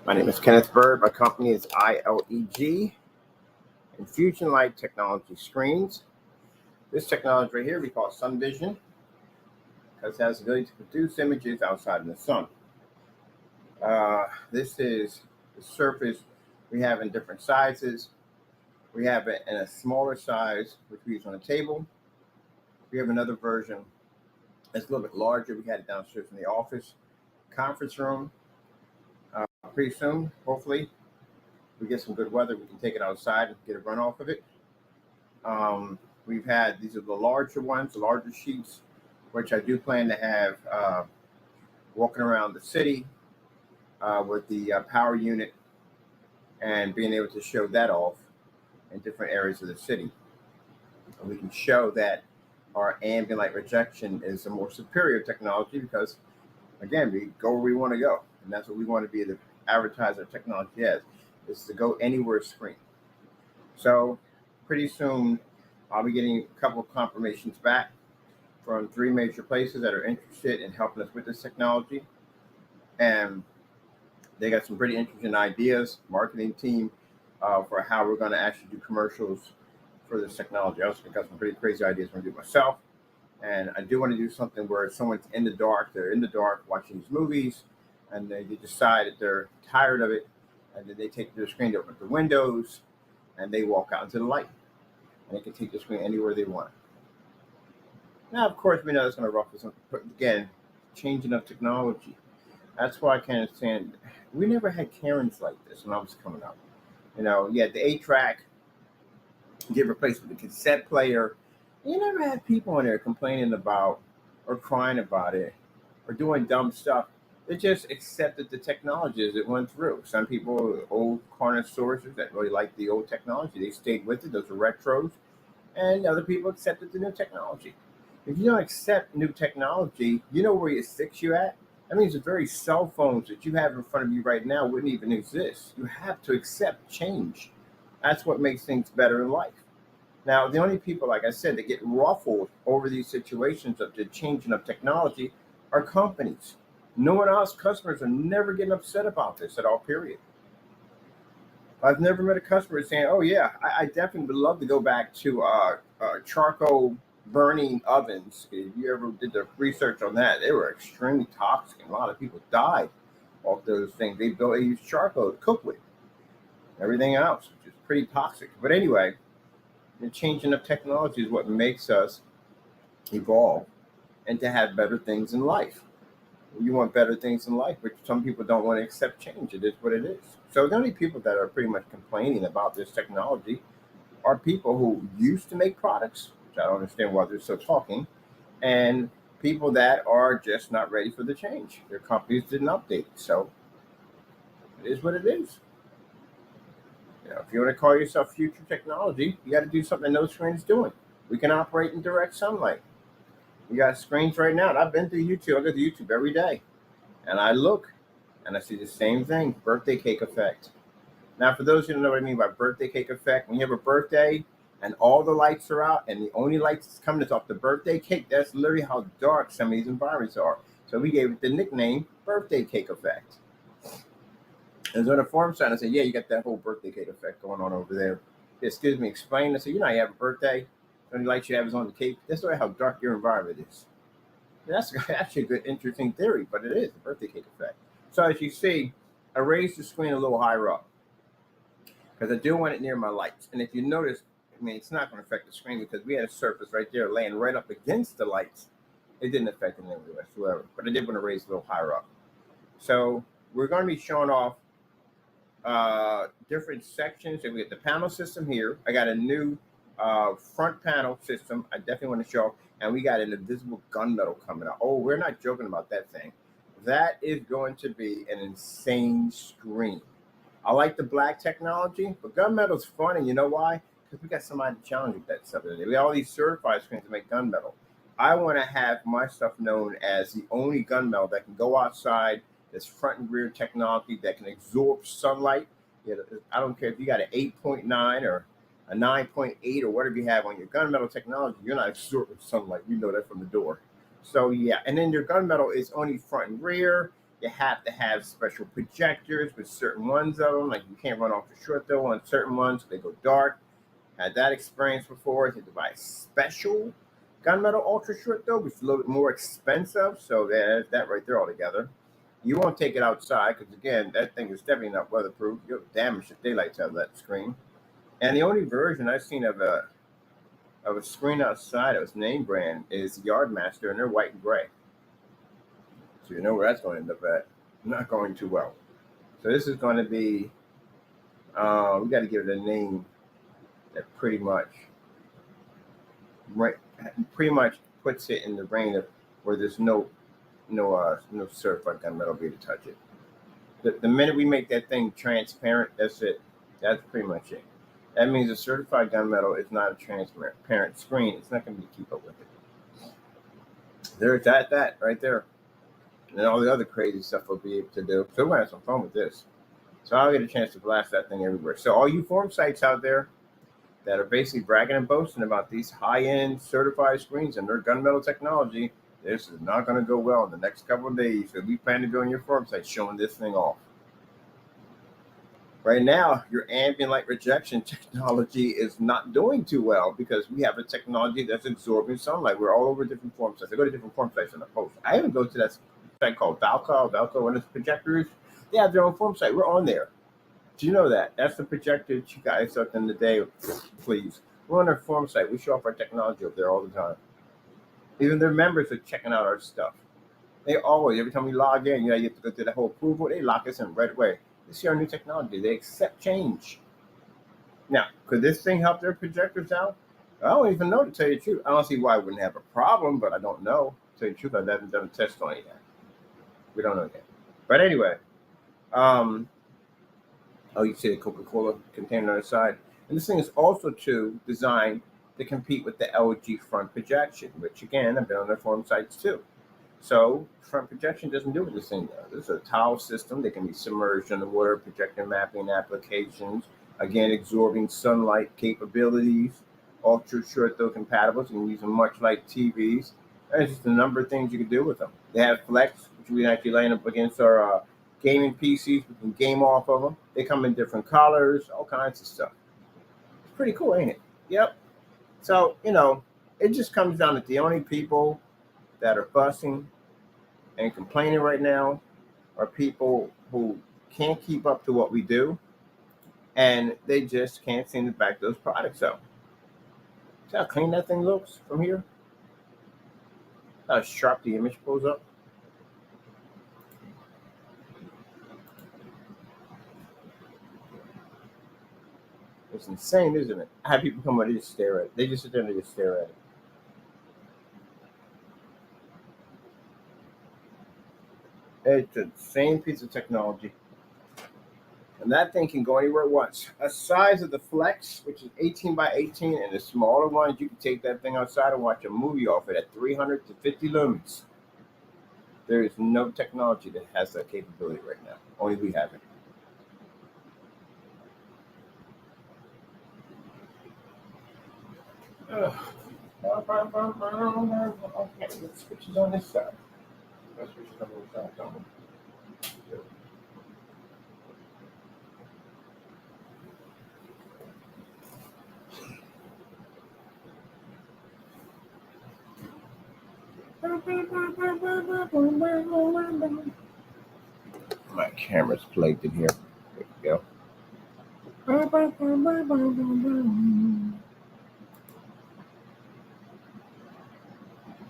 My name is Kenneth Byrd. My company is ILEG, Infusion Light Technology Screens. This technology right here we call sun vision because it has the ability to produce images outside in the sun. This is the surface we have in different sizes. We have it in a smaller size, which we use on a table. We have another version that's a little bit larger. We had it downstairs in the office, conference room. Pretty soon, hopefully, we get some good weather, we can take it outside and get a run off of it. We've had, these are the larger ones, the larger sheets, which I do plan to have walking around the city with the power unit and being able to show that off in different areas of the city. And we can show that our ambient light rejection is a more superior technology because, again, we go where we want to go. And that's what we want to be the advertiser technology as, is to go anywhere screen. So pretty soon I'll be getting a couple of confirmations back from 3 major places that are interested in helping us with this technology. And they got some pretty interesting ideas, marketing team, for how we're going to actually do commercials for this technology. I also got some pretty crazy ideas I'm going to do myself. And I do want to do something where someone's in the dark, they're in the dark watching these movies, and they decide that they're tired of it, and then they take their screen, to open up the windows, and they walk out into the light. And they can take the screen anywhere they want. Now, of course, we know it's going to ruffle some, but again, changing of technology. That's why I can't understand. We never had Karens like this when I was coming up. You know, you had the 8-track, get replaced with the cassette player. You never had people in there complaining about or crying about it or doing dumb stuff. They just accepted the technology as it went through. Some people, old connoisseurs that really liked the old technology, they stayed with it. Those are retros. And other people accepted the new technology. If you don't accept new technology, you know where it sticks you at? That means the very cell phones that you have in front of you right now wouldn't even exist. You have to accept change. That's what makes things better in life. Now, the only people, like I said, that get ruffled over these situations of the changing of technology are companies. No one else, customers are never getting upset about this at all, period. I've never met a customer saying, oh, yeah, I definitely would love to go back to charcoal burning ovens. If you ever did the research on that, they were extremely toxic, and a lot of people died off those things. They used charcoal to cook with. Everything else, which is pretty toxic. But anyway, the changing of technology is what makes us evolve and to have better things in life. You want better things in life, but some people don't want to accept change. It is what it is. So the only people that are pretty much complaining about this technology are people who used to make products, which I don't understand why they're still talking, and people that are just not ready for the change. Their companies didn't update. So it is what it is. You know, if you want to call yourself future technology, you got to do something no screen's doing. We can operate in direct sunlight. We got screens right now. And I've been through YouTube. I go to YouTube every day. And I look and I see the same thing, birthday cake effect. Now, for those who don't know what I mean by birthday cake effect, when you have a birthday and all the lights are out and the only lights that's coming is off the birthday cake, that's literally how dark some of these environments are. So we gave it the nickname birthday cake effect. And so on the forum side, I said, yeah, you got that whole birthday cake effect going on over there. Excuse me, explain. I said, you know, you have a birthday. The only light you have is on the cake. That's the way how dark your environment is. That's actually a good, interesting theory, but it is the birthday cake effect. So as you see, I raised the screen a little higher up because I do want it near my lights. And if you notice, I mean, it's not going to affect the screen because we had a surface right there laying right up against the lights. It didn't affect it in any way whatsoever, but I did want to raise it a little higher up. So we're going to be showing off different sections. And we have the panel system here. I got a new front panel system. I definitely want to show. And we got an invisible gunmetal coming out. Oh, we're not joking about that thing. That is going to be an insane screen. I like the black technology, but gunmetal's fun. And you know why? Because we got somebody to challenge with that stuff today. We got all these certified screens to make gunmetal. I want to have my stuff known as the only gunmetal that can go outside. This front and rear technology that can absorb sunlight. I don't care if you got an 8.9 or a 9.8 or whatever you have on your gunmetal technology, you're not absorbing sunlight. You know that from the door. So yeah, and then your gunmetal is only front and rear. You have to have special projectors with certain ones of them. Like you can't run off the short though on certain ones. They go dark. Had that experience before. You had to buy special gunmetal ultra short though, which is a little bit more expensive. So there's that right there altogether. You won't take it outside because again, that thing is definitely not weatherproof. You'll damage the daylights out of that screen. And the only version I've seen of a screen outside of its name brand is Yardmaster, and they're white and gray. So you know where that's going to end up at. Not going too well. So this is going to be. We got to give it a name that pretty much puts it in the range of where there's no certified gunmetal be to touch it. The minute we make that thing transparent, that's it. That's pretty much it. That means a certified gunmetal is not a transparent screen. It's not going to keep up with it. There's that right there. And all the other crazy stuff we'll be able to do. So we're going to have some fun with this. So I'll get a chance to blast that thing everywhere. So all you forum sites out there that are basically bragging and boasting about these high-end certified screens and their gunmetal technology, this is not going to go well in the next couple of days. So we plan to go on your forum site showing this thing off. Right now, your ambient light rejection technology is not doing too well because we have a technology that's absorbing sunlight. We're all over different forum sites. I go to different forum sites in the post. I even go to that site called Valco, and it's projectors. They have their own forum site. We're on there. Do you know that? That's the projector that you guys up in the day. Please. We're on our forum site. We show off our technology up there all the time. Even their members are checking out our stuff. They always, every time we log in, you have to go through the whole approval. They lock us in right away. They see our new technology. They accept change. Now, could this thing help their projectors out? I don't even know, to tell you the truth. I don't see why I wouldn't have a problem, but I don't know. To tell you the truth, I haven't done a test on it yet. We don't know yet. But anyway, you see the Coca-Cola container on the side. And this thing is also designed to compete with the LG front projection, which again, I've been on their forum sites too. So front projection doesn't do what this thing does. It's a tile system that can be submerged underwater, projector mapping applications, again, absorbing sunlight capabilities, ultra short though compatible, so you can use them much like TVs. There's just a number of things you can do with them. They have flex, which we actually line up against our gaming PCs. We can game off of them. They come in different colors, all kinds of stuff. It's pretty cool, ain't it? Yep. So, it just comes down to the only people that are fussing and complaining right now are people who can't keep up to what we do, and they just can't seem to back those products up. See how clean that thing looks from here? How sharp the image pulls up? It's insane, isn't it? I have people come over and just stare at it. They just sit there and just stare at it. It's the same piece of technology. And that thing can go anywhere it wants. A size of the Flex, which is 18 by 18, and the smaller ones, you can take that thing outside and watch a movie off it at 300 to 50 lumens. There is no technology that has that capability right now. Only we have it. Okay, let's switch it on this side. Let's switch it on this side, don't we? My camera's plugged in here. There we go.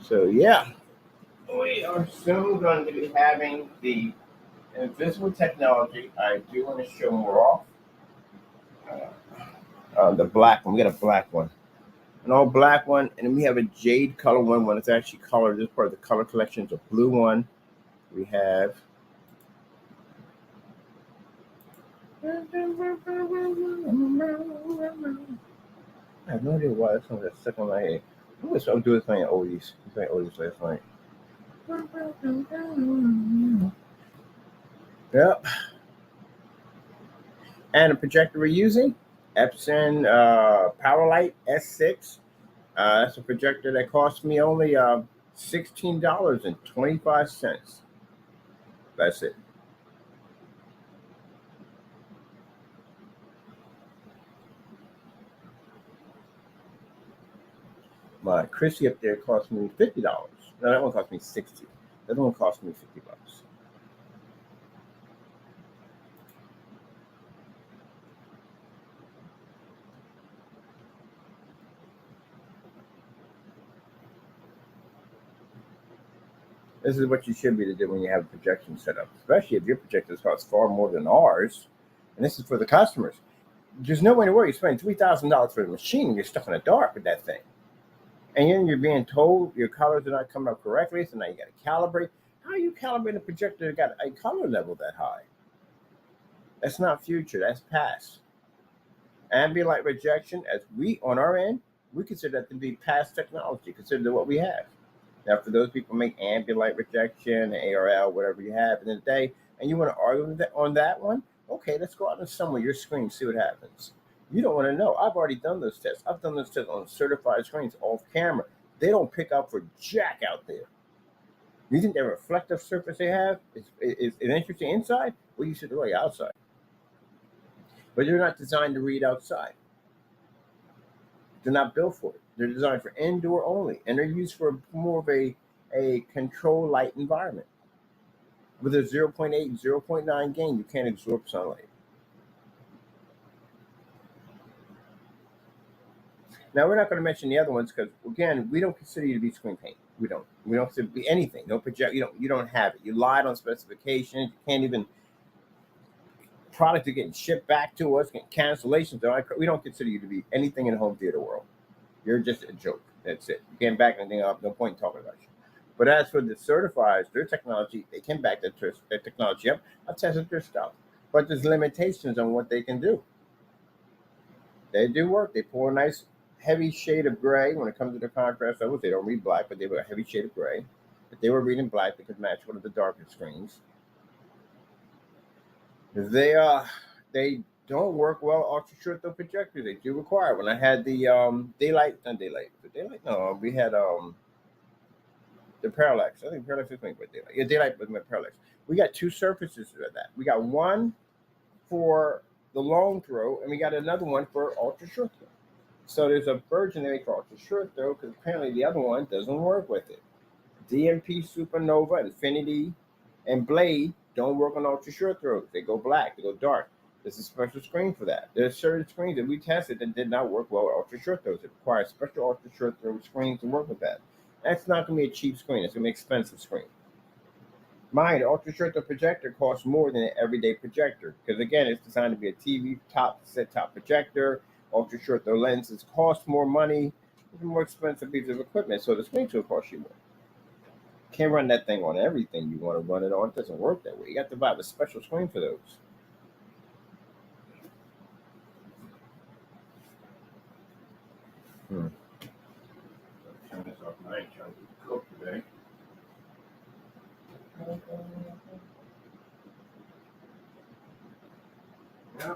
So yeah, we are soon going to be having the invisible technology. I do want to show more off. The black one. We got a black one. An all black one, and then we have a jade color one when it's actually colored. This part of the color collection is a blue one. We have I have no idea why this one got stuck on my head. I wish I would do this playing oldies. I playing oldies last night. Yep. And the projector we're using, Epson Powerlight S6. That's a projector that cost me only $16.25. That's it. My Chrissy up there cost me $50. No, that one cost me 60. The other one cost me $50. This is what you should be to do when you have a projection set up, especially if your projectors cost far more than ours. And this is for the customers. There's no way to worry. You spend $3,000 for the machine, and you're stuck in the dark with that thing. And then you're being told your colors are not coming up correctly, so now you got to calibrate. How are you calibrating a projector that got a color level that high? That's not future. That's past. Ambient light rejection, as we on our end, we consider that to be past technology. Consider what we have. Now, for those people who make ambient light rejection, ARL, whatever you have in the day, and you want to argue on that one, okay, let's go out and summon your screen, see what happens. You don't want to know. I've already done those tests. I've done those tests on certified screens off camera. They don't pick up for jack out there. You think the reflective surface they have is an interesting inside? Well, you should really outside. But they're not designed to read outside. They're not built for it. They're designed for indoor only, and they're used for more of a controlled light environment. With a 0.8, 0.9 gain, you can't absorb sunlight. Now, we're not going to mention the other ones because, again, we don't consider you to be screen paint. We don't. We don't consider to be anything. No project. You don't have it. You lied on specifications. You can't even product are getting shipped back to us, getting cancellations. We don't consider you to be anything in the home theater world. You're just a joke. That's it. You can't back anything up. No point in talking about you. But as for the certifiers, their technology, they can back their technology up. I've tested their stuff. But there's limitations on what they can do. They do work. They pour a nice heavy shade of gray when it comes to the contrast levels. They don't read black, but they have a heavy shade of gray. If they were reading black, they could match one of the darker screens. They don't work well ultra short throw projectors. They do require. When I had the daylight. No, we had the parallax. I think parallax is made by daylight. Yeah, daylight was my parallax. We got two surfaces of that. We got one for the long throw, and we got another one for ultra short throw. So there's a version they make for ultra short throw because apparently the other one doesn't work with it. DMP Supernova, Infinity, and Blade don't work on ultra short throws. They go black, they go dark. There's a special screen for that. There's certain screens that we tested that did not work well with ultra short throws. It requires special ultra short throw screens to work with that. That's not going to be a cheap screen. It's going to be an expensive screen. Mind, ultra short throw projector costs more than an everyday projector because again, it's designed to be a TV set top projector. Ultra short throw lenses cost more money. It's a more expensive piece of equipment, so the screen will cost you more. Can't run that thing on everything you want to run it on. It doesn't work that way. You got to buy a special screen for those. Hmm. Turn this off. I ain't trying to cook today. Yeah.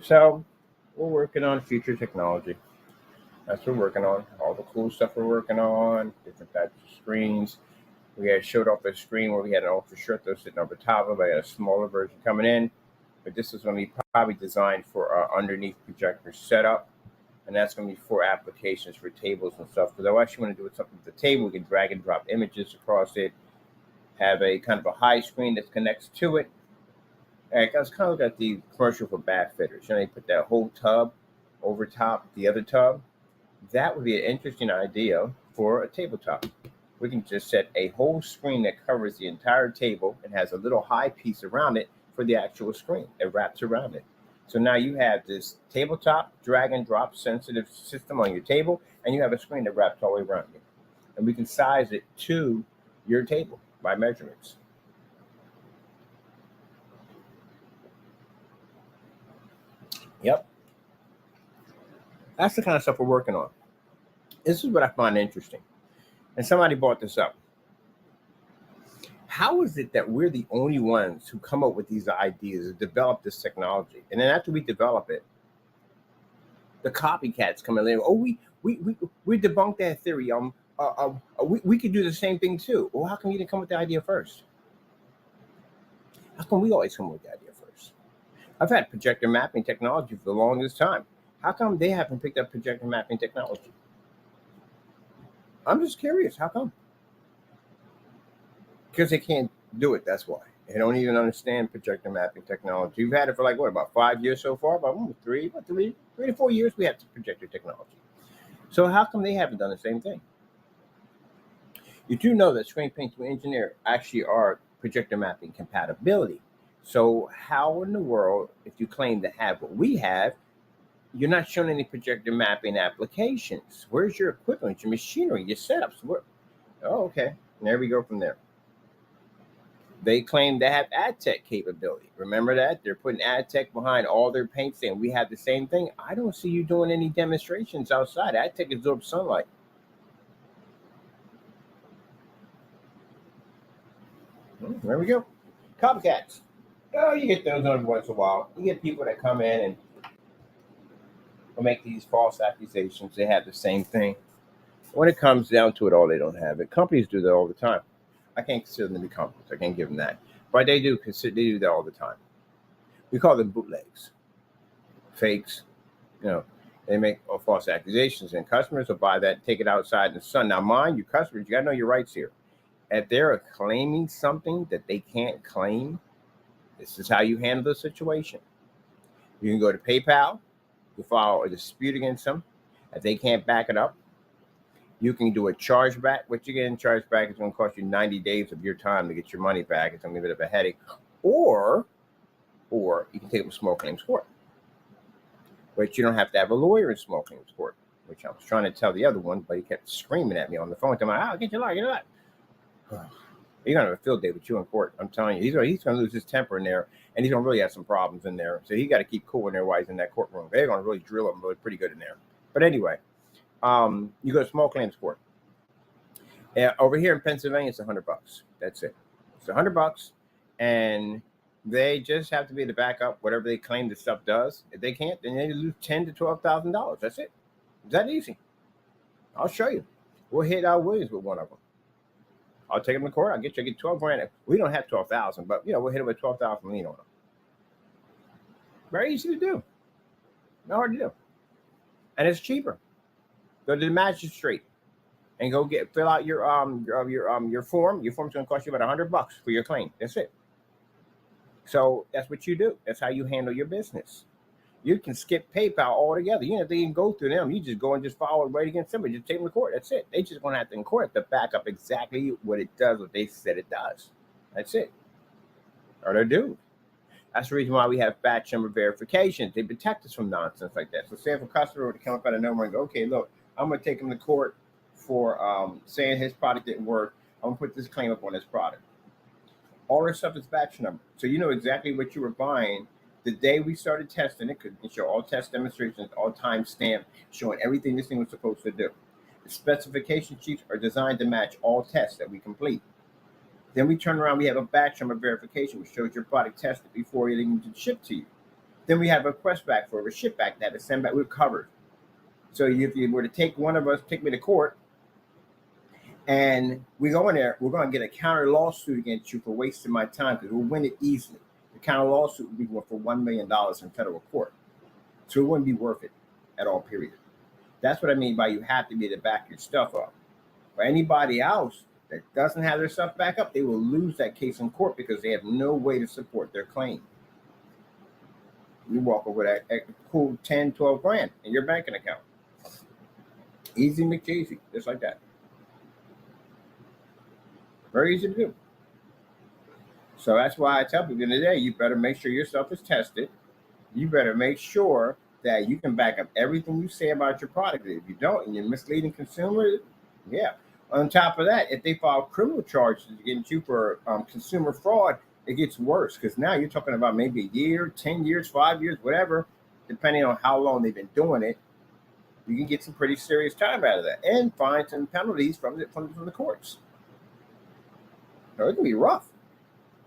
So we're working on future technology. That's what we're working on. All the cool stuff we're working on, different types of screens. We had showed off a screen where we had an ultra short throw sitting over top of it. I had a smaller version coming in, but this is going to be probably designed for our underneath projector setup, and that's going to be for applications for tables and stuff. Because I actually want to do something with the table. We can drag and drop images across it, have a kind of a high screen that connects to it. I was kind of looking at the commercial for bath fitters. You know, they put that whole tub over top the other tub. That would be an interesting idea for a tabletop. We can just set a whole screen that covers the entire table and has a little high piece around it for the actual screen. It wraps around it. So now you have this tabletop drag and drop sensitive system on your table, and you have a screen that wraps all the way around you. And we can size it to your table by measurements. Yep. That's the kind of stuff we're working on. This is what I find interesting. And somebody brought this up. How is it that we're the only ones who come up with these ideas and develop this technology? And then after we develop it, the copycats come in and, oh, we debunked that theory. We could do the same thing too. Well, how come you didn't come with the idea first? How come we always come with the idea first? I've had projector mapping technology for the longest time. How come they haven't picked up projector mapping technology? I'm just curious. How come? Because they can't do it. That's why. They don't even understand projector mapping technology. We've had it for like what, about 5 years so far? About three to 4 years we have the projector technology. So how come they haven't done the same thing? You do know that screen paint to engineer actually are projector mapping compatibility. So how in the world, if you claim to have what we have, you're not showing any projector mapping applications? Where's your equipment, your machinery, your setups? Oh, okay. And there we go from there. They claim they have ad tech capability. Remember that? They're putting ad tech behind all their paint, saying we have the same thing. I don't see you doing any demonstrations outside. Ad tech absorbs sunlight. There we go. Copycats. Oh, you get those every once in a while. You get people that come in and will make these false accusations. They have the same thing. When it comes down to it all, they don't have it. Companies do that all the time. I can't consider them to be companies. I can't give them that. But they do that all the time. We call them bootlegs, fakes. They make false accusations, and customers will buy that, take it outside in the sun. Now, mind you, customers, you got to know your rights here. If they're claiming something that they can't claim, this is how you handle the situation. You can go to PayPal, you file a dispute against them. If they can't back it up, you can do a chargeback. What you get in chargeback is going to cost you 90 days of your time to get your money back. It's going to be a bit of a headache. Or you can take them to small claims court. But you don't have to have a lawyer in small claims court, which I was trying to tell the other one, but he kept screaming at me on the phone. Telling me, get your lawyer, get your lawyer. You're going to have a field day with you in court. I'm telling you, he's going to lose his temper in there, and he's going to really have some problems in there. So he got to keep cool in there while he's in that courtroom. They're going to really drill him really pretty good in there. But anyway, you go to small claims court. Over here in Pennsylvania, it's $100. That's it. It's $100, and they just have to be the backup whatever they claim the stuff does. If they can't, then they lose $10,000 to $12,000. That's it. It's that easy. I'll show you. We'll hit Williams with one of them. I'll take them to court. I'll get 12 grand. We don't have 12,000, but we'll hit them with 12,000 lien on them. Very easy to do. Not hard to do, and it's cheaper. Go to the magistrate and go fill out your form. Your form's going to cost you about $100 for your claim. That's it. So that's what you do. That's how you handle your business. You can skip PayPal altogether. They can go through them. You just go and just file it right against somebody. Just take them to court. That's it. They just going to have to in court to back up exactly what it does, what they said it does. That's it. Or they do. That's the reason why we have batch number verifications. They protect us from nonsense like that. So say if a customer were to come up out of nowhere and go, okay, look, I'm going to take him to court for saying his product didn't work. I'm going to put this claim up on his product. All this stuff is batch number. So you know exactly what you were buying the day we started testing it, because it show all test demonstrations, all time stamp, showing everything this thing was supposed to do. The specification sheets are designed to match all tests that we complete. Then we turn around, we have a batch number verification, which shows your product tested before it even shipped to you. Then we have a request back for a ship back that is sent back. We're covered. So if you were to take one of us, take me to court, and we go in there, we're going to get a counter lawsuit against you for wasting my time, because we'll win it easily. The counter lawsuit would be worth for $1 million in federal court. So it wouldn't be worth it at all, period. That's what I mean by you have to be able to back your stuff up. For anybody else that doesn't have their stuff back up, they will lose that case in court because they have no way to support their claim. You walk over that cool 10, 12 grand in your banking account. Easy McCheesy, just like that. Very easy to do. So that's why I tell people today, you better make sure your stuff is tested. You better make sure that you can back up everything you say about your product. If you don't, and you're misleading consumers, yeah. On top of that, if they file criminal charges against you for consumer fraud, it gets worse, because now you're talking about maybe a year, 10 years, 5 years, whatever, depending on how long they've been doing it, you can get some pretty serious time out of that and fines and penalties from the courts. So it can be rough.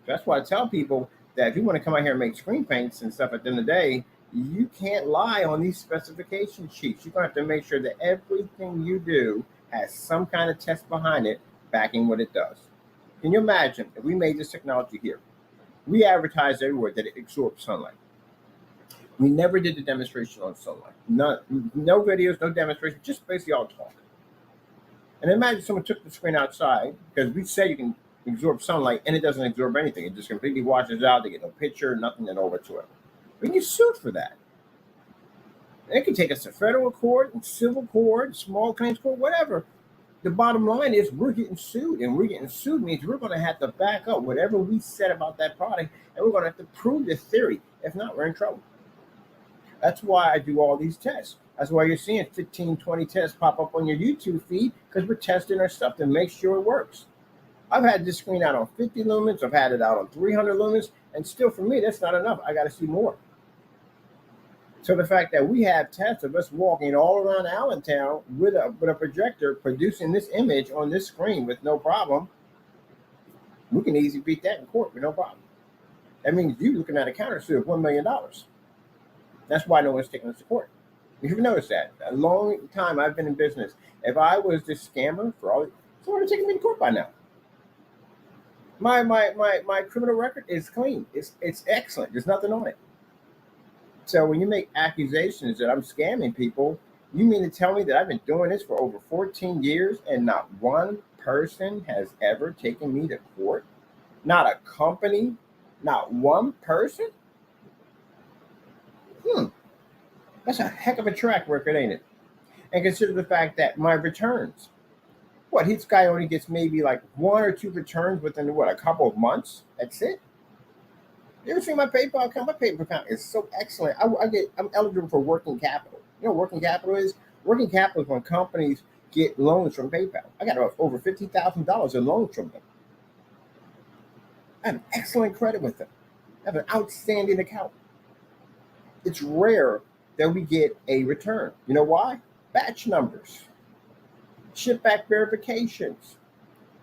That's why I tell people that if you want to come out here and make screen paints and stuff at the end of the day, you can't lie on these specification sheets. You're going to have to make sure that everything you do has some kind of test behind it, backing what it does. Can you imagine if we made this technology here? We advertised everywhere that it absorbs sunlight. We never did the demonstration on sunlight. No videos, no demonstration, just basically all talk. And imagine someone took the screen outside, because we say you can absorb sunlight, and it doesn't absorb anything. It just completely washes out. They get no picture, nothing at all whatsoever. We can get sued for that. And it can take us to federal court, civil court, small claims court, whatever. The bottom line is we're getting sued, and we're getting sued means we're going to have to back up whatever we said about that product, and we're going to have to prove this theory. If not, we're in trouble. That's why I do all these tests. That's why you're seeing 15, 20 tests pop up on your YouTube feed, because we're testing our stuff to make sure it works. I've had this screen out on 50 lumens. I've had it out on 300 lumens, and still for me, that's not enough. I got to see more. So the fact that we have tests of us walking all around Allentown with a projector producing this image on this screen with no problem, we can easily beat that in court with no problem. That means you're looking at a countersuit of $1 million. That's why no one's taking us to court. You've noticed that. A long time I've been in business. If I was this scammer for all, someone would have taken me to court by now. My criminal record is clean. It's excellent. There's nothing on it. So when you make accusations that I'm scamming people, you mean to tell me that I've been doing this for over 14 years and not one person has ever taken me to court? Not a company? Not one person? That's a heck of a track record, ain't it? And consider the fact that my returns. What, this guy only gets maybe like 1 or 2 returns within, a couple of months? That's it? You ever seen my PayPal account? My PayPal account is so excellent. I'm eligible for working capital. You know what working capital is? Working capital is when companies get loans from PayPal. I got over $50,000 in loans from them. I have excellent credit with them. I have an outstanding account. It's rare that we get a return. You know why? Batch numbers, ship back verifications.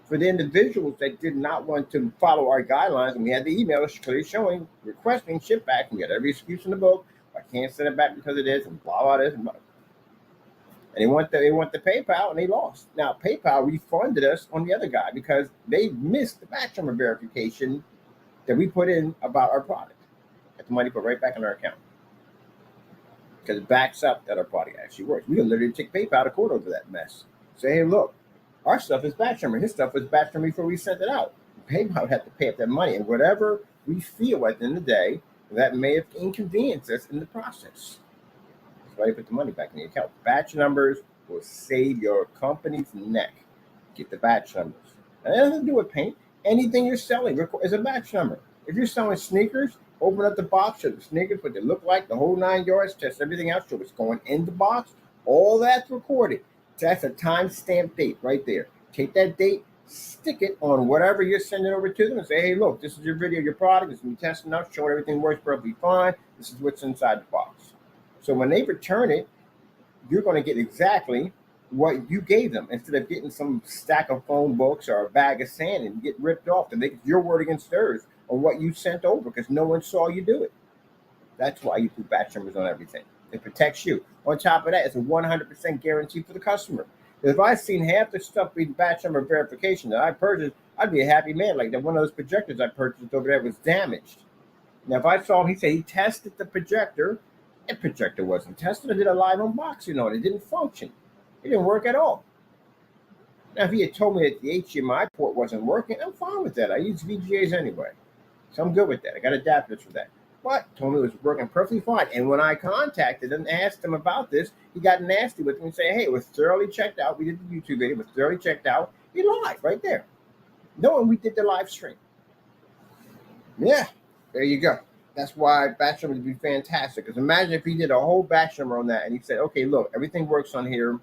For the individuals that did not want to follow our guidelines, and we had the email clearly showing, requesting ship back, and we had every excuse in the book. I can't send it back because of this, and blah, blah, this, and blah. And they want the PayPal, and they lost. Now, PayPal refunded us on the other guy because they missed the batch number verification that we put in about our product. Got the money put right back in our account. Because it backs up that our product actually works. We can literally take PayPal to court over that mess. Say, hey, look, our stuff is batch number. His stuff was batch number before we sent it out. PayPal would have to pay up that money. And whatever we feel at the end of the day, that may have inconvenienced us in the process. That's why you put the money back in the account. Batch numbers will save your company's neck. Get the batch numbers. And that doesn't do with paint. Anything you're selling is a batch number. If you're selling sneakers, open up the box, show the sneakers, what they look like, the whole 9 yards, test everything else, show what's going in the box. All that's recorded. That's a timestamp date right there. Take that date, stick it on whatever you're sending over to them and say, hey, look, this is your video of your product. It's been testing out, showing everything works perfectly fine. This is what's inside the box. So when they return it, you're going to get exactly what you gave them instead of getting some stack of phone books or a bag of sand and get ripped off. And your word against theirs on what you sent over because no one saw you do it. That's why you put batch numbers on everything. It protects you. On top of that, it's a 100% guarantee for the customer. If I seen half the stuff be batch number verification that I purchased, I'd be a happy man. Like that one of those projectors I purchased over there was damaged. Now, if I saw him, he said he tested the projector. That projector wasn't tested. I did a live unboxing on it. It didn't function. It didn't work at all. Now, if he had told me that the HDMI port wasn't working, I'm fine with that. I use VGAs anyway. So I'm good with that. I got adapters for that. But told me it was working perfectly fine. And when I contacted him and asked him about this, he got nasty with me and said, hey, it was thoroughly checked out. We did the YouTube video. It was thoroughly checked out. He lied right there. Knowing we did the live stream. Yeah, there you go. That's why batch number would be fantastic. Because imagine if he did a whole batch number on that and he said, okay, look, everything works on here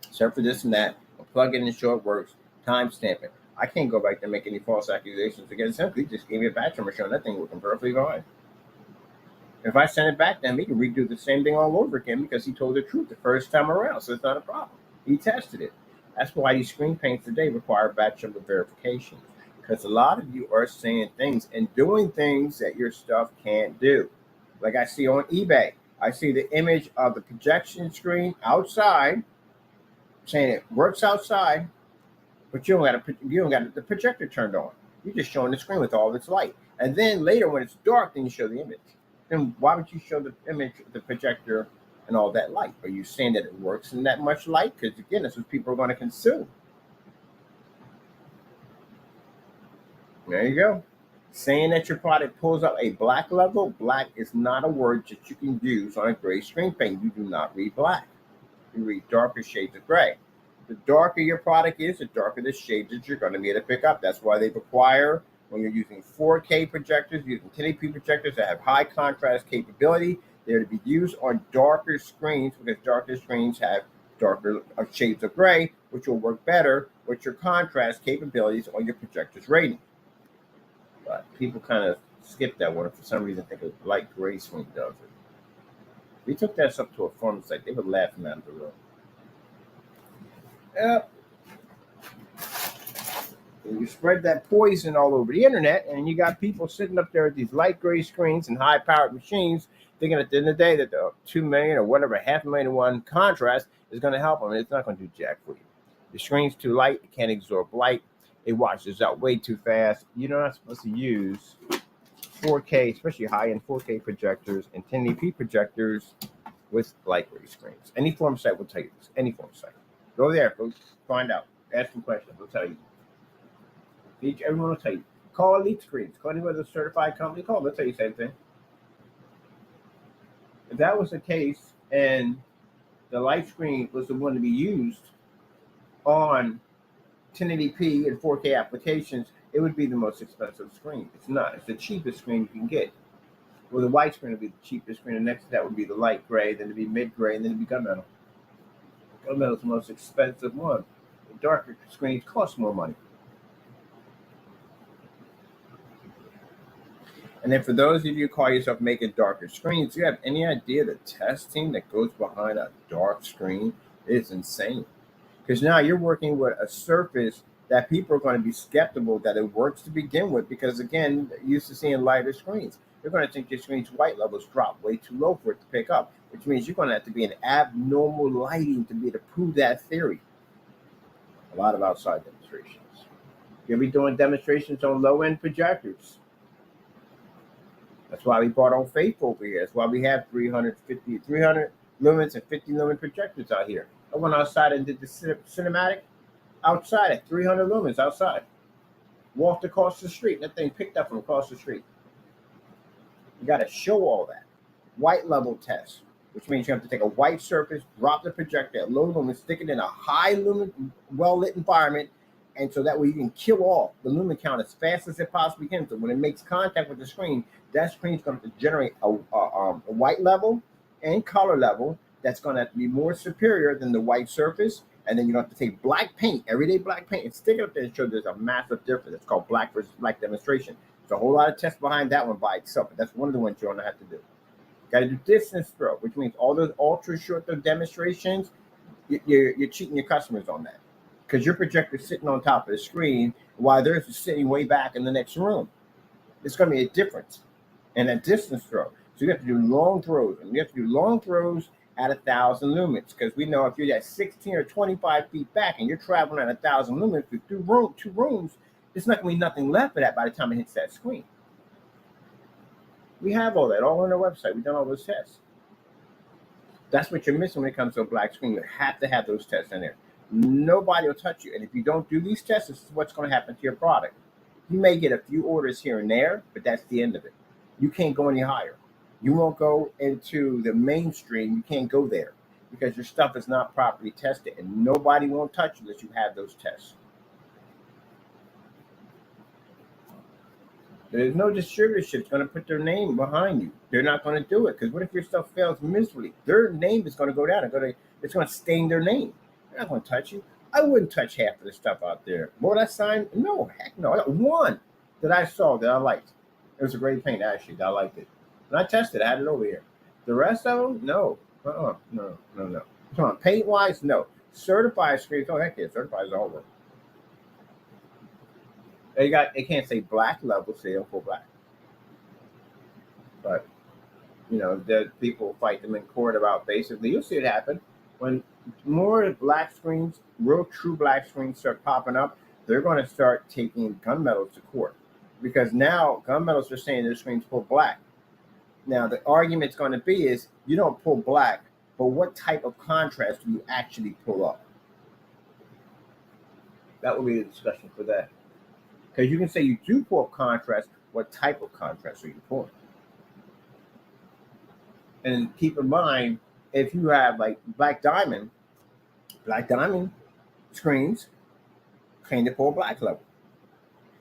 except for this and that. I'll plug it in and show it works. Timestamp it. I can't go back there and make any false accusations against him. He just gave me a batch number showing that thing working perfectly fine. If I send it back to him, he can redo the same thing all over again because he told the truth the first time around. So it's not a problem. He tested it. That's why these screen paints today require batch number verification. Because a lot of you are saying things and doing things that your stuff can't do. Like I see on eBay, I see the image of the projection screen outside, saying it works outside, but you don't got the projector turned on. You're just showing the screen with all its light. And then later when it's dark, then you show the image. Then why would you show the image, the projector, and all that light? Are you saying that it works in that much light? Because again, that's what people are going to consume. There you go. Saying that your product pulls up a black level, black is not a word that you can use on a gray screen paint. You do not read black. You read darker shades of gray. The darker your product is, the darker the shades that you're going to be able to pick up. That's why they require, when you're using 4K projectors, using 1080p projectors that have high contrast capability, they're to be used on darker screens because darker screens have darker shades of gray, which will work better with your contrast capabilities on your projector's rating. But people kind of skip that one. For some reason, think a light gray screen does it. We took that up to a forum site. They were laughing out of the room. You spread that poison all over the internet, and you got people sitting up there with these light gray screens and high-powered machines, thinking at the end of the day that the 2 million or whatever, 500,001 contrast is going to help them. It's not going to do jack for you. The screen's too light; it can't absorb light. It washes out way too fast. You're not supposed to use 4K, especially high-end 4K projectors and 1080p projectors with light gray screens. Any forum site will tell you this. Any forum site. Go there. Go find out. Ask some questions. They'll tell you. Everyone will tell you. Call Elite Screens. Call any other certified company. Call them. They'll tell you the same thing. If that was the case and the light screen was the one to be used on 1080p and 4K applications, it would be the most expensive screen. It's not. It's the cheapest screen you can get. Well, the white screen would be the cheapest screen, and next to that would be the light gray, then it'd be mid-gray, and then it'd be gunmetal. Gunmetal is the most expensive one. The darker screens cost more money. And then for those of you who call yourself making darker screens, do you have any idea the testing that goes behind a dark screen is insane? Because now you're working with a surface that people are going to be skeptical that it works to begin with because, again, they're used to seeing lighter screens. They're going to think your screen's white levels drop way too low for it to pick up, which means you're going to have to be in abnormal lighting to be able to prove that theory. A lot of outside demonstrations. You'll be doing demonstrations on low-end projectors. That's why we brought on Faith over here. That's why we have 300 lumens and 50 lumen projectors out here. I went outside and did the cinematic outside at 300 lumens outside. Walked across the street. That thing picked up from across the street. You got to show all that. White level test, which means you have to take a white surface, drop the projector at low lumen, stick it in a high lumen, well-lit environment, and so that way you can kill off the lumen count as fast as it possibly can. So when it makes contact with the screen, that screen is going to generate a white level and color level that's going to have to be more superior than the white surface. And then you don't have to take black paint, everyday black paint, and stick it up there and show there's a massive difference. It's called black versus black demonstration. There's a whole lot of tests behind that one by itself, but that's one of the ones you're going to have to do. Got to do distance throw, which means all those ultra short throw demonstrations, you're cheating your customers on that. Because your projector's sitting on top of the screen while theirs is sitting way back in the next room. It's going to be a difference in a distance throw. So you have to do long throws. And you have to do long throws at 1,000 lumens. Because we know if you're at 16 or 25 feet back and you're traveling at 1,000 lumens through two rooms, there's not going to be nothing left of that by the time it hits that screen. We have all that all on our website. We've done all those tests. That's what you're missing when it comes to a black screen. You have to have those tests in there. Nobody will touch you. And if you don't do these tests, this is what's going to happen to your product. You may get a few orders here and there, but that's the end of it. You can't go any higher. You won't go into the mainstream. You can't go there because your stuff is not properly tested, and nobody won't touch you unless you have those tests. There's no distributorship that's going to put their name behind you. They're not going to do it because what if your stuff fails miserably? Their name is going to go down. It's going to stain their name. They're not going to touch you. I wouldn't touch half of the stuff out there. Would I sign? No, heck no. I got one that I saw that I liked. It was a great paint, actually. I liked it. And I tested. I had it over here. The rest of them, no. No. Come on, paint wise, no. Certified screens, oh heck yeah, certified is all over. They can't say black level, say full black. But the people fight them in court about basically you'll see it happen when more black screens, real true black screens start popping up, they're going to start taking gunmetals to court. Because now gunmetals are saying their screens pull black. Now the argument's going to be is you don't pull black, but what type of contrast do you actually pull up? That will be the discussion for that. Because you can say you do pull up contrast, what type of contrast are you pulling? And keep in mind, if you have like black diamond screens claim to pull black level.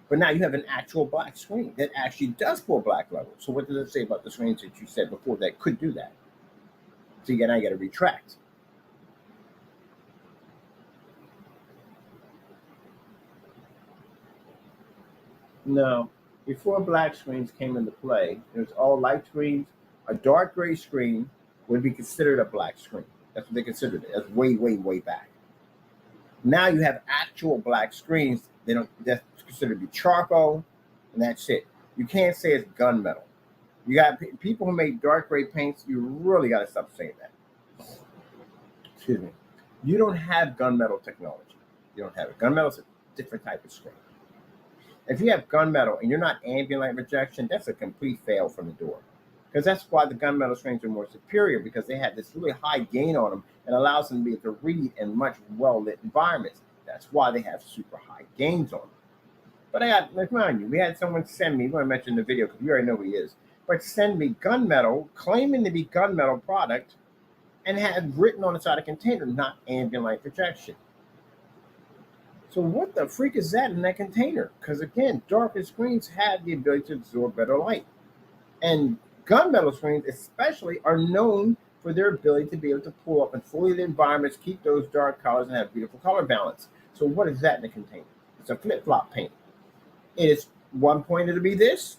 But now you have an actual black screen that actually does pull black level. So what does it say about the screens that you said before that could do that? So now you got to retract. No, before black screens came into play, it was all light screens. A dark gray screen would be considered a black screen. That's what they considered it. That's way, way, way back. Now you have actual black screens. That's considered to be charcoal, and that's it. You can't say it's gunmetal. You got people who make dark gray paints. You really got to stop saying that. Excuse me. You don't have gunmetal technology. You don't have it. Gunmetal is a different type of screen. If you have gunmetal and you're not ambient light rejection, that's a complete fail from the door. Because that's why the gunmetal screens are more superior, because they have this really high gain on them and allows them to be able to read in much well-lit environments. That's why they have super high gains on them. But let's remind you, we had someone send me, I'm going to mention the video because you already know who he is, but send me gunmetal, claiming to be gunmetal product, and had written on the side of the container, not ambient light rejection. So what the freak is that in that container? Because again, darker screens have the ability to absorb better light. And gunmetal screens especially are known for their ability to be able to pull up in fully lit environments, keep those dark colors, and have beautiful color balance. So what is that in the container? It's a flip-flop paint. It is one point to be this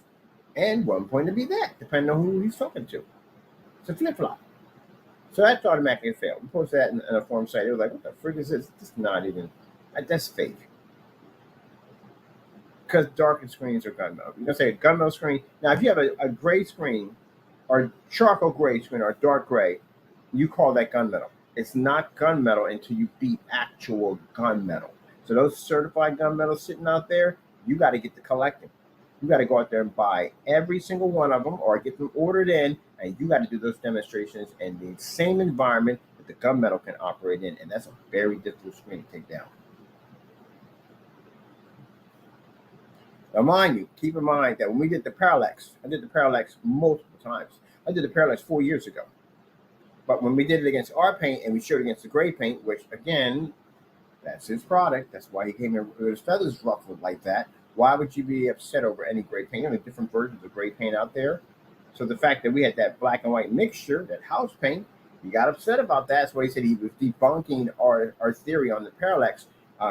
and one point to be that, depending on who he's talking to. It's a flip-flop. So that's automatically a fail. We posted that in a forum site. It was like, what the frick is this? This is not even, that's fake. Because darker screens are gunmetal. You're going to say a gunmetal screen. Now, if you have a gray screen or charcoal gray screen or dark gray, you call that gunmetal. It's not gunmetal until you beat actual gunmetal. So those certified gunmetals sitting out there, you got to get to collecting. You got to go out there and buy every single one of them or get them ordered in, and you got to do those demonstrations in the same environment that the gunmetal can operate in, and that's a very difficult screen to take down. Now, mind you, keep in mind that when we did the parallax, I did the parallax multiple times. I did the parallax 4 years ago. But when we did it against our paint and we showed it against the gray paint, which again, that's his product. That's why he came in with his feathers ruffled like that. Why would you be upset over any gray paint? There are different versions of gray paint out there. So the fact that we had that black and white mixture, that house paint, he got upset about that. That's why he said he was debunking our theory on the parallax.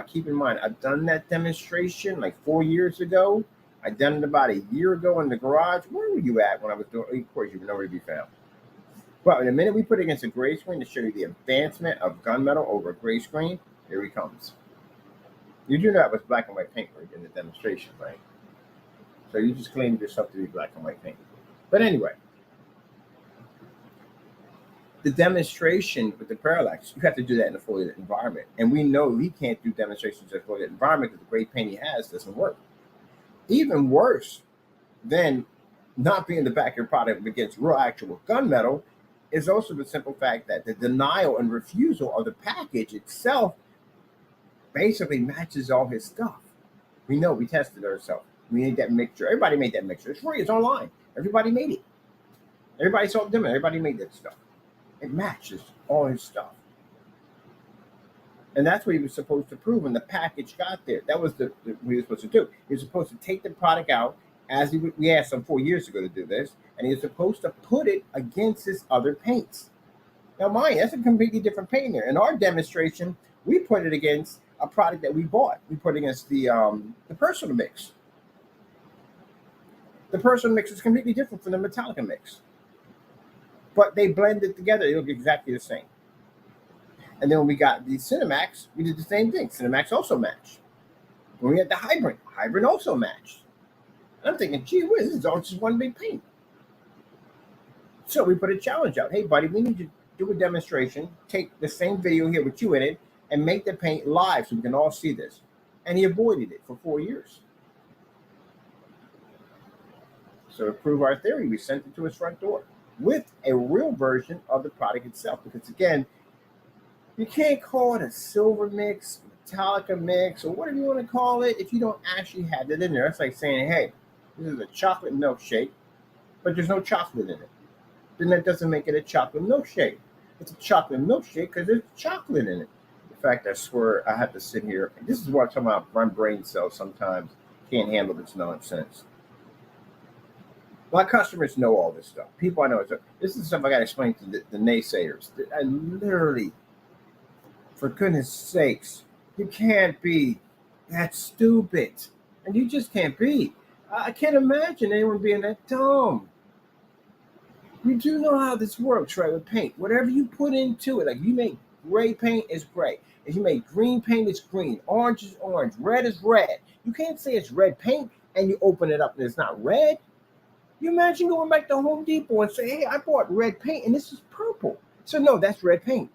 Keep in mind, I've done that demonstration like 4 years ago. I done it about a year ago in the garage. Where were you at when I was doing it? Of course, you were nowhere to be found. Well, in a minute we put it against a gray screen to show you the advancement of gunmetal over a gray screen. Here he comes. You do that with black and white paint in the demonstration, right? So you just claimed yourself to be black and white paint. But anyway, the demonstration with the parallax, you have to do that in a fully lit environment. And we know he can't do demonstrations in a fully lit environment because the gray paint he has doesn't work. Even worse than not being the back of your product against real actual gunmetal is also the simple fact that the denial and refusal of the package itself basically matches all his stuff. We know, we tested ourselves. We made that mixture. Everybody made that mixture. It's free. It's online. Everybody made it. Everybody saw them. Everybody made that stuff. It matches all his stuff. And that's what he was supposed to prove when the package got there. That was what he was supposed to do. He was supposed to take the product out, as we asked him 4 years ago to do this, and he was supposed to put it against his other paints. Now, mind, that's a completely different paint there. In our demonstration, we put it against a product that we bought. We put it against the personal mix. The personal mix is completely different from the Metallica mix, but they blended together. They look exactly the same. And then when we got the Cinemax, we did the same thing. Cinemax also matched. When we had the Hybrid also matched. And I'm thinking, gee whiz, this is all just one big paint. So we put a challenge out. Hey, buddy, we need to do a demonstration. Take the same video here with you in it and make the paint live so we can all see this. And he avoided it for 4 years. So to prove our theory, we sent it to his front door with a real version of the product itself. Because again, you can't call it a silver mix, Metallica mix, or whatever you want to call it if you don't actually have it in there. That's like saying, hey, this is a chocolate milkshake, but there's no chocolate in it. Then that doesn't make it a chocolate milkshake. It's a chocolate milkshake because there's chocolate in it. In fact, I swear I have to sit here. This is what I'm talking about. My brain cells sometimes can't handle this nonsense. My customers know all this stuff. People I know. This is stuff I got to explain to the naysayers. I literally, for goodness sakes, you can't be that stupid. And you just can't be. I can't imagine anyone being that dumb. You do know how this works, right, with paint. Whatever you put into it, like you make gray paint, it's gray. If you make green paint, it's green. Orange is orange. Red is red. You can't say it's red paint and you open it up and it's not red. You imagine going back to Home Depot and say, hey, I bought red paint and this is purple. So no, that's red paint.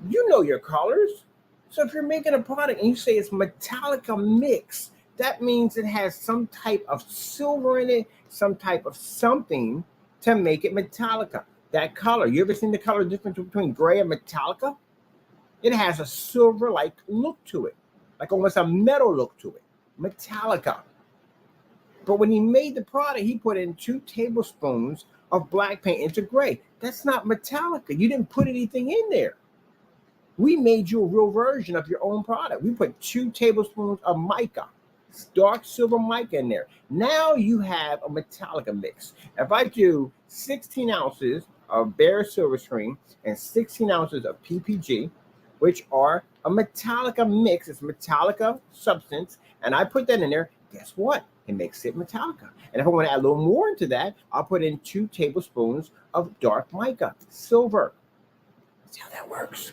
You know your colors. So if you're making a product and you say it's Metallica mix, that means it has some type of silver in it, some type of something to make it Metallica. That color, you ever seen the color difference between gray and Metallica? It has a silver-like look to it, like almost a metal look to it. Metallica. But when he made the product, he put in 2 tablespoons of black paint into gray. That's not Metallica. You didn't put anything in there. We made you a real version of your own product. We put 2 tablespoons of mica, dark silver mica in there. Now you have a Metallica mix. If I do 16 ounces of bare silver screen and 16 ounces of PPG, which are a Metallica mix, it's Metallica substance, and I put that in there, guess what? It makes it Metallica. And if I want to add a little more into that, I'll put in 2 tablespoons of dark mica, silver. That's how that works.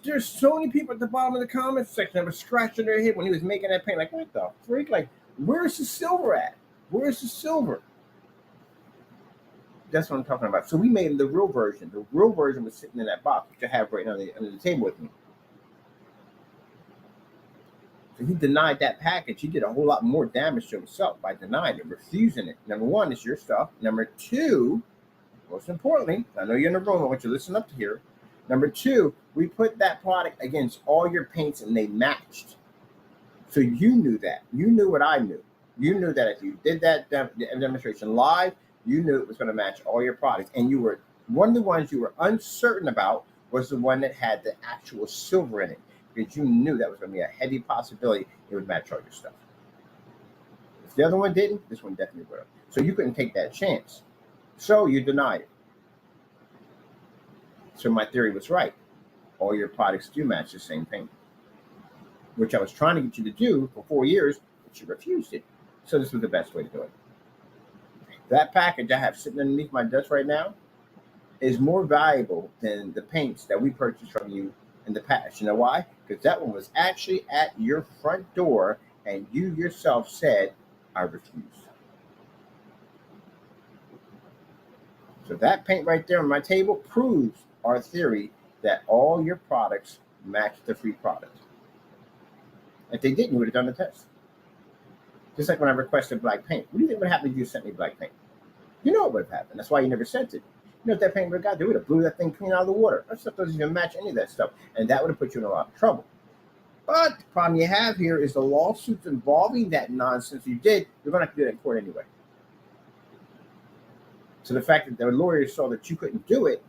There's so many people at the bottom of the comments section that were scratching their head when he was making that paint. Like, what the freak? Like, where's the silver at? Where's the silver? That's what I'm talking about. So we made the real version. The real version was sitting in that box, which I have right now under the table with me. So he denied that package. He did a whole lot more damage to himself by denying it, refusing it. Number 1, it's your stuff. Number 2, most importantly, I know you're in the room. I want you to listen up to here. Number 2, we put that product against all your paints and they matched. So you knew that. You knew what I knew. You knew that if you did that demonstration live, you knew it was going to match all your products. And you were one of the ones you were uncertain about was the one that had the actual silver in it, because you knew that was going to be a heavy possibility it would match all your stuff. If the other one didn't, this one definitely would have. So you couldn't take that chance. So you denied it. So my theory was right. All your products do match the same paint, which I was trying to get you to do for 4 years, but you refused it. So this was the best way to do it. That package I have sitting underneath my desk right now is more valuable than the paints that we purchased from you in the past. You know why? Because that one was actually at your front door and you yourself said, I refuse. So that paint right there on my table proves our theory that all your products match the free product. If they didn't, you would have done the test. Just like when I requested black paint. What do you think would happen if you sent me black paint? You know what would have happened. That's why you never sent it. You know what that paint would have got? They would have blew that thing clean out of the water. That stuff doesn't even match any of that stuff. And that would have put you in a lot of trouble. But the problem you have here is the lawsuits involving that nonsense you did, you're going to have to do that in court anyway. So the fact that the lawyers saw that you couldn't do it,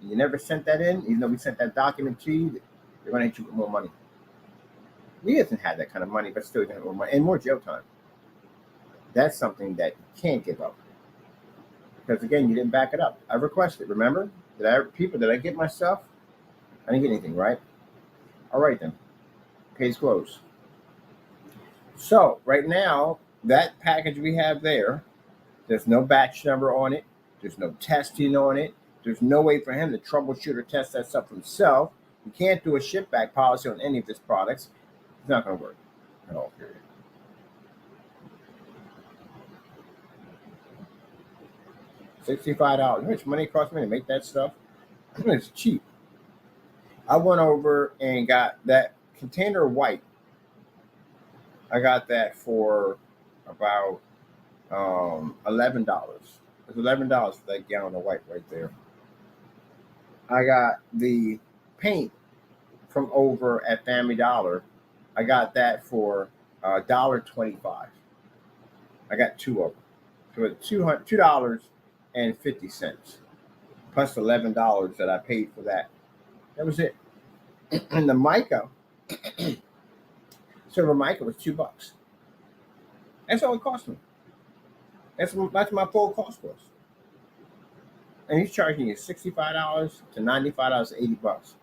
and you never sent that in, even though we sent that document to you, they're going to hit you with more money. He hasn't had that kind of money, but still going to have more money and more jail time. That's something that you can't give up. Because again, you didn't back it up. I requested, remember? Did I get my stuff? I didn't get anything, right? All right then. Case closed. So right now, that package we have there, there's no batch number on it. There's no testing on it. There's no way for him to troubleshoot or test that stuff himself. You can't do a ship back policy on any of his products. It's not going to work at all, period. $65. How much money it cost me to make that stuff? It's cheap. I went over and got that container of white. I got that for about $11. It's $11 for that gallon of white right there. I got the paint from over at Family Dollar. I got that for $1.25. I got two of them. So it's $2.50 plus $11 that I paid for that. That was it. And the mica, silver mica was $2. That's all it cost me. That's my full cost was. And he's charging you $65 to $95 to $80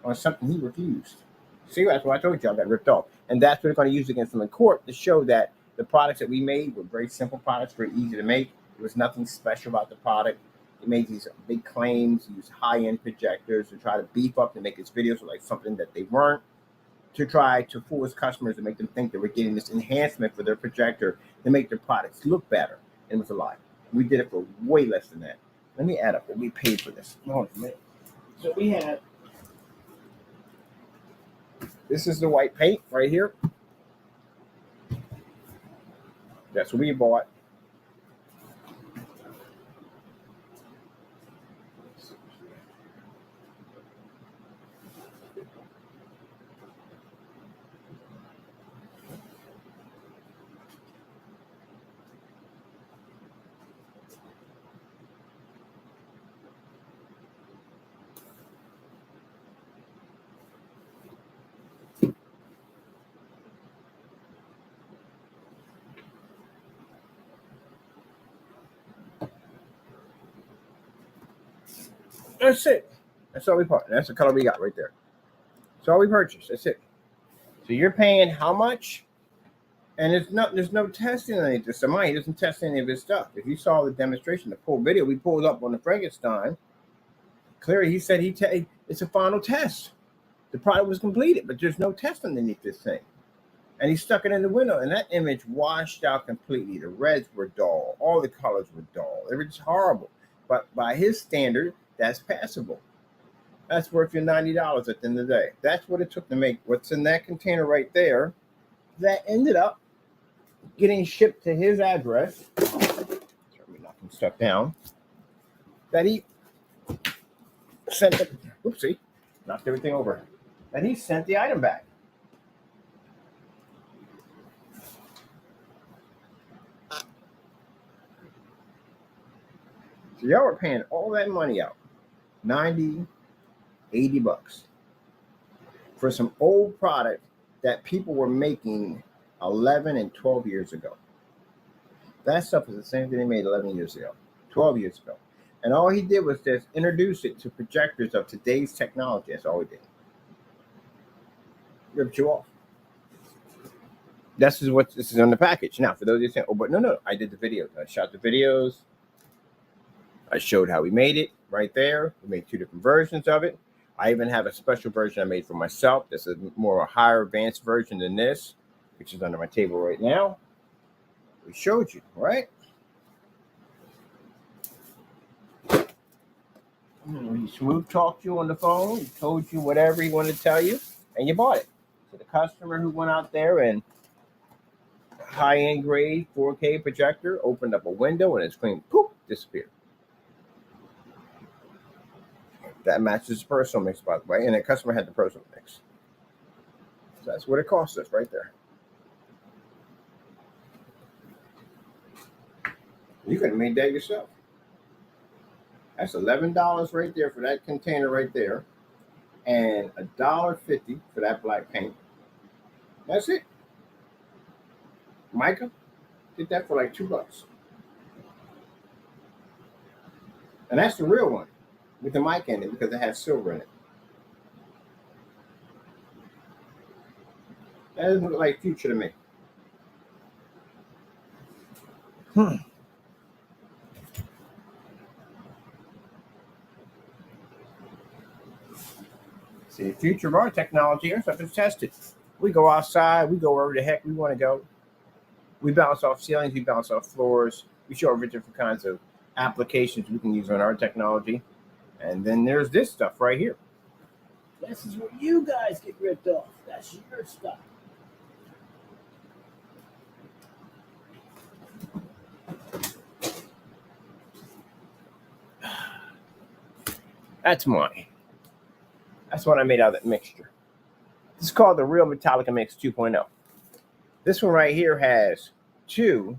on something he refused. See, that's why I told you I got ripped off. And that's what we're going to use against him in court to show that the products that we made were very simple products, very easy to make. There was nothing special about the product. He made these big claims, used high-end projectors to try to beef up and make his videos look like something that they weren't, to try to fool his customers and make them think they were getting this enhancement for their projector to make their products look better. And it was a lie. We did it for way less than that. Let me add up what we paid for this. Hold on a minute. So we had, this is the white paint right here. That's what we bought. That's it. That's all we bought. That's the color we got right there. That's all we purchased. That's it. So you're paying how much? And there's no testing on any of this. He doesn't test any of his stuff. If you saw the demonstration, the full video we pulled up on the Frankenstein, clearly he said it's a final test. The product was completed, but there's no test underneath this thing. And he stuck it in the window, and that image washed out completely. The reds were dull. All the colors were dull. They were just horrible. But by his standard, that's passable. That's worth your $90 at the end of the day. That's what it took to make what's in that container right there. That ended up getting shipped to his address. Sorry, me knocking stuff down. That he sent the, whoopsie, knocked everything over. That he sent the item back. So y'all were paying all that money out, $90, $80 for some old product that people were making 11 and 12 years ago. That stuff is the same thing they made 11 years ago, 12 years ago. And all he did was just introduce it to projectors of today's technology. That's all he did. Ripped you off. This is on the package. Now, for those of you saying, oh, but no, I did the videos. I shot the videos. I showed how we made it right there. We made 2 different versions of it. I even have a special version I made for myself. This is more a higher advanced version than this, which is under my table right now. We showed you, right? He smooth talked you on the phone. He told you whatever he wanted to tell you, and you bought it. So the customer who went out there and high-end grade 4K projector opened up a window and the screen, poof, disappeared. That matches the personal mix, by the way, and the customer had the personal mix. So that's what it cost us right there. You could have made that yourself. That's $11 right there for that container right there, and $1.50 for that black paint. That's it. Micah did that for like $2. And that's the real one with the mic in it because it has silver in it. That doesn't look like future to me. See, the future of our technology is something tested. We go outside, we go wherever the heck we want to go. We bounce off ceilings, we bounce off floors. We show over different kinds of applications we can use on our technology. And then there's this stuff right here. This is where you guys get ripped off. That's your stuff. That's mine. That's what I made out of that mixture. This is called the Real Metallica Mix 2.0. This one right here has 2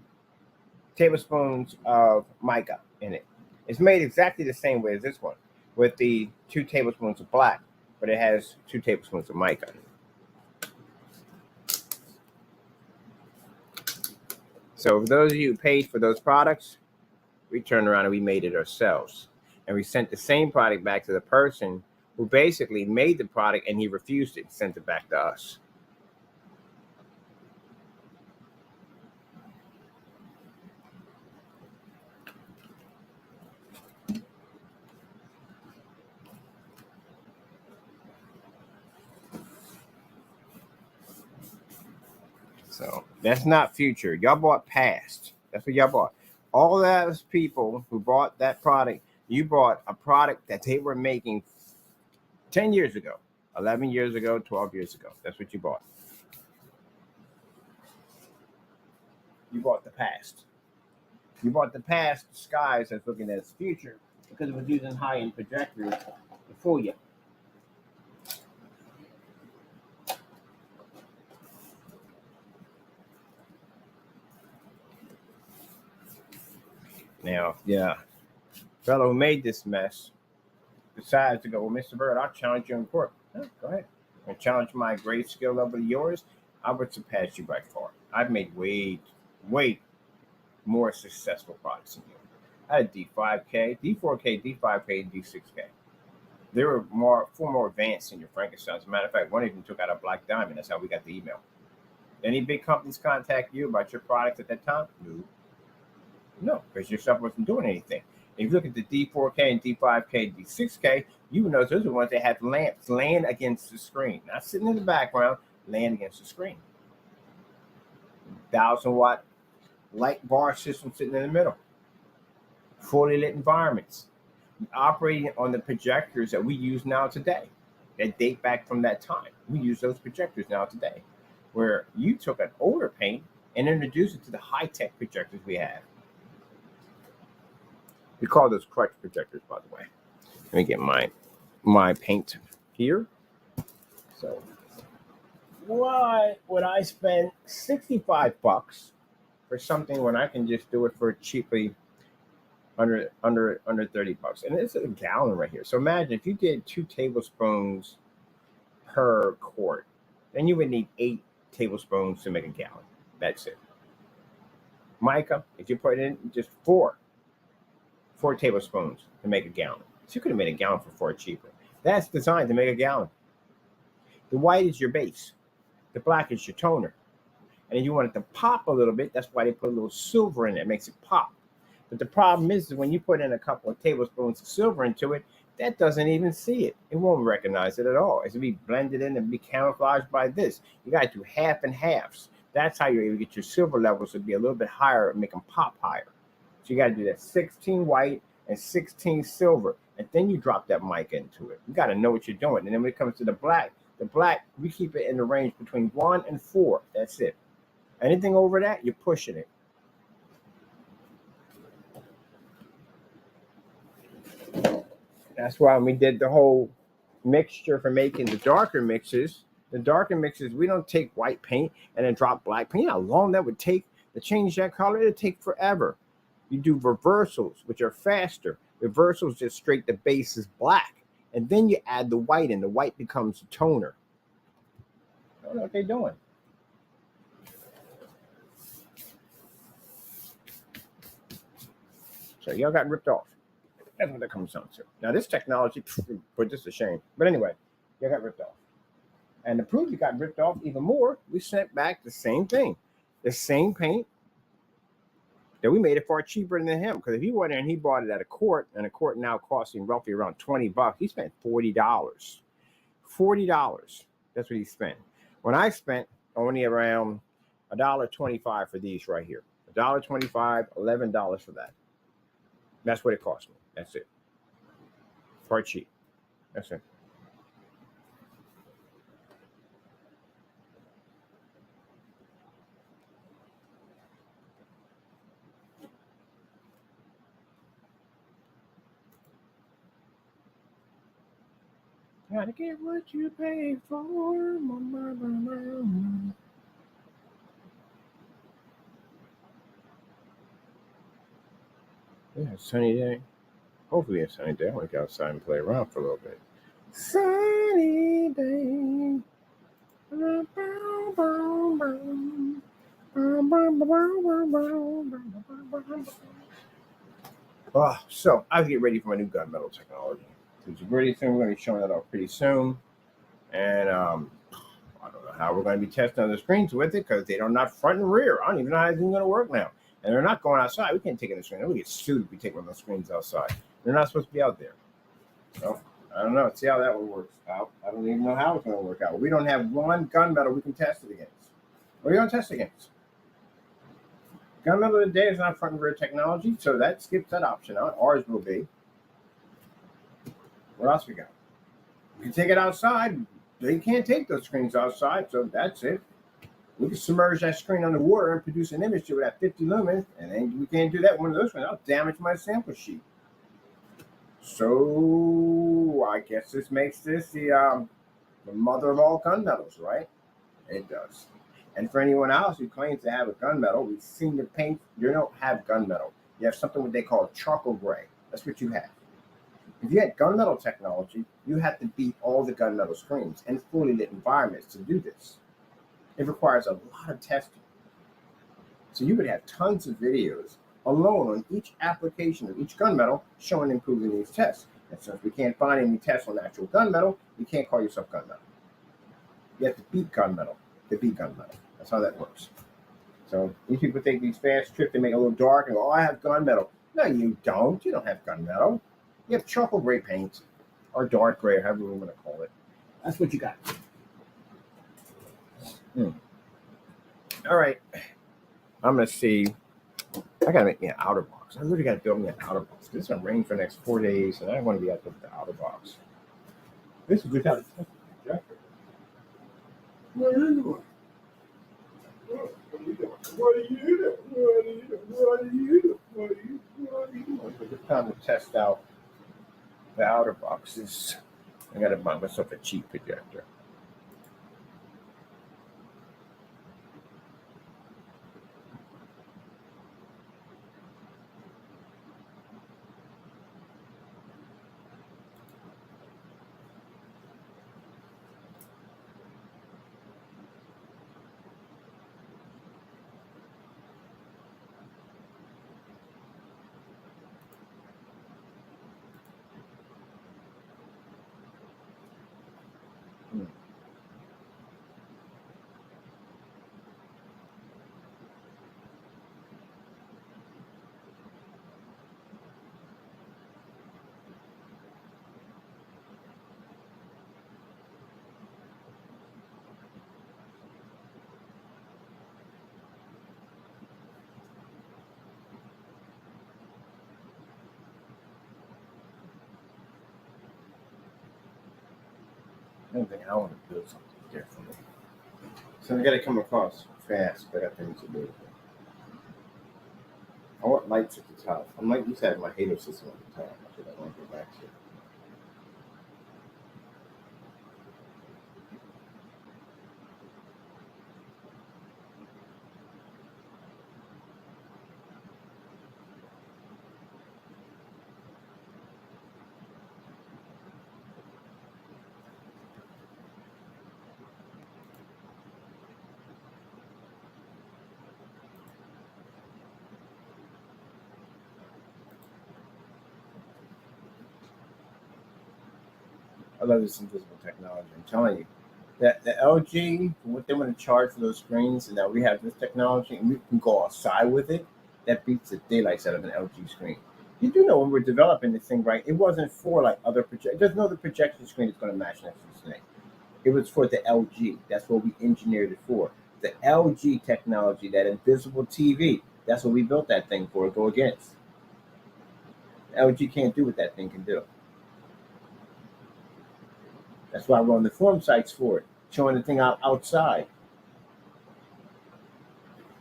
tablespoons of mica in it. It's made exactly the same way as this one, with the 2 tablespoons of black, but it has 2 tablespoons of mica. So for those of you who paid for those products, we turned around and we made it ourselves. And we sent the same product back to the person who basically made the product and he refused it and sent it back to us. So that's not future. Y'all bought past. That's what y'all bought. All those people who bought that product, you bought a product that they were making 10 years ago, 11 years ago, 12 years ago. That's what you bought. You bought the past. You bought the past disguised as looking at its future because it was using high-end projectors to fool you. Now, yeah, fellow who made this mess decides to go, well, Mr. Byrd, I'll challenge you in court. Oh, go ahead. And challenge my grade skill level to yours. I would surpass you by far. I've made way more successful products than you. I had D5K, D4K, D5K, and D6K. They were far more advanced than your Frankenstein. As a matter of fact, one even took out a black diamond. That's how we got the email. Any big companies contact you about your products at that time? No, because your stuff wasn't doing anything. If you look at the D4K and D5K, D6K, you know those are the ones that have lamps laying against the screen, not sitting in the background, laying against the screen. 1,000-watt light bar system sitting in the middle. Fully lit environments. Operating on the projectors that we use now today. That date back from that time. We use those projectors now today. Where you took an older paint and introduced it to the high-tech projectors we have. We call those crutch projectors, by the way. Let me get my paint here. So why would I spend $65 for something when I can just do it for cheaply under $30? And it's a gallon right here. So imagine if you did 2 tablespoons per quart, then you would need 8 tablespoons to make a gallon. That's it. Mica, if you put in just 4 tablespoons to make a gallon. So you could have made a gallon for 4 cheaper. That's designed to make a gallon. The white is your base. The black is your toner. And if you want it to pop a little bit, that's why they put a little silver in it. It makes it pop. But the problem is that when you put in a couple of tablespoons of silver into it, that doesn't even see it. It won't recognize it at all. It's going to be blended in and be camouflaged by this. You got to do half and halves. That's how you're able to get your silver levels to be a little bit higher and make them pop higher. So you got to do that 16 white and 16 silver. And then you drop that mica into it. You got to know what you're doing. And then when it comes to the black, we keep it in the range between 1 and 4. That's it. Anything over that, you're pushing it. That's why we did the whole mixture for making the darker mixes. The darker mixes, we don't take white paint and then drop black paint. You know how long that would take to change that color? It'd take forever. You do reversals, which are faster. Reversals just straight the base is black. And then you add the white in. The white becomes a toner. I don't know what they're doing. So y'all got ripped off. That's what that comes down to. Now this technology put this to shame. But anyway, y'all got ripped off. And to prove you got ripped off even more, we sent back the same thing. The same paint, that we made it far cheaper than him. Because if he went in and he bought it at a court, and a court now costing roughly around $20, he spent $40. $40. That's what he spent. When I spent only around $1.25 for these right here. $1.25, $11 for that. That's what it cost me. That's it. Far cheap. That's it. Gotta get what you pay for. Yeah, sunny day. Hopefully a sunny day. I want to go outside and play around for a little bit. Sunny day. So I was getting ready for my new gunmetal technology. It's pretty soon. We're going to be showing that off pretty soon. And I don't know how we're going to be testing on the screens with it because they're not front and rear. I don't even know how it's even going to work now. And they're not going outside. We can't take it on the screen. We get sued if we take one of those screens outside. They're not supposed to be out there. So I don't know. Let's see how that one works out. I don't even know how it's going to work out. We don't have one gunmetal we can test it against. What are you going to test against? Gunmetal today is not front and rear technology, so that skips that option out. Ours will be. What else we got? We can take it outside. They can't take those screens outside, so that's it. We can submerge that screen underwater and produce an image to it at 50 lumens, and then we can't do that with one of those screens. I'll damage my sample sheet. So I guess this makes this the mother of all gunmetals, right? It does. And for anyone else who claims to have a gunmetal, we've seen the paint. You don't have gunmetal. You have something what they call charcoal gray. That's what you have. If you had gunmetal technology, you have to beat all the gunmetal screens and fully lit environments to do this. It requires a lot of testing. So you would have tons of videos alone on each application of each gunmetal showing and proving these tests. And since we can't find any tests on actual gunmetal, you can't call yourself gunmetal. You have to beat gunmetal to beat gunmetal. That's how that works. So these people take these fast trips, they make it a little dark and go, oh, I have gunmetal. No, you don't. You don't have gunmetal. You have charcoal gray paint or dark gray, however you want to call it. That's what you got. All right. I'm going to see. I got to make me an outer box. I literally got to build me an outer box. This is going to rain for the next 4 days, and I want to be out there with the outer box. This is without a projector. What are you doing? What are you doing? What are you doing? What are you doing? What are you doing? What are you doing? What are you doing? It's time to test out the outer boxes. I got to buy myself a cheap projector. I don't think I want to build something different. So I got to come across fast, but I got things to do. I want lights at the top. I might used to have my Halo system at the top. That's what I want to go back to. I love this invisible technology. I'm telling you, that the LG, what they want to charge for those screens, and now we have this technology, and we can go outside with it. that beats the daylights out of an LG screen. You do know when we're developing this thing, right? It wasn't for like other project. There's no other projection screen that's going to match next to this thing. It was for the LG. That's what we engineered it for. The LG technology, that invisible TV. That's what we built that thing for. Go against. LG can't do what that thing can do. That's why we're on the forum sites for it, showing the thing outside.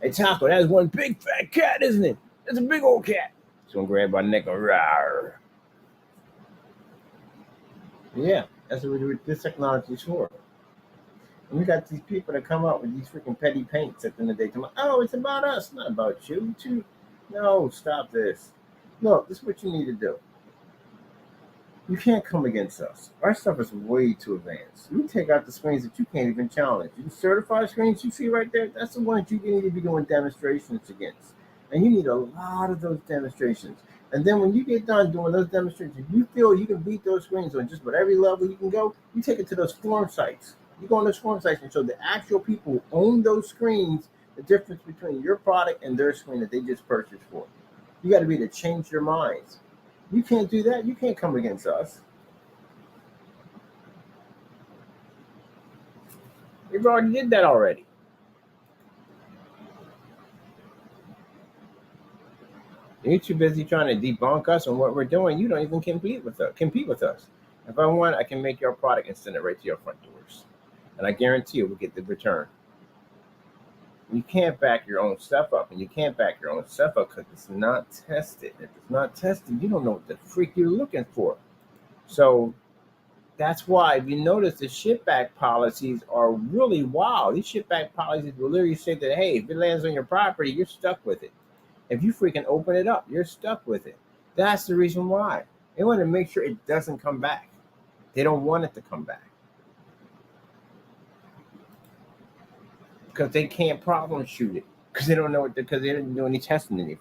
Hey Taco, that is one big fat cat, isn't it? That's a big old cat. It's gonna grab my neck and rawr. Yeah, that's what this technology is for. And we got these people that come up with these freaking petty paints at the end of the day. Oh, it's about us, not about you. Too. No, stop this. Look, this is what you need to do. You can't come against us. Our stuff is way too advanced. We take out the screens that you can't even challenge. You certified screens you see right there, that's the ones you need to be doing demonstrations against. And you need a lot of those demonstrations. And then when you get done doing those demonstrations, you feel you can beat those screens on just about every level you can go, you take it to those forum sites. You go on those forum sites and show the actual people who own those screens the difference between your product and their screen that they just purchased for. You got to be able to change their minds. You can't do that. You can't come against us. We've already did that already. You're too busy trying to debunk us on what we're doing. You don't even compete with us. If I want, I can make your product and send it right to your front doors. And I guarantee you we'll get the return. You can't back your own stuff up, and you can't back your own stuff up because it's not tested. If it's not tested, you don't know what the freak you're looking for. So that's why, if you notice, the ship back policies are really wild. These ship back policies will literally say that, hey, if it lands on your property, you're stuck with it. If you freaking open it up, you're stuck with it. That's the reason why. They want to make sure it doesn't come back. They don't want it to come back. Because they can't problem shoot it. Because they don't know it, because they didn't do any testing in it.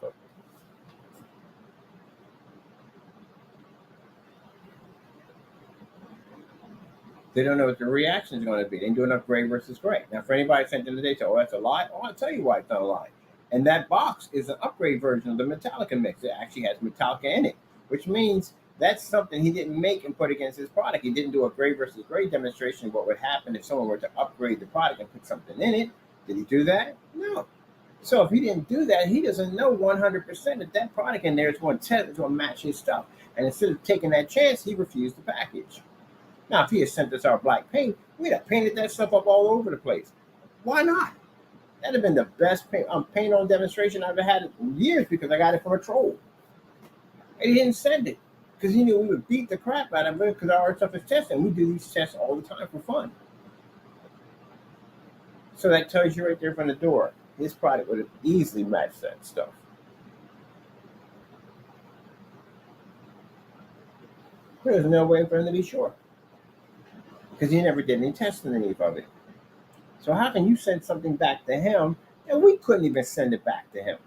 They don't know what the reaction is going to be. They do enough gray versus gray. Now, for anybody sent in today, oh, that's a lie. Oh, I'll tell you why it's not a lie. And that box is an upgrade version of the Metallica mix. It actually has Metallica in it, which means that's something he didn't make and put against his product. He didn't do a gray versus gray demonstration of what would happen if someone were to upgrade the product and put something in it. Did he do that? No. So if he didn't do that, he doesn't know 100% that that product in there is going to match his stuff. And instead of taking that chance, he refused the package. Now, if he had sent us our black paint, we'd have painted that stuff up all over the place. Why not? That'd have been the best paint on demonstration I've ever had in years, because I got it from a troll. And he didn't send it because he knew we would beat the crap out of it because our stuff is tested. We do these tests all the time for fun. So that tells you right there from the door, his product would have easily matched that stuff. There's no way for him to be sure, because he never did any testing of it. So how can you send something back to him and we couldn't even send it back to him?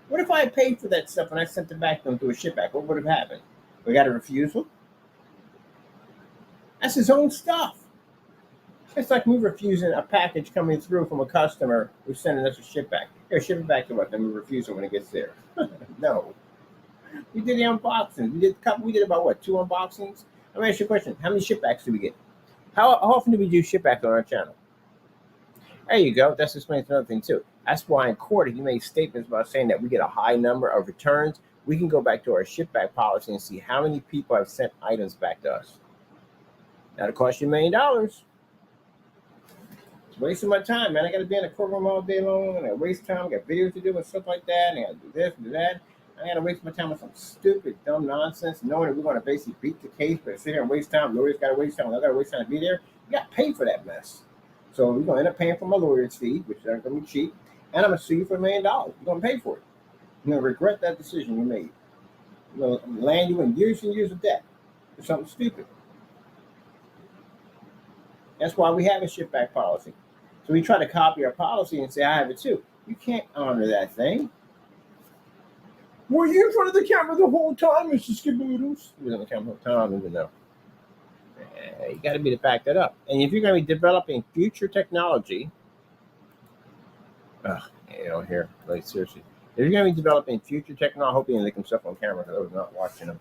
What if I had paid for that stuff and I sent it back to him through a ship back? What would have happened? We got a refusal? That's his own stuff. It's like me refusing a package coming through from a customer who's sending us a ship back. Here, ship it back to us, then we refuse it when it gets there. No. We did the unboxing. We did about what, 2 unboxings? Let me ask you a question. How many ship backs do we get? How often do we do ship back on our channel? There you go. That's explains another thing too. That's why in court, if you make statements about saying that we get a high number of returns, we can go back to our ship back policy and see how many people have sent items back to us. That'll cost you $1 million. It's wasting my time, man. I got to be in the courtroom all day long, and I waste time. I got videos to do and stuff like that, and I got to do this and do that. I got to waste my time on some stupid, dumb nonsense, knowing that we're going to basically beat the case, but sit here and waste time. Lawyers got to waste time. I got to waste time to be there. You got to pay for that mess. So we're going to end up paying for my lawyer's fee, which aren't going to be cheap, and I'm going to sue you for $1 million. You're going to pay for it. You're going to regret that decision you made. You're going to land you in years and years of debt for something stupid. That's why we have a ship back policy. So we try to copy our policy and say, I have it too. You can't honor that thing. Were you in front of the camera the whole time, Mr. Skiboodles? He was on the camera the whole time, even though. You got to be to back that up. And if you're going to be developing future technology, here, like seriously, If you're going to be developing future technology, I hope you didn't lick himself on camera because I was not watching him.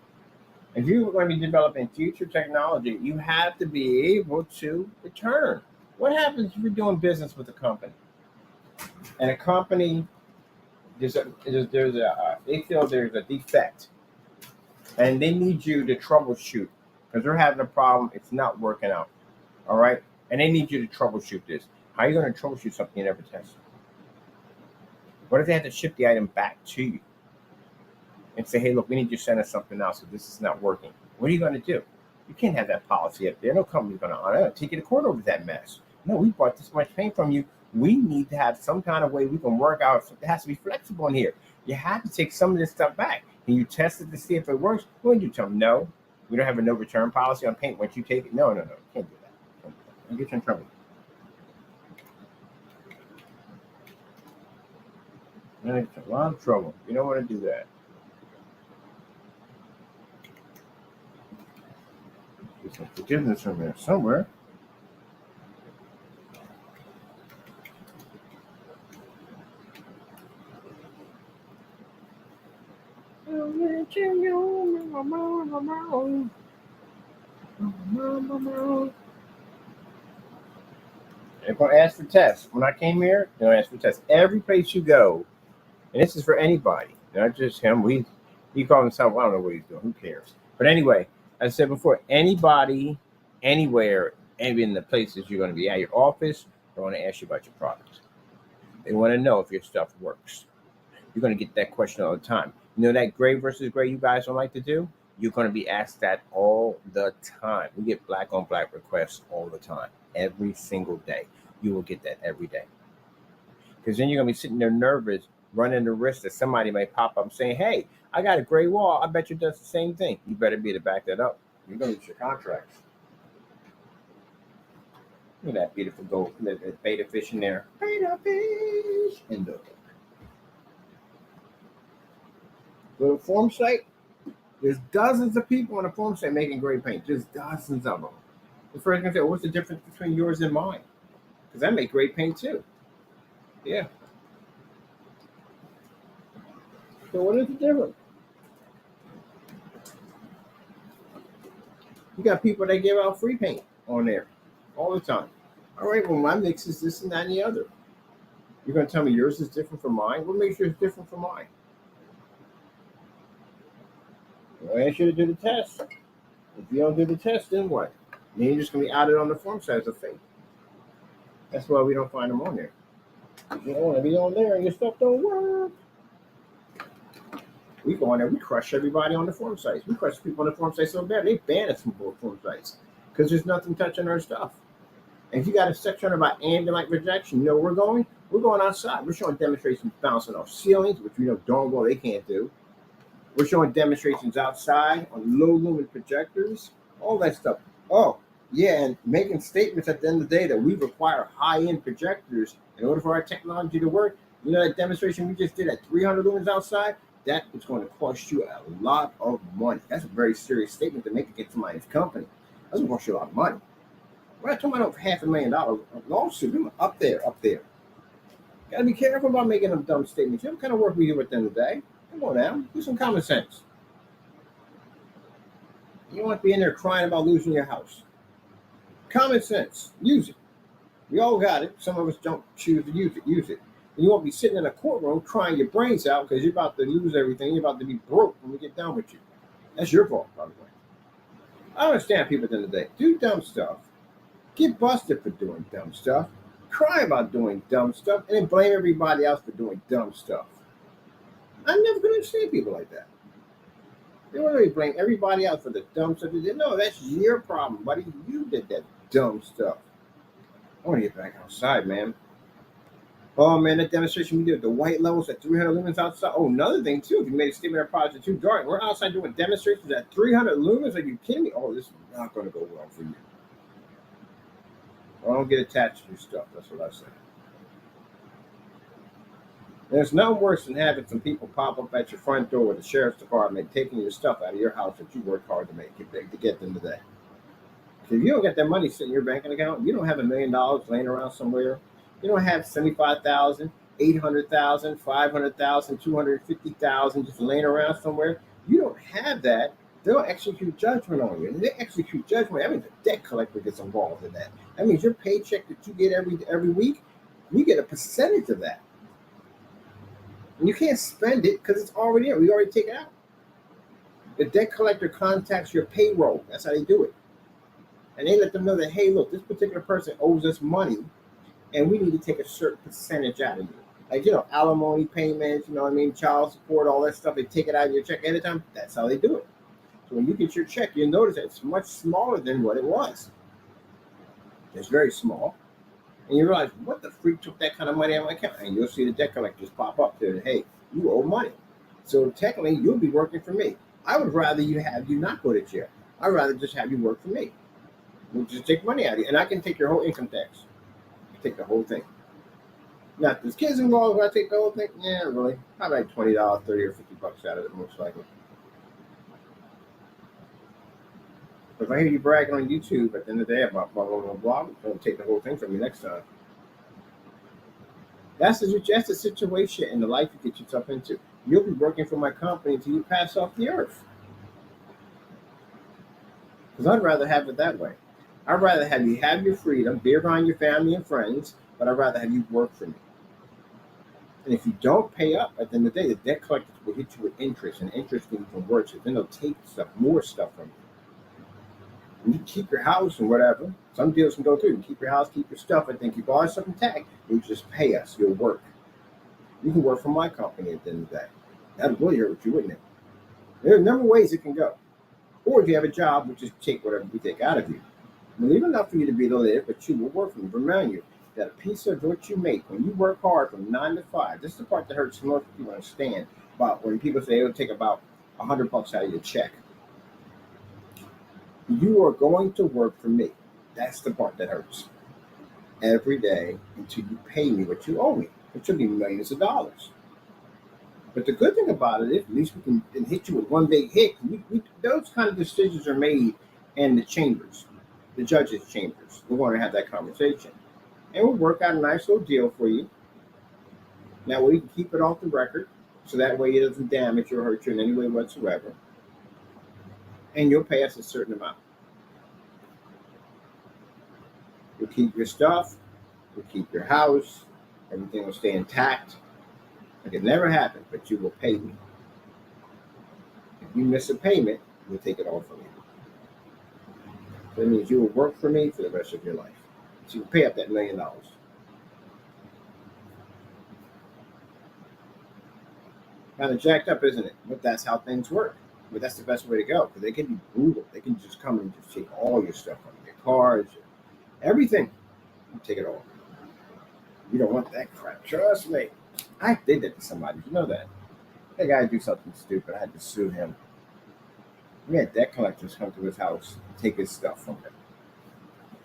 If you're going to be developing future technology, you have to be able to return. What happens if you're doing business with a company? And a company, they feel there's a defect, and they need you to troubleshoot because they're having a problem. It's not working out. All right, and they need you to troubleshoot this. How are you going to troubleshoot something you never tested? What if they have to ship the item back to you and say, hey, look, we need you to send us something else, so this is not working? What are you going to do? You can't have that policy up there. No company's going to honor it. Take you to court over that mess. No, we bought this much paint from you. We need to have some kind of way we can work out. It has to be flexible in here. You have to take some of this stuff back. Can you test it to see if it works? When you tell them, no, we don't have a no return policy on paint once you take it. No, you can't do that. I'll get you in trouble. It's a lot of trouble. You don't want to do that. There's some forgiveness from there somewhere. They're going to ask for tests. When I came here, they're going to ask for tests. Every place you go, and this is for anybody, not just him. He called himself, I don't know what he's doing. Who cares? But anyway, as I said before, anybody, anywhere, and in the places you're going to be at, your office, they're going to ask you about your product. They want to know if your stuff works. You're going to get that question all the time. You know that gray versus gray you guys don't like to do? You're going to be asked that all the time. We get black on black requests all the time, every single day. You will get that every day. Because then you're going to be sitting there nervous, running the risk that somebody may pop up saying, hey, I got a gray wall. I bet you does the same thing. You better be to back that up. You're going to lose your contracts. Look at that beautiful gold, that beta fish in there. Beta fish in the little form site. There's dozens of people on the form site making gray paint. Just dozens of them. The first thing I say, what's the difference between yours and mine? Because I make gray paint too. Yeah. So what is the difference? You got people that give out free paint on there all the time. All right, well, my mix is this and that and the other. You're going to tell me yours is different from mine? What makes yours different from mine? Well, I ask you to do the test. If you don't do the test, then what? Then you're just going to be outed on the form site as a fake. That's why we don't find them on there. You don't want to be on there and your stuff don't work. We go on there, we crush everybody on the form sites. We crush people on the form sites so bad, they ban us from both form sites because there's nothing touching our stuff. And if you got a section about ambient rejection, you know where we're going? We're going outside. We're showing demonstrations bouncing off ceilings, which we know darn well they can't do. We're showing demonstrations outside on low lumen projectors, all that stuff. Oh, yeah, and making statements at the end of the day that we require high-end projectors in order for our technology to work. You know that demonstration we just did at 300 lumens outside? That is going to cost you a lot of money. That's a very serious statement to make against somebody's company. That's going to cost you a lot of money. We're not talking about $500,000 lawsuit. We're up there. Got to be careful about making them dumb statements. You know what kind of work we do at the end of the day? Come on now, do some common sense. You don't want to be in there crying about losing your house. Common sense, use it. We all got it. Some of us don't choose to use it. And you won't be sitting in a courtroom crying your brains out because you're about to lose everything. You're about to be broke when we get done with you. That's your fault, by the way. I understand people at the end of the day. Do dumb stuff. Get busted for doing dumb stuff. Cry about doing dumb stuff. And then blame everybody else for doing dumb stuff. I'm never going to understand people like that. They want to blame everybody else for the dumb stuff they did. No, that's your problem, buddy. You did that dumb stuff. I want to get back outside, man. Oh, man, that demonstration we did, the white levels at 300 lumens outside. Oh, another thing, too, if you made a statement of products are too dark, we're outside doing demonstrations at 300 lumens. Are you kidding me? Oh, this is not going to go well for you. Well, don't get attached to your stuff. That's what I say. There's nothing worse than having some people pop up at your front door with the sheriff's department taking your stuff out of your house that you worked hard to make it big to get them today. So if you don't get that money sitting in your banking account, you don't have $1 million laying around somewhere, You don't have 75,000, 800,000, 500,000, 250,000 just laying around somewhere. You don't have that. They'll execute judgment on you. And they execute judgment. That means the debt collector gets involved in that. That means your paycheck that you get every week, you get a percentage of that. And you can't spend it because it's already in. We already take it out. The debt collector contacts your payroll. That's how they do it. And they let them know that, hey, look, this particular person owes us money and we need to take a certain percentage out of you. Like, alimony payments, child support, all that stuff. They take it out of your check every time. That's how they do it. So when you get your check, you'll notice that it's much smaller than what it was. It's very small. And you realize, what the freak took that kind of money out of my account? And you'll see the debt collectors pop up there. Hey, you owe money. So technically, you'll be working for me. I would rather you not go to jail. I'd rather just have you work for me. We'll just take money out of you. And I can take your whole income tax. Take the whole thing. Now, if there's kids involved, when I take the whole thing, yeah, really. Probably like $20, $30 or $50 out of it, most likely. But if I hear you bragging on YouTube at the end of the day about blah, blah, blah, blah, I'm going to take the whole thing from you next time. That's the situation in the life you get yourself into. You'll be working for my company until you pass off the earth. Because I'd rather have it that way. I'd rather have you have your freedom, be around your family and friends, but I'd rather have you work for me. And if you don't pay up, at the end of the day, the debt collectors will hit you with interest, and interest can even worse. Then they'll take more stuff from you. And you keep your house and whatever. Some deals can go through. You keep your house, keep your stuff, and then keep all that stuff intact. You just pay us. You'll work. You can work for my company at the end of the day. That'd really hurt you, wouldn't it? There are a number of ways it can go. Or if you have a job, we'll just take whatever we take out of you. We'll leave enough for you to be able to live, but you will work for me. Remind you that a piece of what you make, when you work hard from 9 to 5, this is the part that hurts most people understand about when people say it'll take about $100 out of your check. You are going to work for me. That's the part that hurts. Every day until you pay me what you owe me, which will be millions of dollars. But the good thing about it is at least we can hit you with one big hit. Those kind of decisions are made in the chambers, the judges' chambers. We're going to have that conversation. And we'll work out a nice little deal for you. That way you can keep it off the record, so that way it doesn't damage or hurt you in any way whatsoever. And you'll pay us a certain amount. We'll keep your stuff, we'll keep your house, everything will stay intact. Like it never happened, but you will pay me. If you miss a payment, we'll take it all from you. So that means you will work for me for the rest of your life. So you pay up that $1 million. Kind of jacked up, isn't it? But that's how things work. But that's the best way to go, because they can be brutal. They can just come and just take all your stuff from your cars, everything. You take it all. You don't want that crap. Trust me. I did that to somebody. You know that. That guy do something stupid. I had to sue him. We had debt collectors come to his house and take his stuff from him.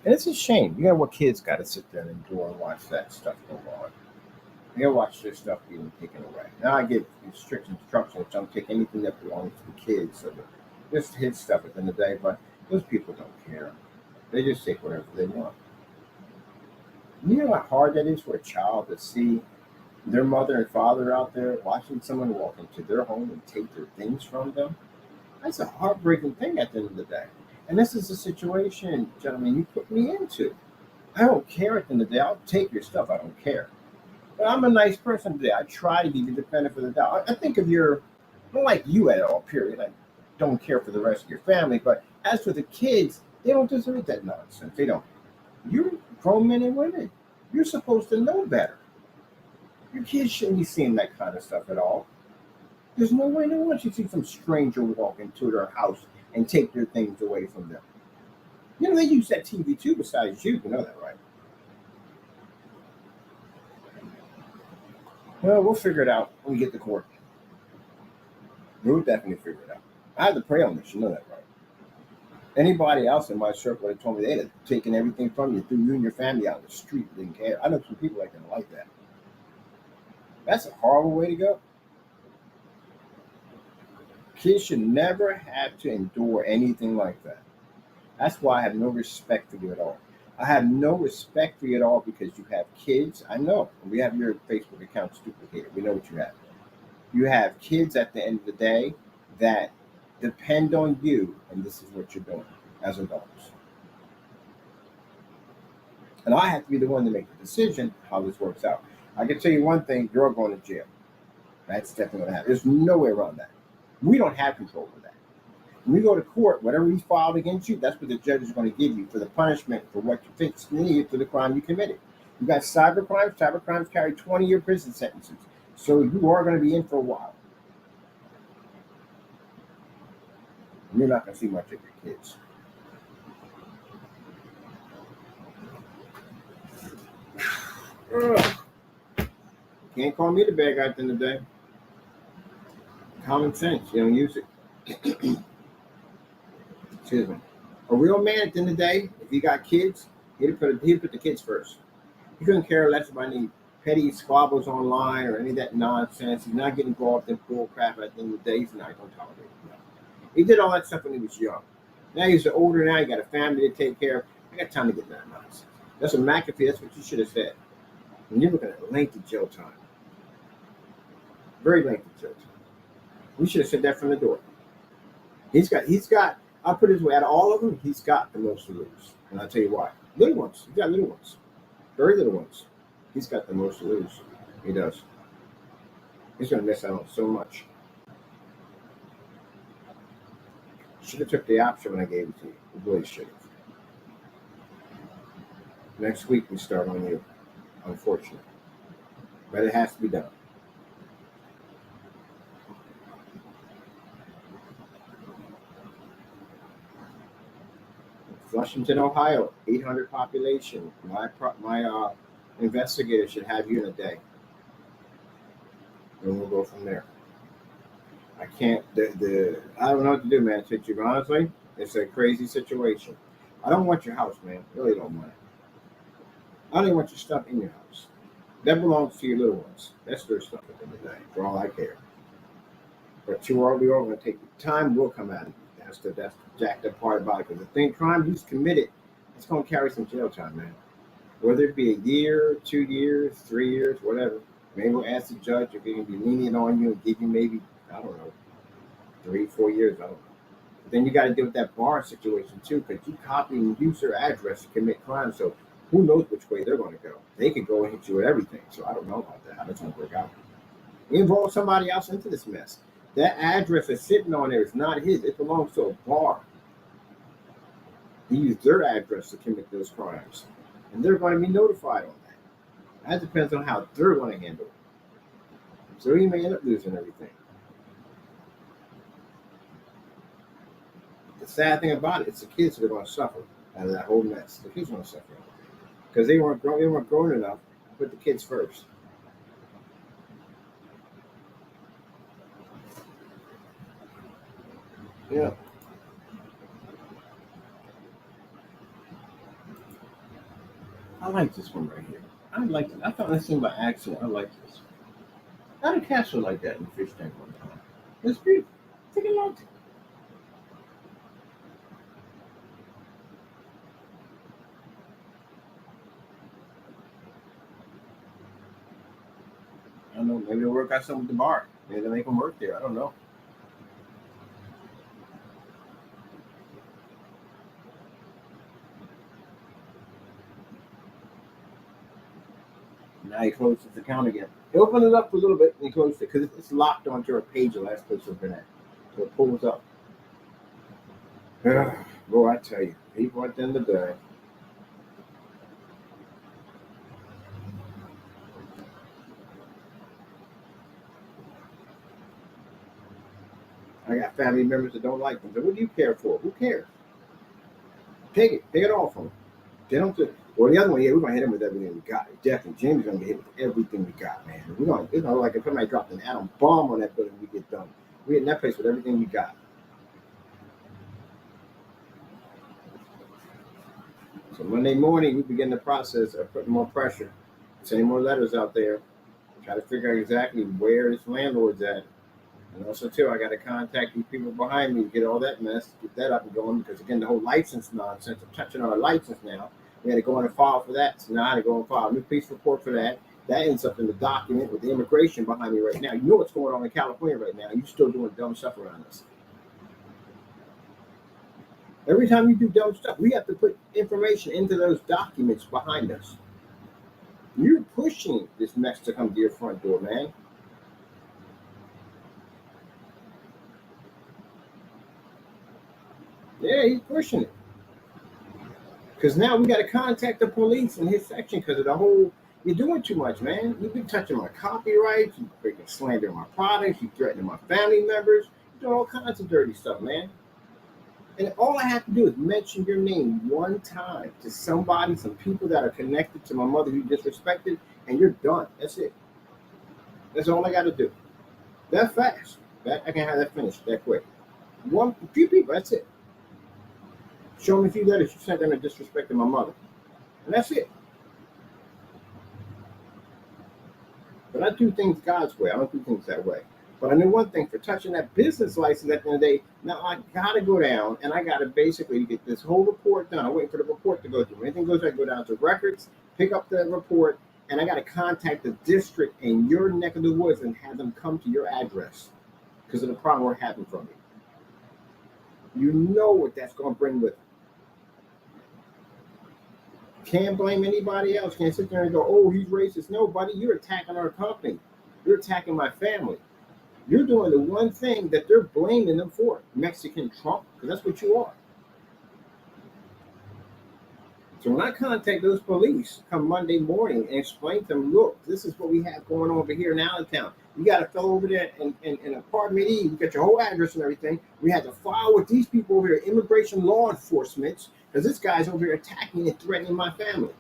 And it's a shame. You know what kids got to sit there and endure and watch that stuff go on. They got to watch their stuff being taken away. Now I give strict instructions. Don't take anything that belongs to the kids. So just his stuff at the end of the day. But those people don't care. They just take whatever they want. You know how hard that is for a child to see their mother and father out there watching someone walk into their home and take their things from them? That's a heartbreaking thing at the end of the day. And this is the situation, gentlemen, you put me into. I don't care at the end of the day. I'll take your stuff. I don't care. But I'm a nice person today. I try to give you the benefit of the doubt. I think if you're not like you at all, period. I don't care for the rest of your family. But as for the kids, they don't deserve that nonsense. They don't. You're grown men and women. You're supposed to know better. Your kids shouldn't be seeing that kind of stuff at all. There's no way they want you to see some stranger walk into their house and take their things away from them. You know, they use that TV too besides you. You know that, right? Well, we'll figure it out when we get to court. We'll definitely figure it out. I had to pray on this. You know that, right? Anybody else in my circle that told me they'd have taken everything from you, threw you and your family out in the street, didn't care. I know some people that didn't like that. That's a horrible way to go. Kids should never have to endure anything like that. That's why I have no respect for you at all. I have no respect for you at all because you have kids. I know. We have your Facebook accounts duplicated. We know what you have. You have kids at the end of the day that depend on you, and this is what you're doing as adults. And I have to be the one to make the decision how this works out. I can tell you one thing, you're going to jail. That's definitely going to happen. There's no way around that. We don't have control of that. When we go to court, whatever we filed against you, that's what the judge is going to give you for the punishment for what you fixed needed for the crime you committed. You got cyber crimes. Cyber crimes carry 20-year prison sentences. So you are going to be in for a while. You're not going to see much of your kids. Ugh. Can't call me the bad guy at the end of the day. Common sense, you don't use it. Excuse me. A real man at the end of the day, if he got kids, he'd put the kids first. He couldn't care less about any petty squabbles online or any of that nonsense. He's not getting involved in bull crap at the end of the day. He's not going to tolerate it. No. He did all that stuff when he was young. Now he's older now. He got a family to take care of. I got time to get that nonsense. That's what McAfee, that's what you should have said. When you're looking at lengthy jail time. Very lengthy jail time. We should have said that from the door. He's got, I'll put it this way, out of all of them, he's got the most to lose. And I'll tell you why. Little ones. He's got little ones. Very little ones. He's got the most to lose. He does. He's going to miss out on so much. Should have took the option when I gave it to you. You really should have. Next week we start on you. Unfortunately. But it has to be done. Flushington, Ohio, 800 population. My investigator should have you in a day. And we'll go from there. I can't, I don't know what to do, man. To you, honestly, it's a crazy situation. I don't want your house, man. Really don't want it. I don't even want your stuff in your house. That belongs to your little ones. That's their stuff at the end of the day, for all I care. But we are going to take the time will come out of you. That's the jacked up part about it. Because the crime he's committed, it's going to carry some jail time, man. Whether it be a year, 2 years, 3 years, whatever. Maybe we'll ask the judge if he can be lenient on you and give you maybe, I don't know, 3, 4 years. I don't know. But then you got to deal with that bar situation too, because you copy and use their address to commit crime. So who knows which way they're going to go? They could go and hit you with everything. So I don't know about that. How that's going to work out. You involve somebody else into this mess. That address that's sitting on there is not his. It belongs to a bar. He used their address to commit those crimes. And they're going to be notified on that. That depends on how they're going to handle it. So he may end up losing everything. The sad thing about it, it's the kids that are going to suffer out of that whole mess. The kids are going to suffer. Because they weren't grown enough to put the kids first. Yeah. I like this one right here. I like it. I found this thing by accident. I like this. I had a castle like that in the fish tank one time. It's beautiful. Take a look. I don't know. Maybe they'll work out something with the bar. Maybe they'll make them work there. I don't know. Now he closes the account again. He opened it up a little bit and he closed it because it's locked onto our page the last place we've been at. So it pulls up. Boy, I tell you, people at the end of the day. I got family members that don't like them. So what do you care for? Who cares? Take it all from them. They don't do. Well, the other one, yeah, we're gonna hit him with everything we got. Definitely, Jamie's gonna get hit with everything we got, man. We're gonna, like if somebody dropped an atom bomb on that building, we get done. We in that place with everything we got. So Monday morning, we begin the process of putting more pressure, sending more letters out there, try to figure out exactly where this landlord's at. And also, too, I got to contact these people behind me to get all that mess, get that up and going. Because, again, the whole license nonsense, I'm touching on our license now. We had to go in and file for that. So now I had to go and file a new police report for that. That ends up in the document with the immigration behind me right now. You know what's going on in California right now. You're still doing dumb stuff around us. Every time you do dumb stuff, we have to put information into those documents behind us. You're pushing this mess to come to your front door, man. Yeah, he's pushing it. Because now we got to contact the police in his section because of the whole, you're doing too much, man. You've been touching my copyrights, you're freaking slandering my products, you're threatening my family members, you're doing all kinds of dirty stuff, man. And all I have to do is mention your name one time to somebody, some people that are connected to my mother who disrespected, and you're done. That's it. That's all I got to do. That fast. That I can have that finished that quick. A few people, that's it. Show me a few letters you sent them and disrespected my mother. And that's it. But I do things God's way. I don't do things that way. But I knew one thing, for touching that business license at the end of the day, now I got to go down and I got to basically get this whole report done. I'm waiting for the report to go through. When anything goes, I go down to records, pick up the report, and I got to contact the district in your neck of the woods and have them come to your address because of the problem we're having from you. You know what that's going to bring with it. Can't blame anybody else. Can't sit there and go, oh, he's racist. No, buddy, you're attacking our company. You're attacking my family. You're doing the one thing that they're blaming them for, Mexican Trump, because that's what you are. So when I contact those police come Monday morning and explain to them, look, this is what we have going on over here in Allentown. You got a fellow over there in apartment E. You got your whole address and everything. We had to file with these people over here, immigration law enforcement, because this guy's over here attacking and threatening my family.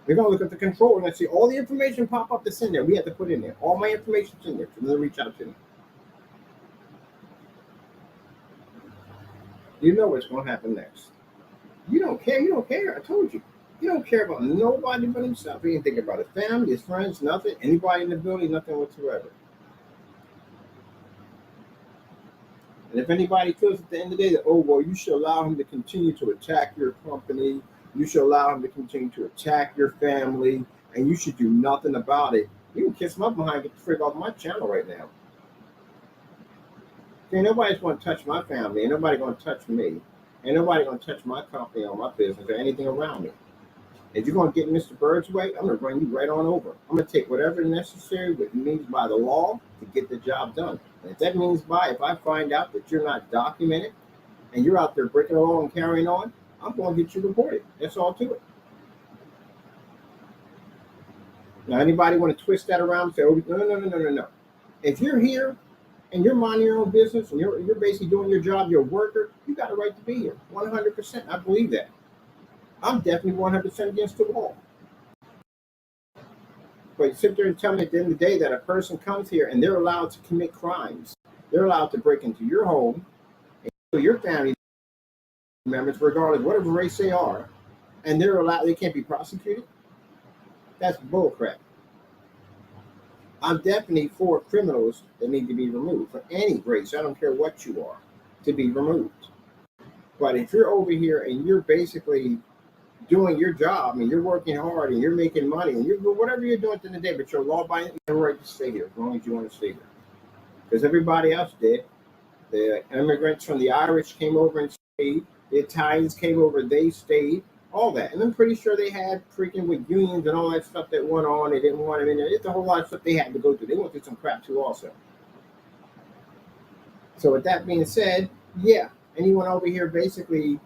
We're going to look at the control and let's see all the information pop up that's in there. We have to put in there. All my information's in there for them to reach out to me. You know what's going to happen next. You don't care. You don't care. I told you. You don't care about nobody but himself. He ain't thinking about his family, his friends, nothing. Anybody in the building, nothing whatsoever. And if anybody feels at the end of the day that, oh, well, you should allow him to continue to attack your company, you should allow him to continue to attack your family, and you should do nothing about it, you can kiss my behind and get the frick off my channel right now. Ain't nobody's going to touch my family. Ain't nobody going to touch me. Ain't nobody going to touch my company or my business or anything around me. If you're going to get Mr. Byrd's way, I'm going to bring you right on over. I'm going to take whatever necessary, what it means by the law to get the job done. And if that means if I find out that you're not documented and you're out there breaking the law and carrying on, I'm going to get you reported. That's all to it. Now, anybody want to twist that around and say, oh, no. If you're here and you're minding your own business and you're basically doing your job, you're a worker, you got a right to be here. 100%. I believe that. I'm definitely 100% against the wall. But you sit there and tell me at the end of the day that a person comes here and they're allowed to commit crimes. They're allowed to break into your home and kill your family members, regardless of whatever race they are, and they can't be prosecuted. That's bullcrap. I'm definitely for criminals that need to be removed for any race. I don't care what you are, to be removed. But if you're over here and you're basically doing your job and you're working hard and you're making money and you're whatever you're doing in the day, but you're law-abiding, you have a right to stay here as long as you want to stay here. Because everybody else did. The immigrants from the Irish came over and stayed. The Italians came over, they stayed. All that. And I'm pretty sure they had freaking with unions and all that stuff that went on. They didn't want them in there. It's a whole lot of stuff they had to go through. They went through some crap too also. So with that being said, yeah, anyone over here basically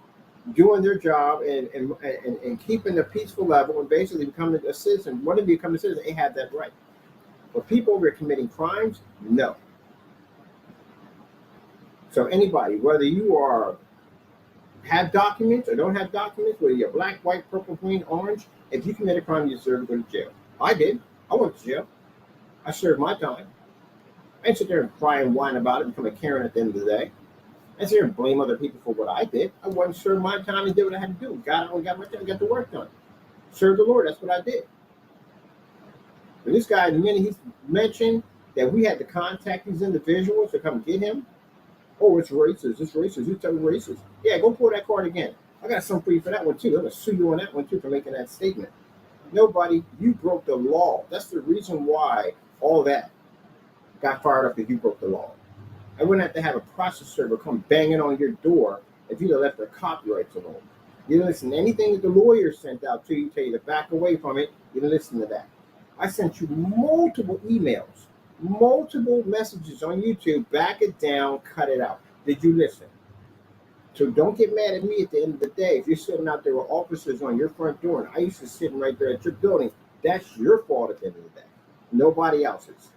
doing their job and keeping the peaceful level and basically becoming a citizen, wanting to become a citizen, they have that right. But people over here committing crimes, no. So anybody, whether you have documents or don't have documents, whether you're black, white, purple, green, orange, if you commit a crime, you deserve to go to jail. I did. I went to jail. I served my time. I didn't sit there and cry and whine about it and become a Karen at the end of the day. I didn't sit there and blame other people for what I did. I went and served my time and did what I had to do. Got my time, got the work done. Served the Lord. That's what I did. But this guy, the minute he mentioned that we had to contact these individuals to come get him, oh, it's racist. It's racist. You tell me racist. Yeah, go pull that card again. I got something for you for that one too. I'm gonna sue you on that one too for making that statement. Nobody, you broke the law. That's the reason why all that got fired up if you broke the law. I wouldn't have to have a process server come banging on your door if you'd have left their copyrights alone. You didn't listen to anything that the lawyer sent out to you, tell you to back away from it. You didn't listen to that. I sent you multiple emails, multiple messages on YouTube. Back it down, cut it out. Did you listen? So don't get mad at me at the end of the day. If you're sitting out there with officers on your front door, and I used to sit right there at your building, that's your fault at the end of the day. Nobody else's.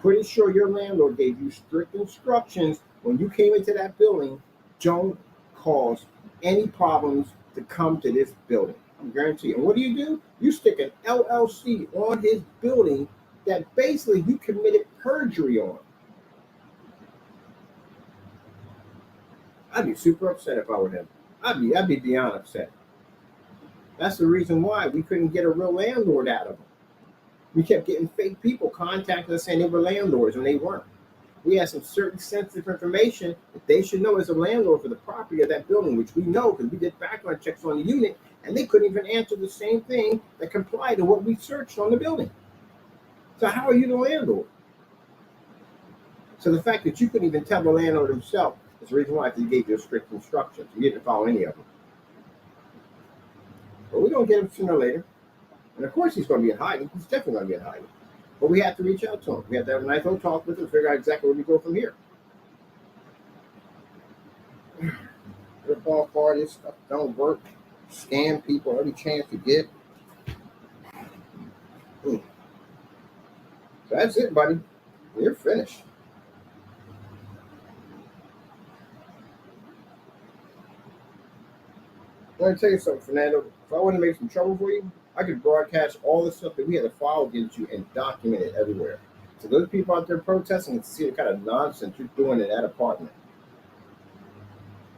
Pretty sure your landlord gave you strict instructions when you came into that building. Don't cause any problems to come to this building. I'm guaranteeing. And what do? You stick an LLC on his building that basically you committed perjury on. I'd be super upset if I were him. I'd be beyond upset. That's the reason why we couldn't get a real landlord out of him. We kept getting fake people contacting us saying they were landlords when they weren't. We had some certain sensitive information that they should know as a landlord for the property of that building, which we know because we did background checks on the unit, and they couldn't even answer the same thing that complied to what we searched on the building. So how are you the landlord? So the fact that you couldn't even tell the landlord himself is the reason why he gave you strict instructions. You didn't follow any of them. But we're going to get him sooner or later. And of course he's going to be in hiding. He's definitely going to be in hiding. But we have to reach out to him. We have to have a nice little talk with him, figure out exactly where we go from here. Rip off all this stuff don't work. Scam people every chance you get. So that's it, buddy. You're finished. Let me tell you something, Fernando. If I want to make some trouble for you, I could broadcast all the stuff that we had to file against you and document it everywhere. So those people out there protesting can see the kind of nonsense you're doing in that apartment.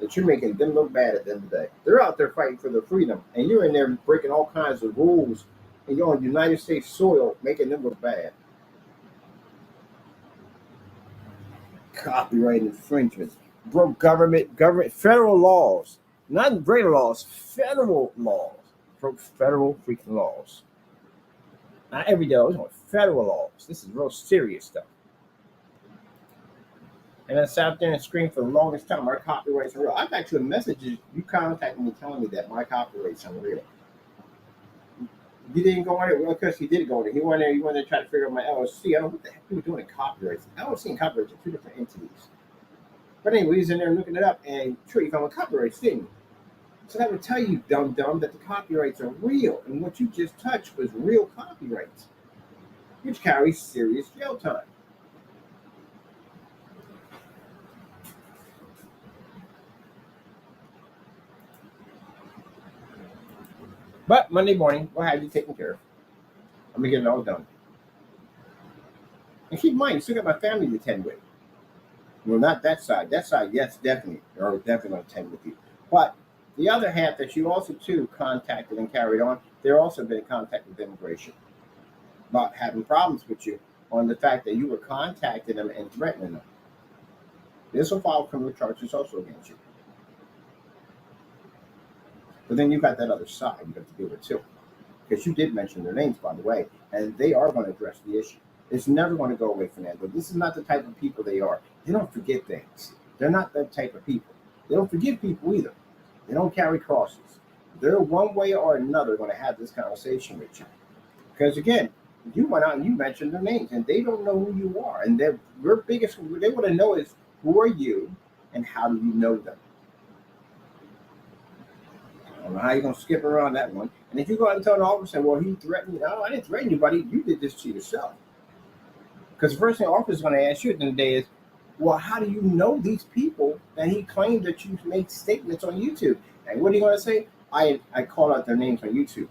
That you're making them look bad at the end of the day. They're out there fighting for their freedom, and you're in there breaking all kinds of rules, and you're on United States soil making them look bad. Copyright infringement. Broke government, federal laws. Not greater laws, federal laws. Broke federal freaking laws. Not every day, we're talking federal laws. This is real serious stuff. And I sat there and screamed for the longest time, our copyrights are real. I've actually messages you contacted me telling me that my copyrights are real. You didn't go on it? Well, because he did go on it. He went there to try to figure out my LLC. I don't know what the heck he was doing in copyrights. LLC and copyrights are two different entities. But anyway, he's in there looking it up, and sure, you found the copyrights, didn't you? So that would tell you, dumb, that the copyrights are real. And what you just touched was real copyrights, which carries serious jail time. But Monday morning, we'll have you taken care of. I'm going to get it all done. And keep in mind, you still got my family to tend with. Well, not that side. That side, yes, definitely. They're definitely going to tend with you. But the other half that you also, too, contacted and carried on, they're also been in contact with immigration about having problems with you on the fact that you were contacting them and threatening them. This will file criminal charges also against you. But then you got that other side you have to deal with, too. Because you did mention their names, by the way, and they are going to address the issue. It's never going to go away, Fernando. This is not the type of people they are. They don't forget things. They're not that type of people. They don't forgive people either. They don't carry crosses. They're one way or another going to have this conversation with you. Because again, you went out and you mentioned their names, and they don't know who you are. And your biggest, what they want to know is, who are you, and how do you know them? I don't know how you're going to skip around that one. And if you go out and tell an officer, well, he threatened me. No, I didn't threaten you, buddy. You did this to yourself. Because the first thing the officer is going to ask you at the end of the day is, well, how do you know these people that he claimed that you made statements on YouTube? And what are you going to say? I called out their names on YouTube.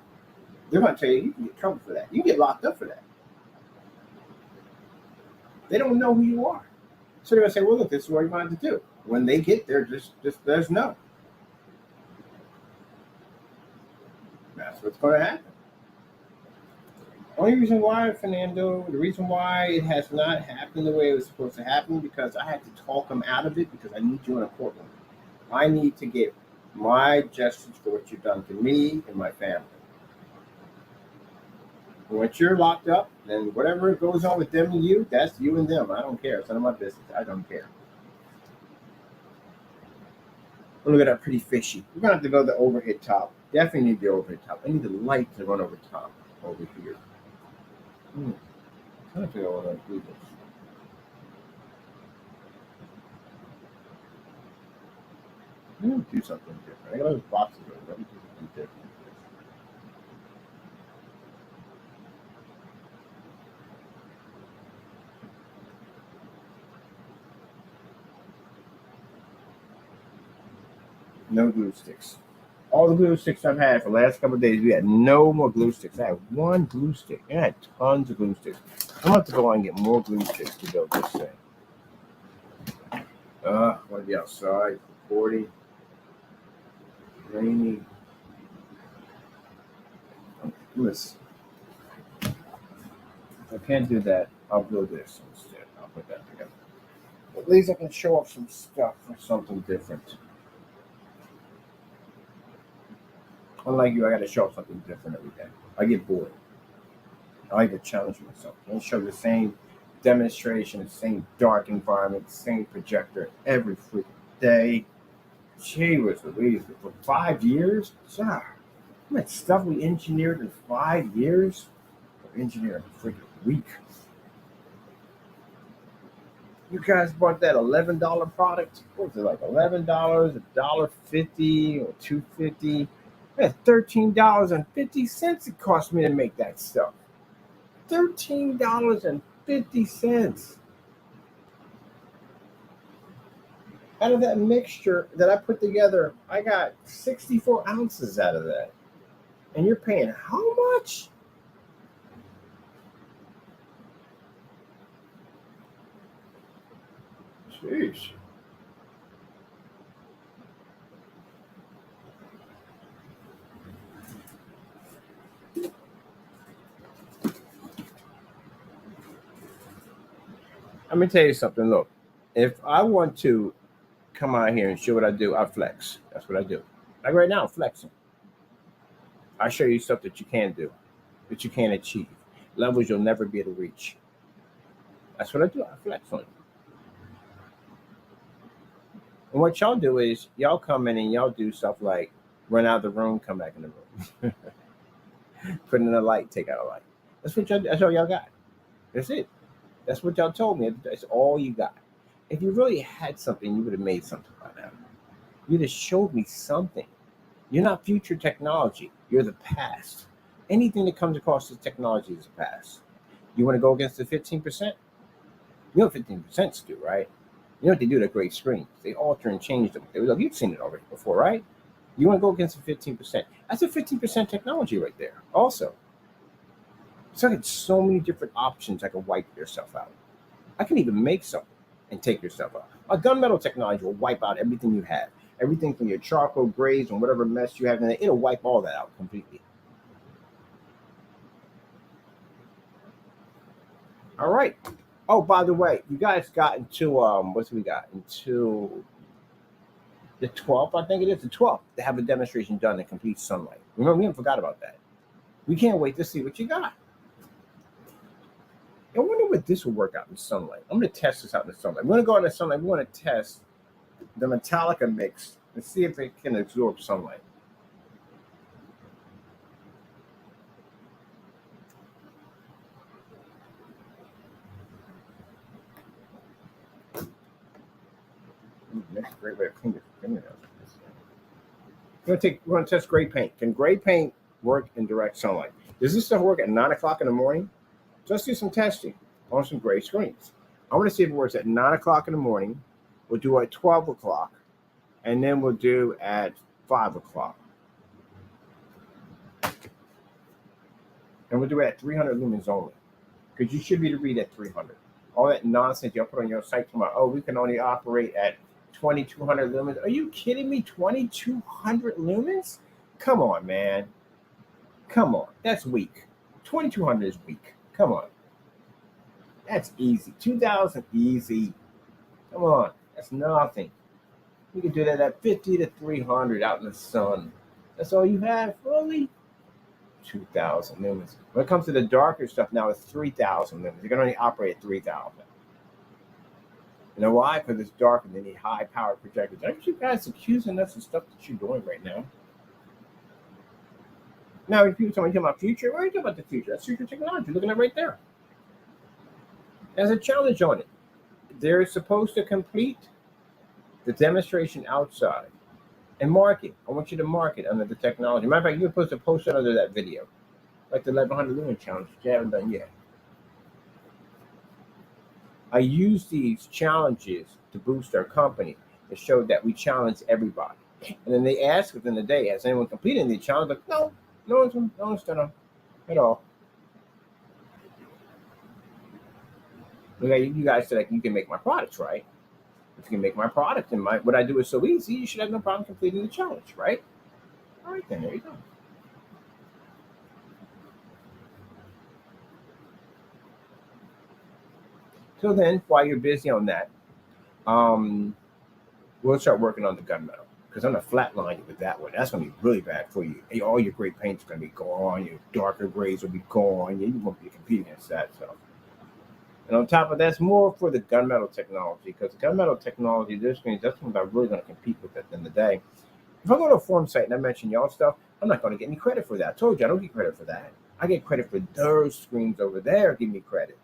They're going to tell you, you can get in trouble for that. You can get locked up for that. They don't know who you are. So they're going to say, well, look, this is what you're going to have to do. When they get there, just let us know. That's what's going to happen. Only reason why, Fernando, the reason why it has not happened the way it was supposed to happen, because I had to talk them out of it, because I need you in a courtroom. I need to get My justice for what you've done to me and my family. Once you're locked up, then whatever goes on with them and you, that's you and them. I don't care. It's none of my business. I don't care. Oh, look at that pretty fishy. We're gonna have to go to the overhead top. Definitely need the overhead top. I need the light to run over top over here. I don't think I want to do this. I'm gonna do something different. I got those boxes over. Let me do something different. No glue sticks. All the glue sticks I've had for the last couple of days, we had no more glue sticks. I had one glue stick. I had tons of glue sticks. I'm gonna have to go out and get more glue sticks to build this thing. Want to be outside, 40, rainy. Listen, if I can't do that, I'll build this instead. I'll put that together. At least I can show off some stuff or something different. Unlike you, I got to show something different every day. I get bored. I like to challenge myself. I don't show the same demonstration, the same dark environment, the same projector every freaking day. Gee whiz Louise, for 5 years? Yeah. That stuff we engineered in 5 years? We're engineering a freaking week. You guys bought that $11 product? What was it, like $11, $1.50, or $2.50? That's $13.50 it cost me to make that stuff. $13.50. Out of that mixture that I put together, I got 64 ounces out of that. And you're paying how much? Jeez. Let me tell you something. Look, if I want to come out here and show what I do, I flex. That's what I do. Like right now, I'm flexing. I show you stuff that you can do, that you can achieve, levels you'll never be able to reach. That's what I do. I flex on you. And what y'all do is y'all come in and y'all do stuff like run out of the room, come back in the room, put in a light, take out a light. That's all y'all got. That's it. That's what y'all told me. That's all you got. If you really had something, you would have made something by now. You'd have showed me something. You're not future technology. You're the past. Anything that comes across as technology is the past. You want to go against the 15%? You know what 15% do, right? You know what they do to great screens? They alter and change them. Look, you've seen it already before, right? You want to go against the 15%. That's a 15% technology right there. Also, so I had so many different options I could wipe yourself out. I can even make something and take yourself out. A gunmetal technology will wipe out everything you have. Everything from your charcoal grays and whatever mess you have in it, it'll wipe all that out completely. All right. Oh, by the way, you guys got into what's we got? Into the 12th, I think it is, the 12th, to have a demonstration done in complete sunlight. Remember, we haven't forgot about that. We can't wait to see what you got. I wonder what this will work out in sunlight. I'm going to test this out in the sunlight. We're going to go in the sunlight. We want to test the Metallica mix and see if it can absorb sunlight. That's a great way to clean your fingernails. We're going to test gray paint. Can gray paint work in direct sunlight? Does this stuff work at 9 o'clock in the morning? So let's do some testing on some gray screens. I want to see if it works at 9 o'clock in the morning. We'll do at 12 o'clock. And then we'll do at 5 o'clock. And we'll do it at 300 lumens only. Because you should be able to read at 300. All that nonsense y'all put on your site tomorrow. Oh, we can only operate at 2200 lumens. Are you kidding me? 2200 lumens? Come on, man. Come on. That's weak. 2200 is weak. Come on. That's easy. 2000 easy. Come on. That's nothing. You can do that at 50 to 300 out in the sun. That's all you have, really? 2,000 lumens. When it comes to the darker stuff now, it's 3,000 lumens. You can only operate at 3,000. You know why? Because it's dark and they need high power projectors. Aren't you guys accusing us of stuff that you're doing right now? Now, if people talking about future, what are you talking about the future? That's future technology. You're looking at right there. There's a challenge on it. They're supposed to complete the demonstration outside and mark it. I want you to mark it under the technology. Matter of fact, you're supposed to post it under that video, like the 1100 lumen challenge, which you haven't done yet. I use these challenges to boost our company to show that we challenge everybody. And then they ask within the day, has anyone completed the challenge? Like, no one's done them at all. Okay, you guys said like, you can make my products, right? If you can make my product and what I do is so easy, you should have no problem completing the challenge, right? All right, then there you go. So then, while you're busy on that, we'll start working on the gunmetal because I'm gonna flatline you with that one. That's gonna be really bad for you. Hey, all your gray paint's gonna be gone. Your darker grays will be gone. You won't be competing against that. So, and on top of that's more for the gunmetal technology because the gunmetal technology, that's something I'm really gonna compete with at the end of the day. If I go to a forum site and I mention y'all stuff, I'm not gonna get any credit for that. I told you I don't get credit for that. I get credit for those screens over there. Give me credit.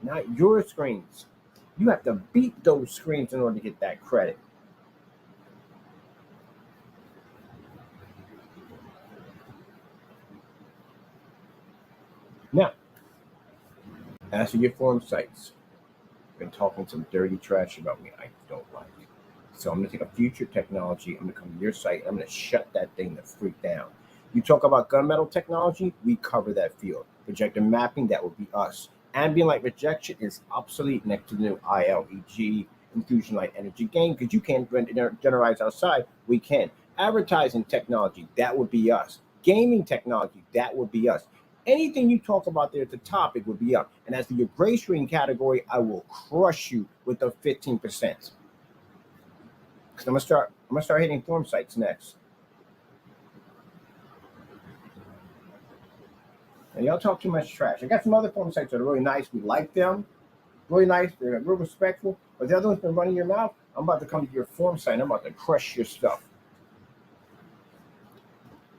Not your screens. You have to beat those screens in order to get that credit. Now, as for your forum sites, been talking some dirty trash about me I don't like. So I'm going to take a future technology. I'm going to come to your site. I'm going to shut that thing the freak down. You talk about gunmetal technology, we cover that field. Projector mapping, that would be us. Ambient light rejection is obsolete next to the new ILEG, infusion light energy gain, because you can't generalize outside. We can. Advertising technology, that would be us. Gaming technology, that would be us. Anything you talk about there at the topic would be up. And as for your gray screen category, I will crush you with the 15%. Because I'm gonna start hitting forum sites next. And y'all talk too much trash. I got some other forum sites that are really nice. We like them. Really nice. They're real respectful. But the other one's been running your mouth. I'm about to come to your forum site and I'm about to crush your stuff.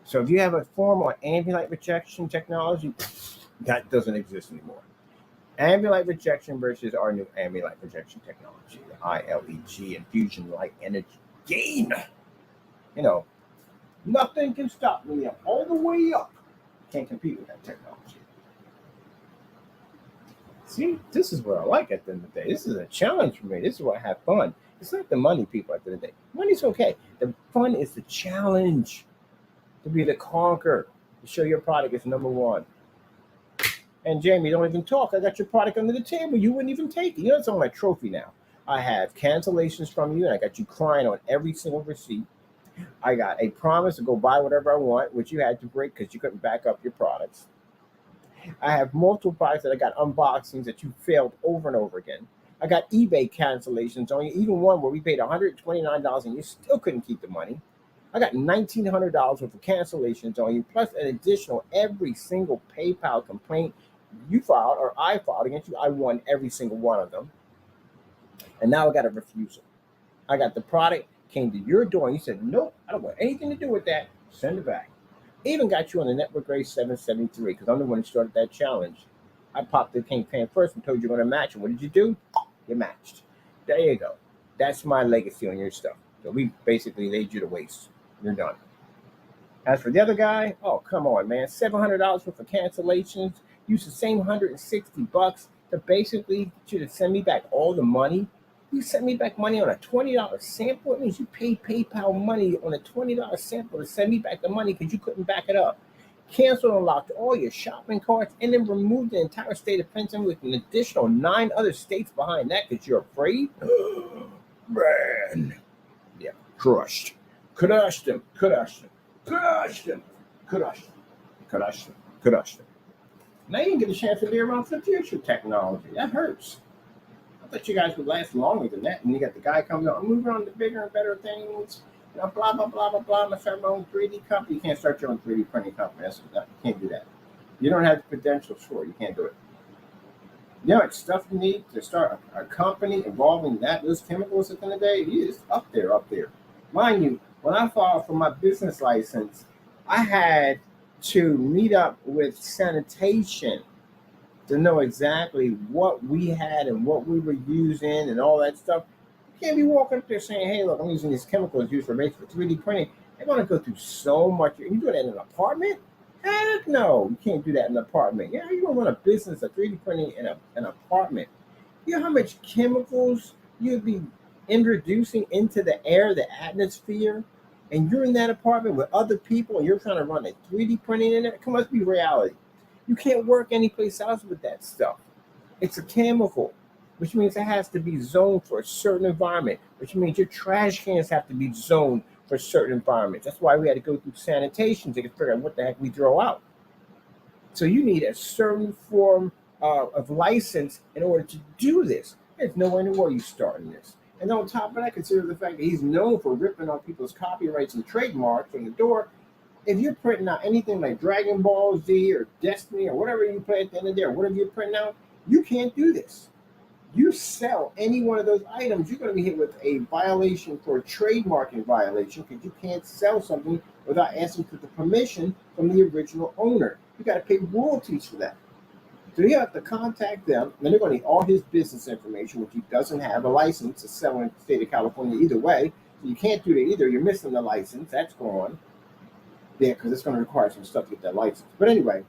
So if you have a forum on ambient light rejection technology, that doesn't exist anymore. Ambient light rejection versus our new ambient light rejection technology, the ILEG, infusion light energy gain. You know, nothing can stop me up all the way up. Can't compete with that technology. See, this is what I like at the end of the day. This is a challenge for me. This is where I have fun. It's not the money, people, at the end of the day. Money's okay. The fun is the challenge. To be the conqueror. To show your product is number one. And Jamie, don't even talk. I got your product under the table. You wouldn't even take it. You know, it's on my trophy now. I have cancellations from you, and I got you crying on every single receipt. I got a promise to go buy whatever I want, which you had to break because you couldn't back up your products. I have multiple products that I got unboxings that you failed over and over again. I got eBay cancellations on you, even one where we paid $129 and you still couldn't keep the money. I got $1,900 worth of cancellations on you, plus an additional every single PayPal complaint you filed or I filed against you. I won every single one of them. And now I got a refusal. I got the product, came to your door, and you said, nope, I don't want anything to do with that. Send it back. Even got you on the Network Grade 773 because I'm the one who started that challenge. I popped the campaign first and told you you're going to match it. What did you do? You matched. There you go. That's my legacy on your stuff. So we basically laid you to waste. You're done. As for the other guy, oh, come on, man. $700 worth of cancellations. Use the same $160 to basically get you to send me back all the money. You sent me back money on a $20 sample. It means you paid PayPal money on a $20 sample to send me back the money because you couldn't back it up. Canceled and locked all your shopping carts and then removed the entire state of Pennsylvania with an additional 9 other states behind that because you're afraid. Man. Yeah, crushed. Crushed him. Now you didn't get a chance to be around for the future technology. That hurts. thought you guys would last longer than that. And you got the guy coming up, I'm moving on to bigger and better things. You know, blah, blah, blah, blah, blah. I'm going to start my own 3D company. You can't start your own 3D printing company. You can't do that. You don't have the credentials for it. You can't do it. You know, it's stuff you need to start a company involving those chemicals at the end of the day. It's up there. Mind you, when I filed for my business license, I had to meet up with sanitation to know exactly what we had and what we were using and all that stuff. You can't be walking up there saying, hey, look, I'm using these chemicals used for 3D printing. They're going to go through so much. You do that in an apartment? Heck no, you can't do that in an apartment. Yeah, you don't run a business of 3D printing in an apartment. You know how much chemicals you'd be introducing into the air, the atmosphere, and you're in that apartment with other people and you're trying to run a 3D printing in there? It must be reality. You can't work anyplace else with that stuff. It's a chemical, which means it has to be zoned for a certain environment, which means your trash cans have to be zoned for certain environments. That's why we had to go through sanitation to figure out what the heck we throw out. So you need a certain form of license in order to do this. There's nowhere in the world you starting this. And on top of that, consider the fact that he's known for ripping on people's copyrights and trademarks on the door. If you're printing out anything like Dragon Ball Z or Destiny or whatever you play at the end of the day, or whatever you're printing out, you can't do this. You sell any one of those items, you're going to be hit with a violation for a trademarking violation because you can't sell something without asking for the permission from the original owner. You got to pay royalties for that. So you have to contact them, and they're going to need all his business information, which he doesn't have a license to sell in the state of California either way. So you can't do that either. You're missing the license. That's gone. Yeah, because it's going to require some stuff to get that license. But anyway,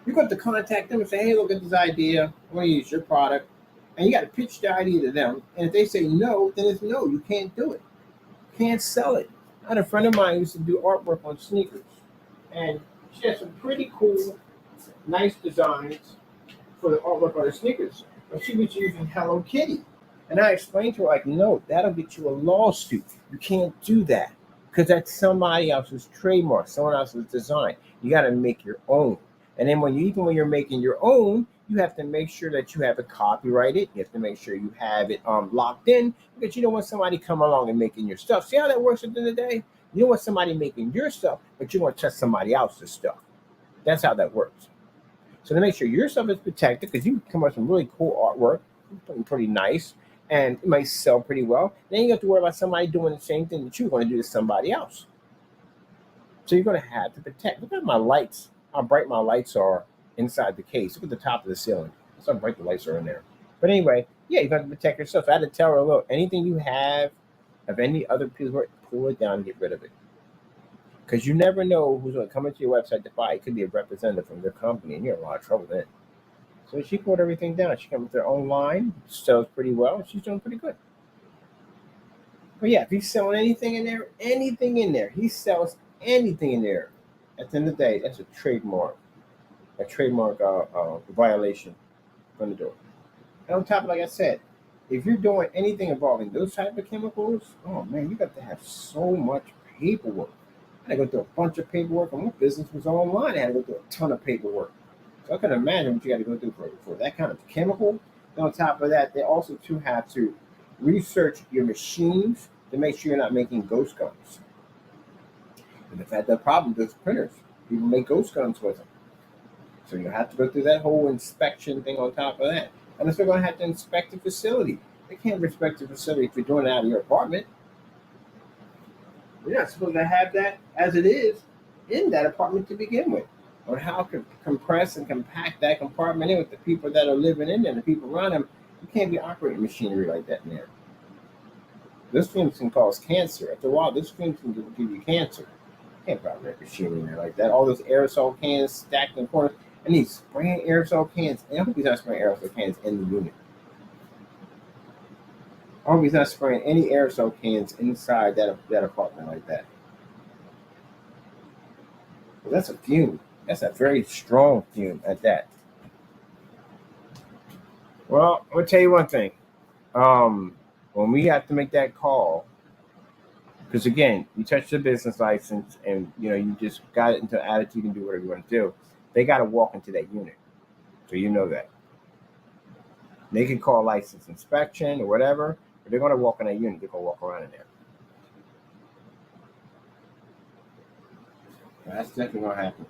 you're going to contact them and say, hey, look at this idea. I want to use your product. And you got to pitch the idea to them. And if they say no, then it's no. You can't do it. You can't sell it. I had a friend of mine who used to do artwork on sneakers. And she had some pretty cool, nice designs for the artwork on her sneakers. But she was using Hello Kitty. And I explained to her, like, no, that'll get you a lawsuit. You can't do that. Because that's somebody else's trademark, someone else's design. You got to make your own. And then when you're making your own, you have to make sure that you have it copyrighted. You have to make sure you have it locked in, because you don't want somebody come along and making your stuff. See how that works at the end of the day? You don't want somebody making your stuff, but you want to touch somebody else's stuff. That's how that works. So to make sure your stuff is protected, because you come up with some really cool artwork, pretty nice, and it might sell pretty well. Then you have to worry about somebody doing the same thing that you're going to do to somebody else. So you're going to have to protect. Look at my lights, how bright my lights are inside the case. Look at the top of the ceiling. That's how bright the lights are in there. But anyway, yeah, you got to protect yourself. I had to tell her, look, anything you have of any other people, pull it down and get rid of it. Because you never know who's going to come into your website to buy. It could be a representative from their company, and you're in a lot of trouble then. So she pulled everything down. She comes with her own line, sells pretty well, and she's doing pretty good. But yeah, if he's selling anything in there, he sells anything in there. At the end of the day, that's a trademark violation from the door. And on top of, like I said, if you're doing anything involving those type of chemicals, oh man, you got to have so much paperwork. I had to go through a bunch of paperwork. When my business was online, I had to go through a ton of paperwork. So I can imagine what you got to go through for that kind of chemical. And on top of that, they also too have to research your machines to make sure you're not making ghost guns. And they've had that problem with printers. People make ghost guns with them. So you have to go through that whole inspection thing on top of that. And they're going to have to inspect the facility. They can't inspect the facility if you're doing it out of your apartment. You're not supposed to have that as it is in that apartment to begin with. On how to compress and compact that compartment in with the people that are living in there and the people around them. You can't be operating machinery like that in there. This fumes can cause cancer. After a while, this fumes can give you cancer. You can't operate machinery in there like that. All those aerosol cans stacked in corners. And he's spraying aerosol cans. And I hope he's not spraying aerosol cans in the unit. I hope he's not spraying any aerosol cans inside that apartment like that. Well, that's a fume. That's a very strong fume at that. Well, I'm gonna tell you one thing. When we have to make that call, because again, you touch the business license and you just got it into attitude and do whatever you want to do. They got to walk into that unit, so you know that. They can call license inspection or whatever, but they're going to walk in a unit. They're going to walk around in there. That's definitely going to happen.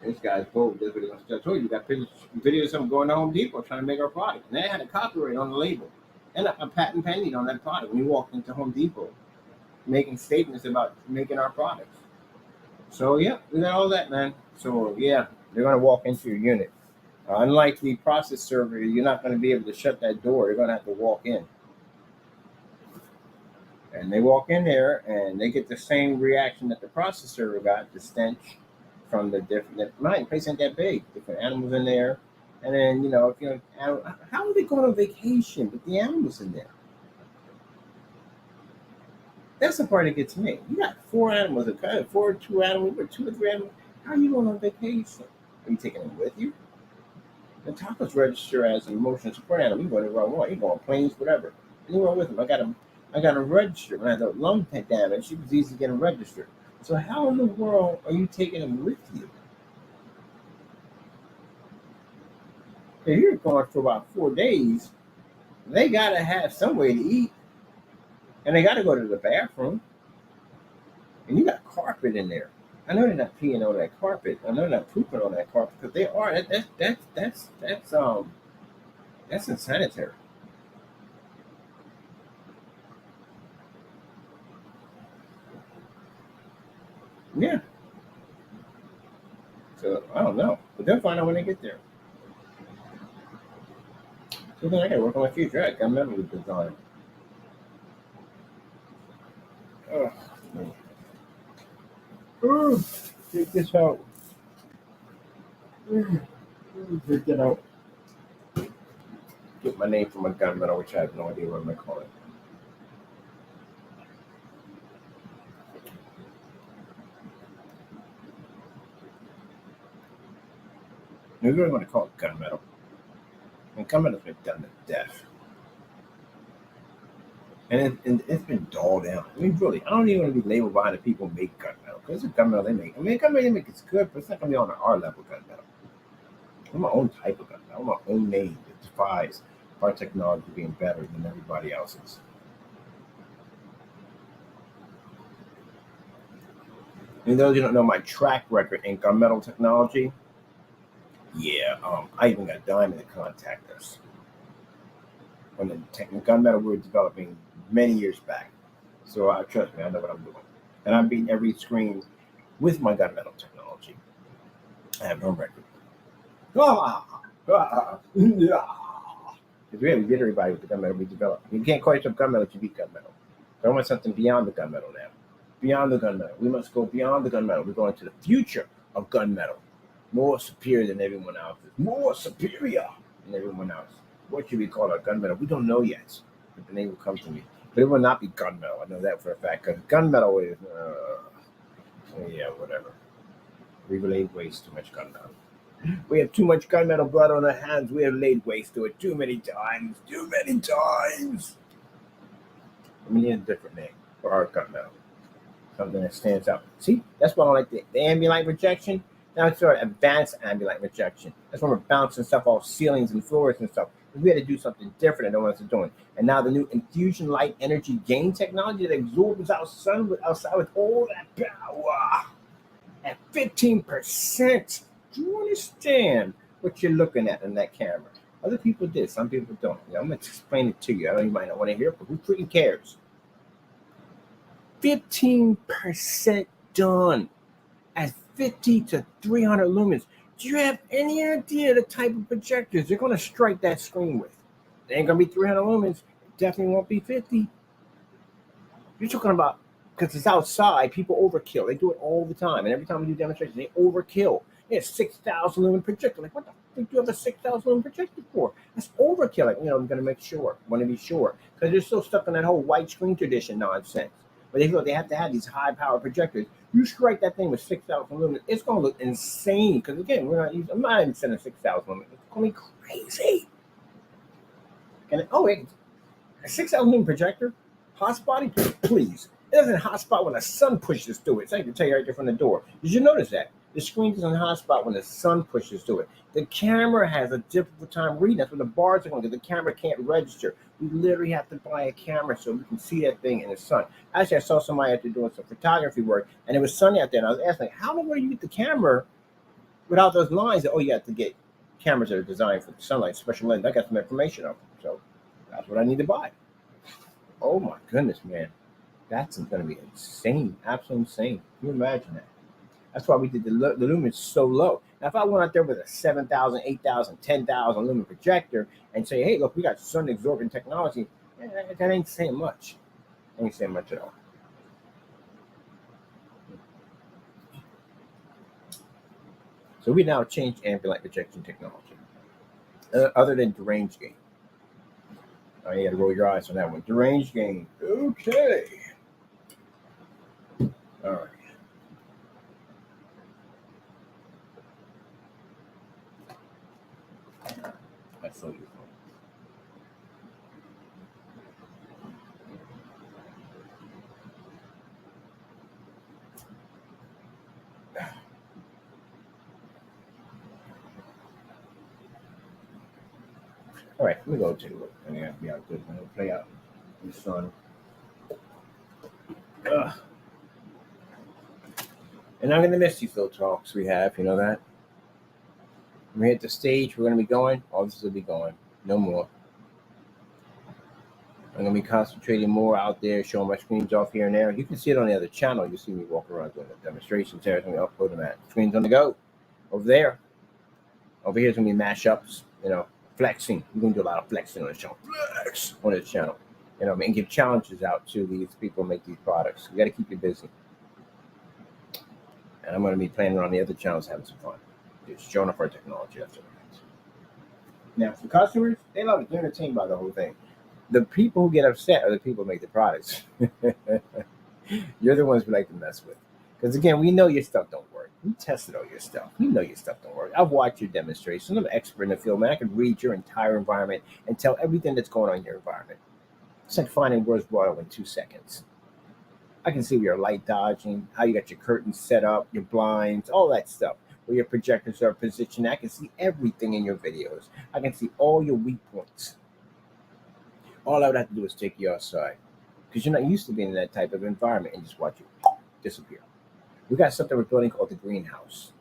This guy's bold. That's what he wants to tell you. You got videos of them going to Home Depot trying to make our product. And they had a copyright on the label and a patent pending on that product when you walked into Home Depot making statements about making our products. So, yeah, we got all that, man. So, yeah, they're going to walk into your unit. Unlike the process server, you're not going to be able to shut that door. You're going to have to walk in. And they walk in there and they get the same reaction that the process server got, the stench from the different, my place ain't that big, different animals in there. And then, how are they going on vacation with the animals in there? That's the part that gets me. You got 4 animals, two or 3 animals. How are you going on vacation? Are you taking them with you? The tacos register as an emotional support animal. You go anywhere I want. You go on planes, whatever. Anywhere with them. I got them registered. When I had the lung damage, it was easy to get them registered. So how in the world are you taking them with you? If you're gone for about 4 days, they gotta have some way to eat. And they gotta go to the bathroom. And you got carpet in there. I know they're not peeing on that carpet. I know they're not pooping on that carpet because they are. That's insanitary. Yeah. So I don't know, but they'll find out when they get there. So then I gotta work on my future. I got memory design. Oh, man. Ooh, take this out. Take it out. Get my name from a gunmetal, which I have no idea what I'm gonna call it. Maybe we're going to call it gunmetal. And gunmetal's been done to death. And it's been dulled down. I mean, really, I don't even want to be labeled by the people who make gunmetal. Because it's gunmetal they make. I mean, gunmetal they make is good, but it's not going to be on our level gunmetal. I'm my own type of gunmetal. I'm my own name that defies our technology being better than everybody else's. And those who don't know my track record in gunmetal technology, yeah, I even got Diamond to contact us when the gunmetal we were developing many years back. So trust me, I know what I'm doing. And I'm beating every screen with my gunmetal technology. I have no record. Because we did everybody with the gunmetal we developed. You can't call yourself gunmetal to beat gunmetal. I want something beyond the gunmetal now. Beyond the gunmetal. We must go beyond the gunmetal. We're going to the future of gunmetal. More superior than everyone else. More superior than everyone else. What should we call our gunmetal? We don't know yet. But the name will come to me. But it will not be gunmetal. I know that for a fact. Because gunmetal is, yeah, whatever. We've laid waste too much gunmetal. We have too much gunmetal blood on our hands. We have laid waste to it too many times. Too many times. We need a different name for our gunmetal. Something that stands out. See, that's why I don't like the ambient rejection. Now it's sort of advanced ambient rejection. That's when we're bouncing stuff off ceilings and floors and stuff. We had to do something different than no one else is doing. And now the new infusion light energy gain technology that absorbs outside with all that power at 15%. Do you understand what you're looking at in that camera? Other people did, some people don't. I'm going to explain it to you. I know you might not want to hear it, but who freaking cares? 15% done at 50 to 300 lumens. Do you have any idea the type of projectors they're going to strike that screen with? They ain't going to be 300 lumens. It definitely won't be 50. You're talking about, because it's outside, people overkill. They do it all the time. And every time we do demonstrations, they overkill. It's 6,000 lumen projector. Like, what the fuck do you have a 6,000 lumen projector for? That's overkill. Like, I'm going to make sure. Want to be sure. Because they're still stuck in that whole white screen tradition nonsense. But they feel they have to have these high power projectors. You strike that thing with 6,000 lumens, it's going to look insane. Because again, I'm not even sending 6,000 lumens. It's going to be crazy. And wait, a 6,000 lumen projector, hotspot it, please. It doesn't hotspot when the sun pushes through it. So I can tell you right there from the door. Did you notice that? The screen is in the hot spot when the sun pushes through it. The camera has a difficult time reading. That's when the bars are going because the camera can't register. We literally have to buy a camera so we can see that thing in the sun. Actually, I saw somebody out there doing some photography work, and it was sunny out there, and I was asking, how in the world do you get the camera without those lines? Oh, you have to get cameras that are designed for the sunlight, special lens. I got some information on them, so that's what I need to buy. Oh my goodness, man. That's going to be insane, absolutely insane. Can you imagine that? That's why we did the lumen so low. Now, if I went out there with a 7,000, 8,000, 10,000 lumen projector and say, hey, look, we got sun absorbing technology, that ain't saying much. Ain't saying much at all. So we now changed ambient light projection technology. Other than deranged gain. Oh, you got to roll your eyes on that one. Deranged gain. Okay. All right. That's so useful. All right, let me go take a look. I have to be out good. I'm going to play out in the sun. Ugh. And I'm going to miss these little talks we have, you know that? When we hit the stage we're going to be going, all this will be going. No more. I'm going to be concentrating more out there, showing my screens off here and there. You can see it on the other channel. You see me walking around doing the demonstrations there. I'm going to upload them at screens on the go. Over there. Over here is going to be mashups, you know, flexing. We're going to do a lot of flexing on the channel. Flex on this channel. You know, and give challenges out to these people who make these products. You got to keep you busy. And I'm going to be playing around the other channels, having some fun. Just showing off our technology. That's what it is. Now, for customers, they love it. They're entertained by the whole thing. The people who get upset are the people who make the products. You're the ones we like to mess with. Because, again, we know your stuff don't work. We tested all your stuff. We know your stuff don't work. I've watched your demonstrations. I'm an expert in the field, man. I can read your entire environment and tell everything that's going on in your environment. It's like finding where's oil in 2 seconds. I can see where your light dodging, how you got your curtains set up, your blinds, all that stuff. Where your projectors are positioned. I can see everything in your videos. I can see all your weak points. All I would have to do is take you outside. Because you're not used to being in that type of environment and just watch you disappear. We got something we're building called the greenhouse.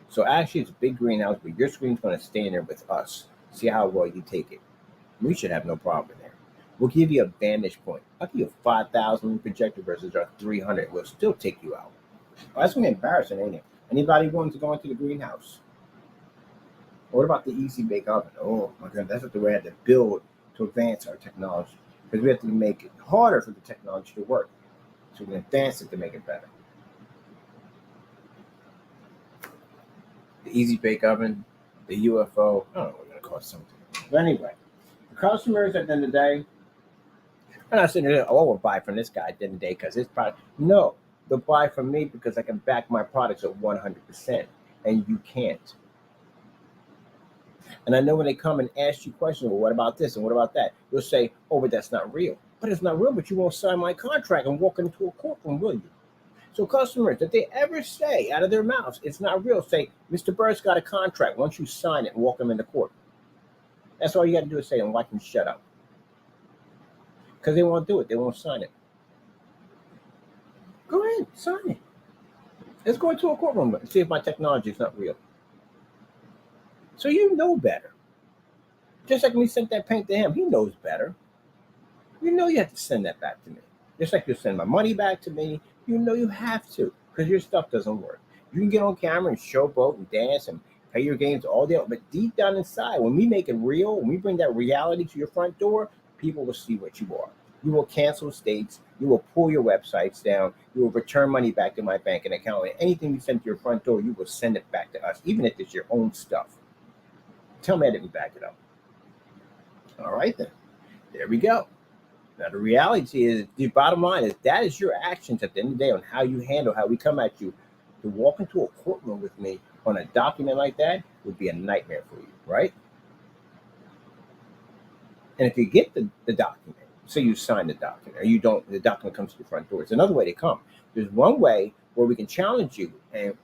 So actually it's a big greenhouse, but your screen's going to stay in there with us. See how well you take it. We should have no problem there. We'll give you a vantage point. I'll give you a 5,000 projector versus our 300. We'll still take you out. Oh, that's going to be embarrassing, ain't it? Anybody willing to go into the greenhouse? What about the easy bake oven? Oh my God, that's what we had to build to advance our technology. Because we have to make it harder for the technology to work. So we can advance it to make it better. The easy bake oven, the UFO, I don't know what we're going to call something. But anyway, the customers at the end of the day, I'm not sitting there, oh, we'll buy from this guy at the end of the day because his product. No, they'll buy from me because I can back my products at 100%, and you can't. And I know when they come and ask you questions, well, what about this and what about that? You'll say, oh, but that's not real. But it's not real, but you won't sign my contract and walk into a courtroom, will you? So customers, if they ever say out of their mouths, it's not real, say, Mr. Bird's got a contract. Once you sign it and walk him into court. That's all you got to do is say and watch him shut up. Because they won't do it. They won't sign it. Go ahead, sign it. Let's go into a courtroom and see if my technology is not real. So you know better. Just like when we sent that paint to him, he knows better. You know you have to send that back to me. Just like you send my money back to me, you know you have to because your stuff doesn't work. You can get on camera and showboat and dance and play your games all day, but deep down inside, when we make it real, when we bring that reality to your front door, people will see what you are. You will cancel states. You will pull your websites down. You will return money back to my banking account. And anything you send to your front door, you will send it back to us, even if it's your own stuff. Tell me I didn't back it up. All right, then. There we go. Now, the reality is, the bottom line is that is your actions at the end of the day on how you handle, how we come at you. To walk into a courtroom with me on a document like that would be a nightmare for you, right? And if you get the document, say you sign the document, or you don't, the document comes to your front door. It's another way to come. There's one way where we can challenge you and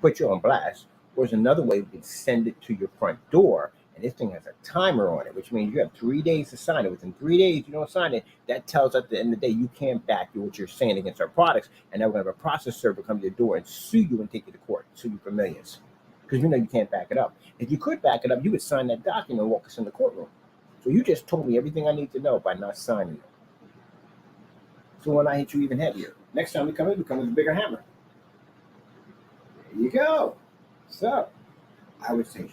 put you on blast. Or there's another way we can send it to your front door. And this thing has a timer on it, which means you have 3 days to sign it. Within 3 days, you don't sign it. That tells us at the end of the day you can't back what you're saying against our products. And now we're going to have a process server come to your door and sue you and take you to court, sue you for millions. Because you can't back it up. If you could back it up, you would sign that document and walk us in the courtroom. So you just told me everything I need to know by not signing it. So when I hit you even heavier, next time we come with a bigger hammer. There you go. So I would say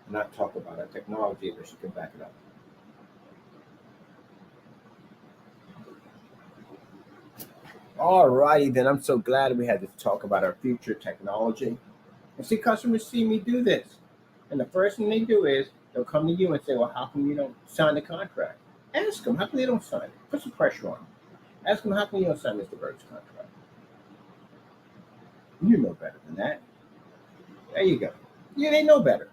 not talk about our technology unless you can back it up. All righty, then. I'm so glad we had to talk about our future technology. And see, customers see me do this. And the first thing they do is they'll come to you and say, well, how come you don't sign the contract? Ask them, how come they don't sign it? Put some pressure on them. Ask them, how come you don't sign Mr. Bird's contract? You know better than that. There you go. Yeah, they know better.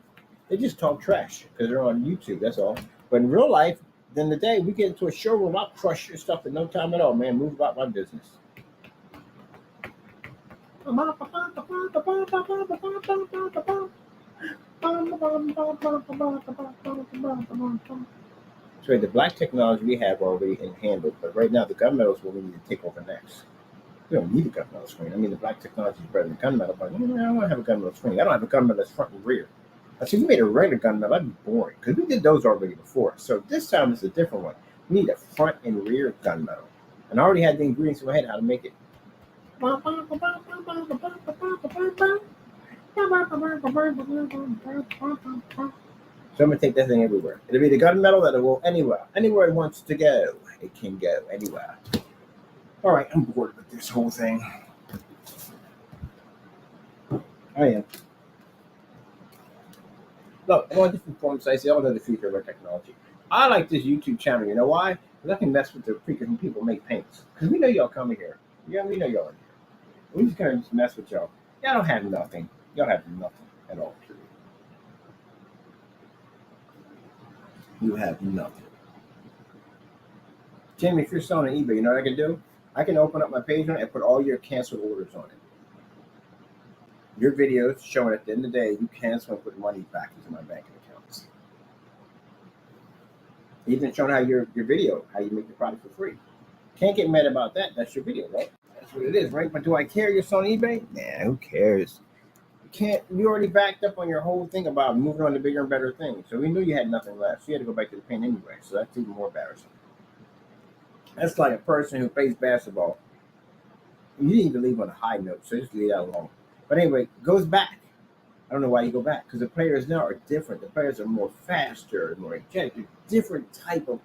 They just talk trash because they're on YouTube, that's all. But in real life, then the day we get into a showroom, I'll crush your stuff in no time at all, man. Move about my business. So the black technology we have already handled, but right now the gunmetal is what we need to take over next. We don't need a gunmetal screen. I mean, the black technology is better than gunmetal, but I don't want to have a gunmetal screen. I don't have a gunmetal that's front and rear. I said, we made a regular gunmetal, that'd be boring because we did those already before. So this time it's a different one. We need a front and rear gunmetal. And I already had the ingredients in my head how to make it. So I'm gonna take that thing everywhere. It'll be the gunmetal that'll go anywhere. Anywhere it wants to go. It can go anywhere. All right, I'm bored with this whole thing. I am. Look, I'm on different forum sites. They all know the future of our technology. I like this YouTube channel. You know why? Because I can mess with the freaking people make paints. Because we know y'all coming here. Yeah, we know y'all are here. We just gonna just mess with y'all. Y'all don't have nothing. Y'all have nothing at all. You have nothing. Jamie, if you're selling on eBay, you know what I can do? I can open up my page on it and put all your canceled orders on it. Your videos showing at the end of the day you cancel and put money back into my banking accounts. Even showing how your video, how you make the product for free. Can't get mad about that. That's your video, right? That's what it is, right? But do I care you're selling eBay? Nah, who cares? You already backed up on your whole thing about moving on to bigger and better things. So we knew you had nothing left. So you had to go back to the paint anyway. So that's even more embarrassing. That's like a person who plays basketball. You need to leave on a high note, so just leave that alone. But anyway, goes back. I don't know why you go back, because the players now are different. The players are more faster, more energetic, different type of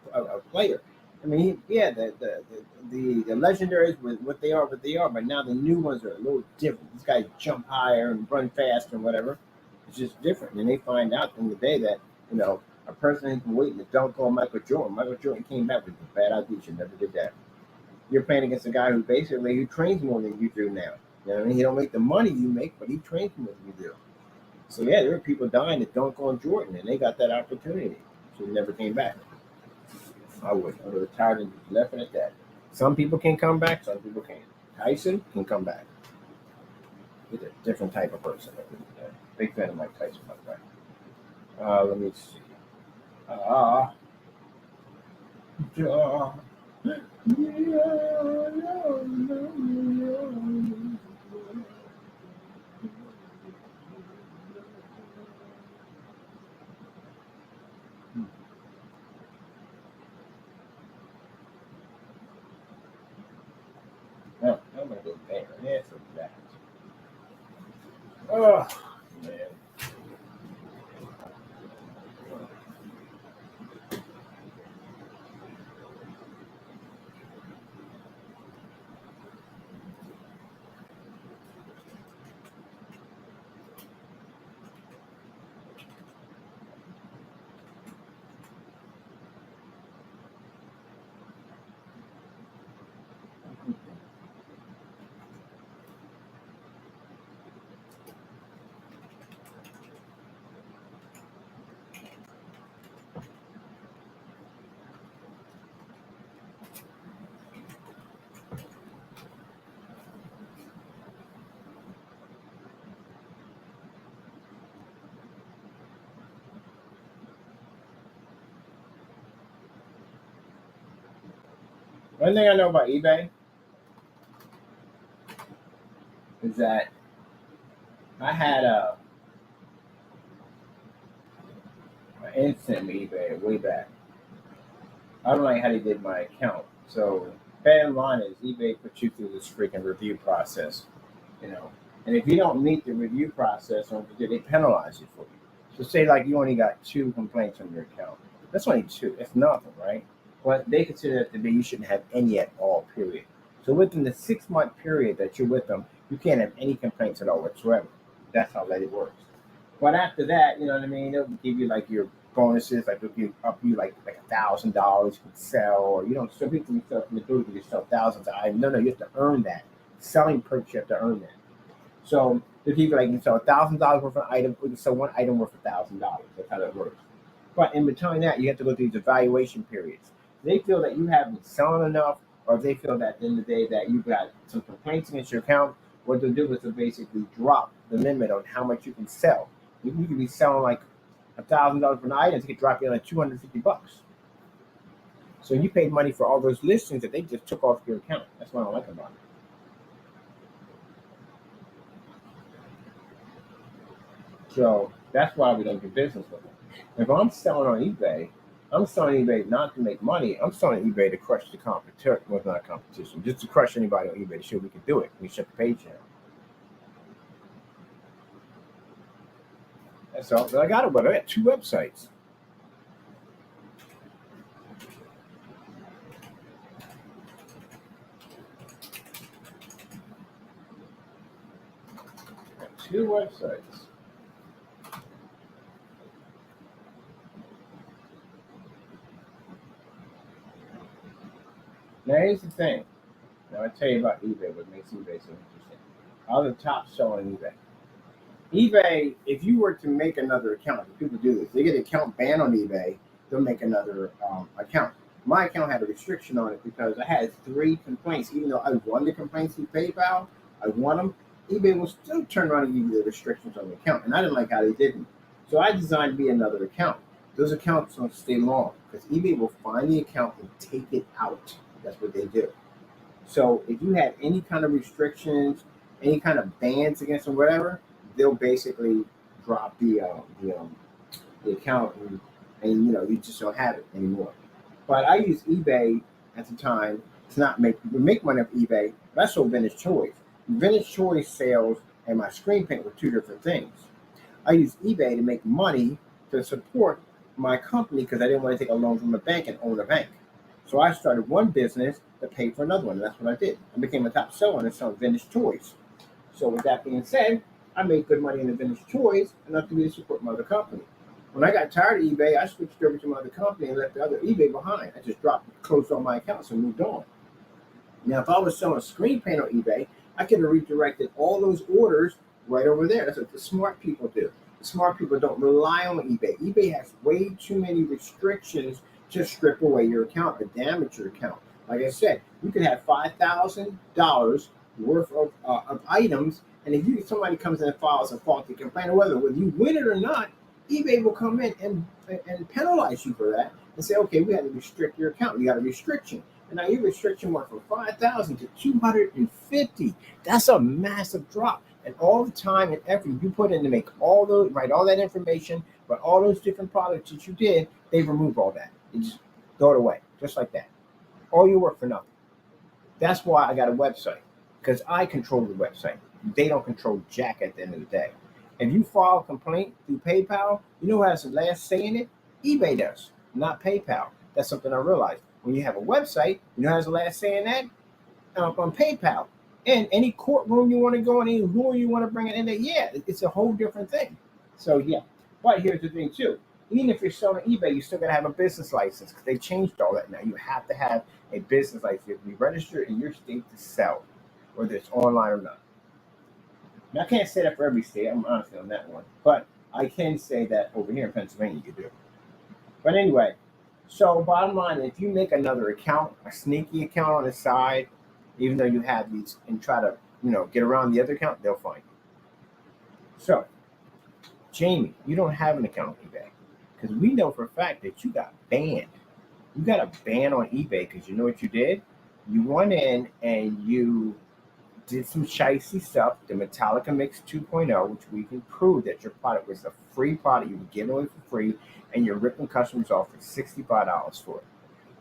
player. I mean, yeah, the legendaries with what they are, but now the new ones are a little different. These guys jump higher and run faster and whatever. It's just different. And they find out in the day that, a person who's been waiting to dunk on Michael Jordan. Michael Jordan came back with a bad idea. You never did that. You're playing against a guy who trains more than you do now. You know what I mean? He don't make the money you make, but he trains more than you do. So yeah, there were people dying to dunk on Jordan, and they got that opportunity. So he never came back. I would have retired and just left it at that. Some people can come back, some people can't. Tyson can come back. He's a different type of person. Big fan of Mike Tyson, by the way. Let me see. No, I'm gonna go there. Yeah, for that. Oh man. One thing I know about eBay is that I had an instant eBay way back. I don't like how they did my account. So bottom line is eBay puts you through this freaking review process, you know. And if you don't meet the review process, they penalize you for it. So say like you only got 2 complaints on your account. That's only 2. It's nothing, right? But they consider that to be you shouldn't have any at all, period. So within the 6-month period that you're with them, you can't have any complaints at all whatsoever. That's how that it works. But after that, you know what I mean? They'll give you like your bonuses, like they'll give up you like $1,000 you can sell, or some people can sell from the door, you can sell thousands of items. No, you have to earn that. Selling perks, you have to earn that. So the people like you sell $1,000 worth of item, or you sell one item worth $1,000. That's how that works. But in between that, you have to go through these evaluation periods. They feel that you haven't selling enough, or if they feel that at the end of the day that you've got some complaints against your account, what they'll do is they'll basically drop the limit on how much you can sell. You could be selling like $1,000 for an item, they could drop you like $250. So you paid money for all those listings that they just took off your account. That's what I don't like about it. So that's why we don't do business with them. If I'm selling on eBay, I'm selling eBay not to make money. I'm selling eBay to crush the competition. Well, it's not competition, just to crush anybody on eBay to show we can do it. We shut the page down. That's all. But I got I got 2 websites. I got 2 websites. Now here's the thing. Now I tell you about eBay. What makes eBay so interesting? I'm the top seller on eBay. eBay, if you were to make another account, people do this. They get an account banned on eBay, they'll make another account. My account had a restriction on it because I had 3 complaints. Even though I won the complaints through PayPal, I won them. eBay will still turn around and give you the restrictions on the account, and I didn't like how they did it. So I designed to be another account. Those accounts don't stay long because eBay will find the account and take it out. That's what they do. So if you had any kind of restrictions, any kind of bans against them, whatever, they'll basically drop the account, and you just don't have it anymore. But I used eBay at the time to not make money off eBay, but I sold vintage toys. Vintage toy sales and my screen paint were 2 different things. I used eBay to make money to support my company because I didn't want to take a loan from a bank and own a bank. So I started one business to pay for another one, and that's what I did. I became a top seller and selling vintage toys. So with that being said, I made good money in the vintage toys enough to be to support my other company. When I got tired of eBay, I switched over to my other company and left the other eBay behind. I just closed all my accounts and moved on. Now, if I was selling screen paint on eBay, I could have redirected all those orders right over there. That's what the smart people do. The smart people don't rely on eBay. eBay has way too many restrictions to strip away your account, to damage your account. Like I said, you could have $5,000 worth of items, and if somebody comes in and files a faulty complaint, or whether you win it or not, eBay will come in and penalize you for that and say, okay, we had to restrict your account. You got a restriction. And now your restriction went from 5,000 to 250. That's a massive drop. And all the time and effort you put in to write all that information, but all those different products that you did, they remove all that. They just throw it away, just like that. All your work for nothing. That's why I got a website, because I control the website. They don't control jack at the end of the day. If you file a complaint through PayPal, you know who has the last say in it? eBay does, not PayPal. That's something I realized. When you have a website, you know who has the last say in that? On PayPal. And any courtroom you want to go in, any lawyer you want to bring it in there, yeah, it's a whole different thing. So, yeah. But here's the thing, too. Even if you're selling eBay, you still got to have a business license, because they changed all that now. You have to have a business license. You have to be registered in your state to sell, whether it's online or not. Now, I can't say that for every state. I'm honestly on that one. But I can say that over here in Pennsylvania, you do. But anyway, so bottom line, if you make another account, a sneaky account on the side, even though you have these, and try to, get around the other account, they'll find you. So, Jamie, you don't have an account on eBay, because we know for a fact that you got banned. You got a ban on eBay because you know what you did? You went in and you did some shicey stuff, the Metallica Mix 2.0, which we can prove that your product was a free product. You were giving away for free, and you're ripping customers off for $65 for it.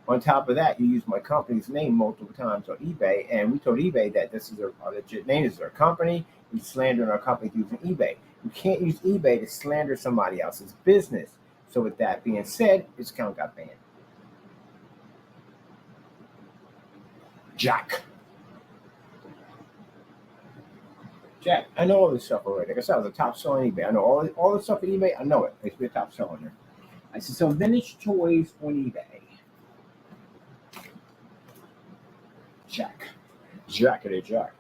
On top of that, you use my company's name multiple times on eBay, and we told eBay that this is a legit name, this is our company. We slandering our company using eBay. You can't use eBay to slander somebody else's business. So with that being said, this account got banned. Jack, I know all this stuff already. Like I said, I was a top seller on eBay. I know all the stuff on eBay. I know it. I used to be a top seller there. I said, so vintage toys on eBay. Jackety Jack.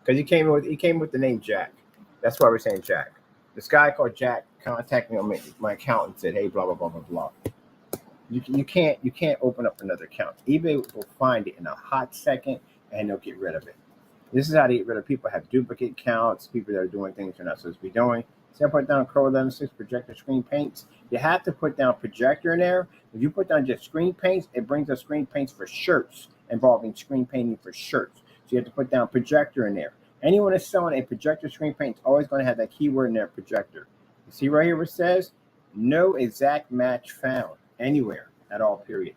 Because he came with the name Jack. That's why we're saying Jack. This guy called Jack contacted me on my account and said, hey, blah blah blah blah blah. You can't open up another account. eBay will find it in a hot second and they'll get rid of it. This is how they get rid of people who have duplicate accounts, people that are doing things they're not supposed to be doing. So I put down Crow 11.6 projector screen paints. You have to put down projector in there. If you put down just screen paints, it brings up screen paints for shirts, involving screen painting for shirts. So you have to put down projector in there. Anyone that's selling a projector screen paint is always going to have that keyword in there, projector. You see right here where it says, no exact match found anywhere at all, period.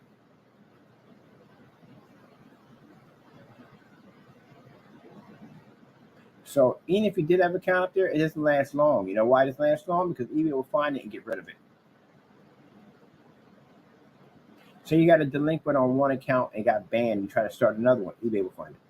So even if you did have an account out there, it doesn't last long. You know why it doesn't last long? Because eBay will find it and get rid of it. So you got a delinquent on one account and got banned. You try to start another one, eBay will find it.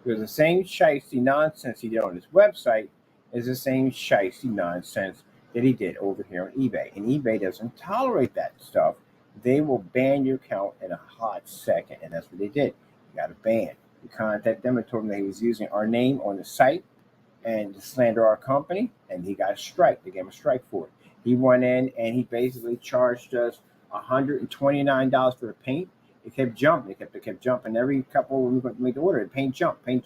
Because the same shicey nonsense he did on his website is the same shicey nonsense that he did over here on eBay. And eBay doesn't tolerate that stuff. They will ban your account in a hot second. And that's what they did. You got a ban. We contacted them and told him that he was using our name on the site and to slander our company. And he got a strike. They gave him a strike for it. He went in and he basically charged us $129 for the paint. It kept jumping. It kept jumping. Every couple when we went to make the order, it paint jump. You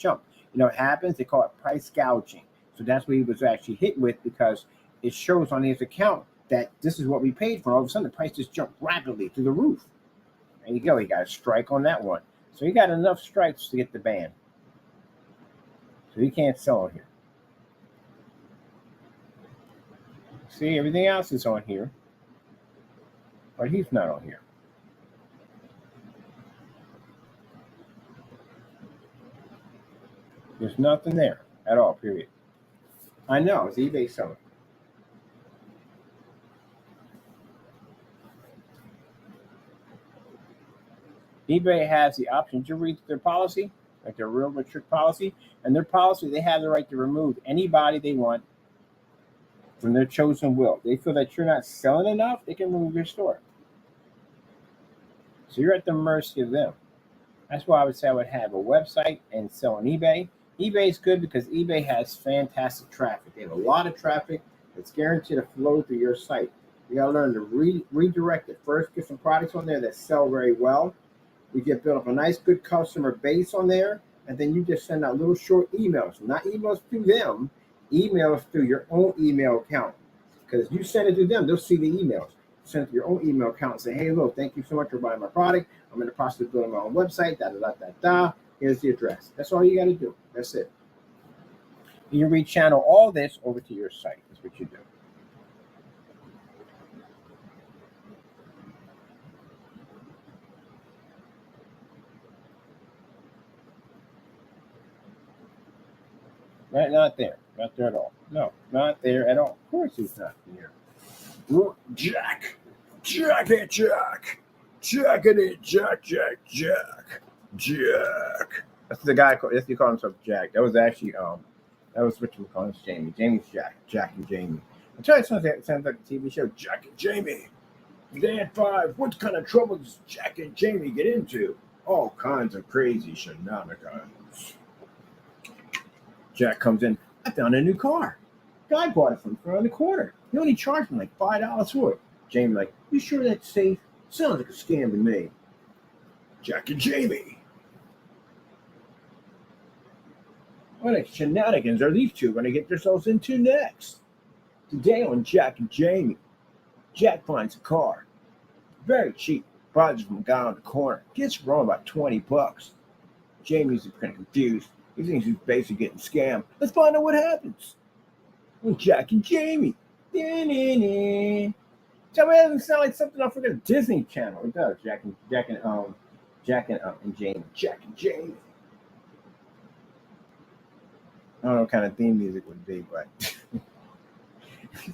know what happens? They call it price gouging. So that's what he was actually hit with, because it shows on his account that this is what we paid for. All of a sudden, the price just jumped rapidly through the roof. There you go. He got a strike on that one. So he got enough strikes to get the ban. So he can't sell it here. See, everything else is on here. But he's not on here. There's nothing there at all, period. I know, it's eBay selling. eBay has the option to read their policy, like their real strict policy. And their policy, they have the right to remove anybody they want from their chosen will. They feel that you're not selling enough, they can remove your store. So you're at the mercy of them. That's why I would say I would have a website and sell on eBay. eBay is good because eBay has fantastic traffic. They have a lot of traffic that's guaranteed to flow through your site. You got to learn to redirect it. First, get some products on there that sell very well. You get built up a nice, good customer base on there, and then you just send out little short emails. Not emails through them, emails through your own email account. Because you send it to them, they'll see the emails. Send it to your own email account and say, hey, look, thank you so much for buying my product. I'm in the process of building my own website, da-da-da-da-da. Here's the address. That's all you got to do. That's it. You rechannel all this over to your site. That's what you do. Right? Not there. Not there at all. No, not there at all. Of course he's not there. Jack. Jackity Jack. Jackity Jack, Jack, Jack. Jack. That's the guy. That's he called himself Jack. That was actually that was what you call him, Jamie. Jamie's Jack. Jack and Jamie. I'm trying to sound like a TV show. Jack and Jamie. Dan 5. What kind of trouble does Jack and Jamie get into? All kinds of crazy shenanigans. Jack comes in. I found a new car. Guy bought it from around the corner. He only charged me like $5 for it. Jamie like, you sure that's safe? Sounds like a scam to me. Jack and Jamie. What shenanigans are these two going to get themselves into next? Today on Jack and Jamie, Jack finds a car. Very cheap. Buys from a guy on the corner. Gets wrong about $20. Jamie's kind of confused. He thinks he's basically getting scammed. Let's find out what happens. On Jack and Jamie. Tell me that doesn't sound like something off of a Disney Channel. It does. Jack and Jamie. Jack and Jamie. I don't know what kind of theme music would be, but it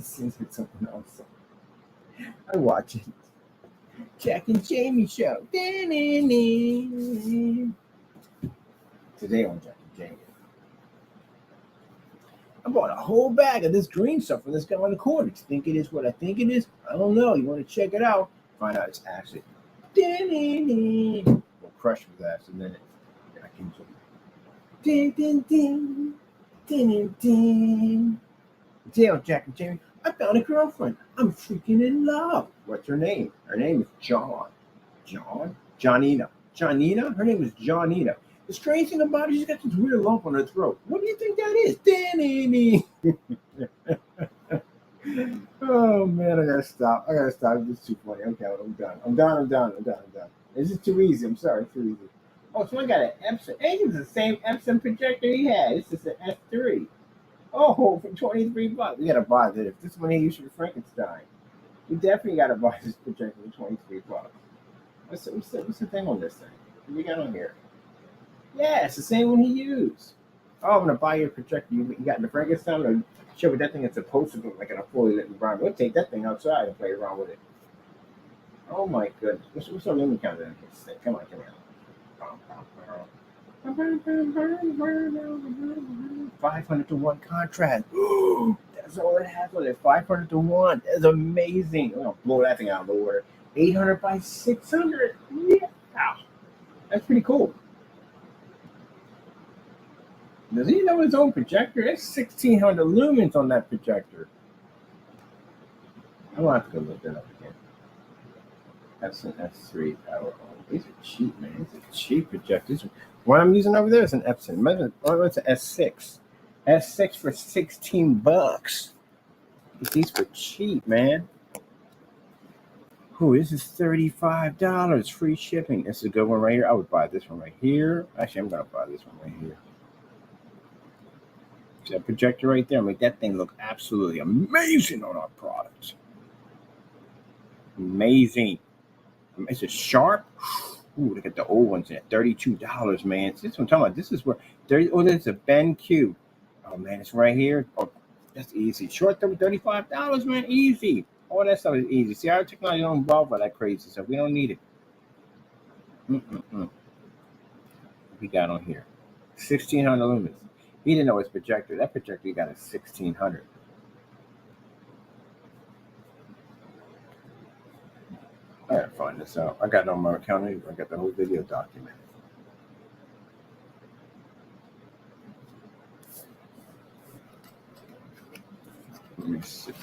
seems like something else. I watch it. Jack and Jamie show. Today on Jack and Jamie. I bought a whole bag of this green stuff from this guy on the corner. Do you think it is what I think it is? I don't know. You want to check it out? Find out it's actually. We'll crush with that in a minute. Jack and Jamie. Today on Jack and Jamie, I found a girlfriend. I'm freaking in love. What's her name? Her name is John. Johnina. Her name is Johnina. The strange thing about it, she's got this weird lump on her throat. What do you think that is? Oh man, I gotta stop. This is too funny. Okay, I'm done. This is too easy. I'm sorry, too easy. Oh, so I got an Epson. Hey, it's the same Epson projector he had. This is an S3. Oh, for $23. We gotta buy this. If this one here used for Frankenstein, we definitely gotta buy this projector for $23. What's the thing on this thing? What we got on here? Yeah, it's the same one he used. Oh, I'm gonna buy your projector you got in the Frankenstein. Or show me that thing that's supposed to look like in a fully lit environment. We'll take that thing outside and play around with it. Oh my goodness. What's our lumen counter in this thing? Come on. 500 to 1 contrast. That's all it has on it. 500 to 1. That's amazing. I'm gonna blow that thing out of the water. 800 by 600. Yeah. That's pretty cool. Does he know his own projector? There's 1,600 lumens on that projector. I'm gonna have to go look that up again. That's an S3 power. These are cheap, man. These are cheap projectors. What I'm using over there is an Epson. It's an S6. S6 for $16. Get these for cheap, man. This is $35. Free shipping. This is a good one right here. I would buy this one right here. Actually, I'm gonna buy this one right here. See that projector right there? Make that thing look absolutely amazing on our product. Amazing. Is it sharp? Ooh, look at the old ones at $32, man. This is what I'm talking about. This is where there's a BenQ. Oh man, it's right here. Oh, that's easy. Short $35, man. Easy. All that stuff is easy. See, our technology don't involve all that crazy stuff. We don't need it. What we got on here? 1,600 lumens. He didn't know his projector. That projector he got is 1,600. I gotta find this out. I got it on my account. I got the whole video document. Let me see.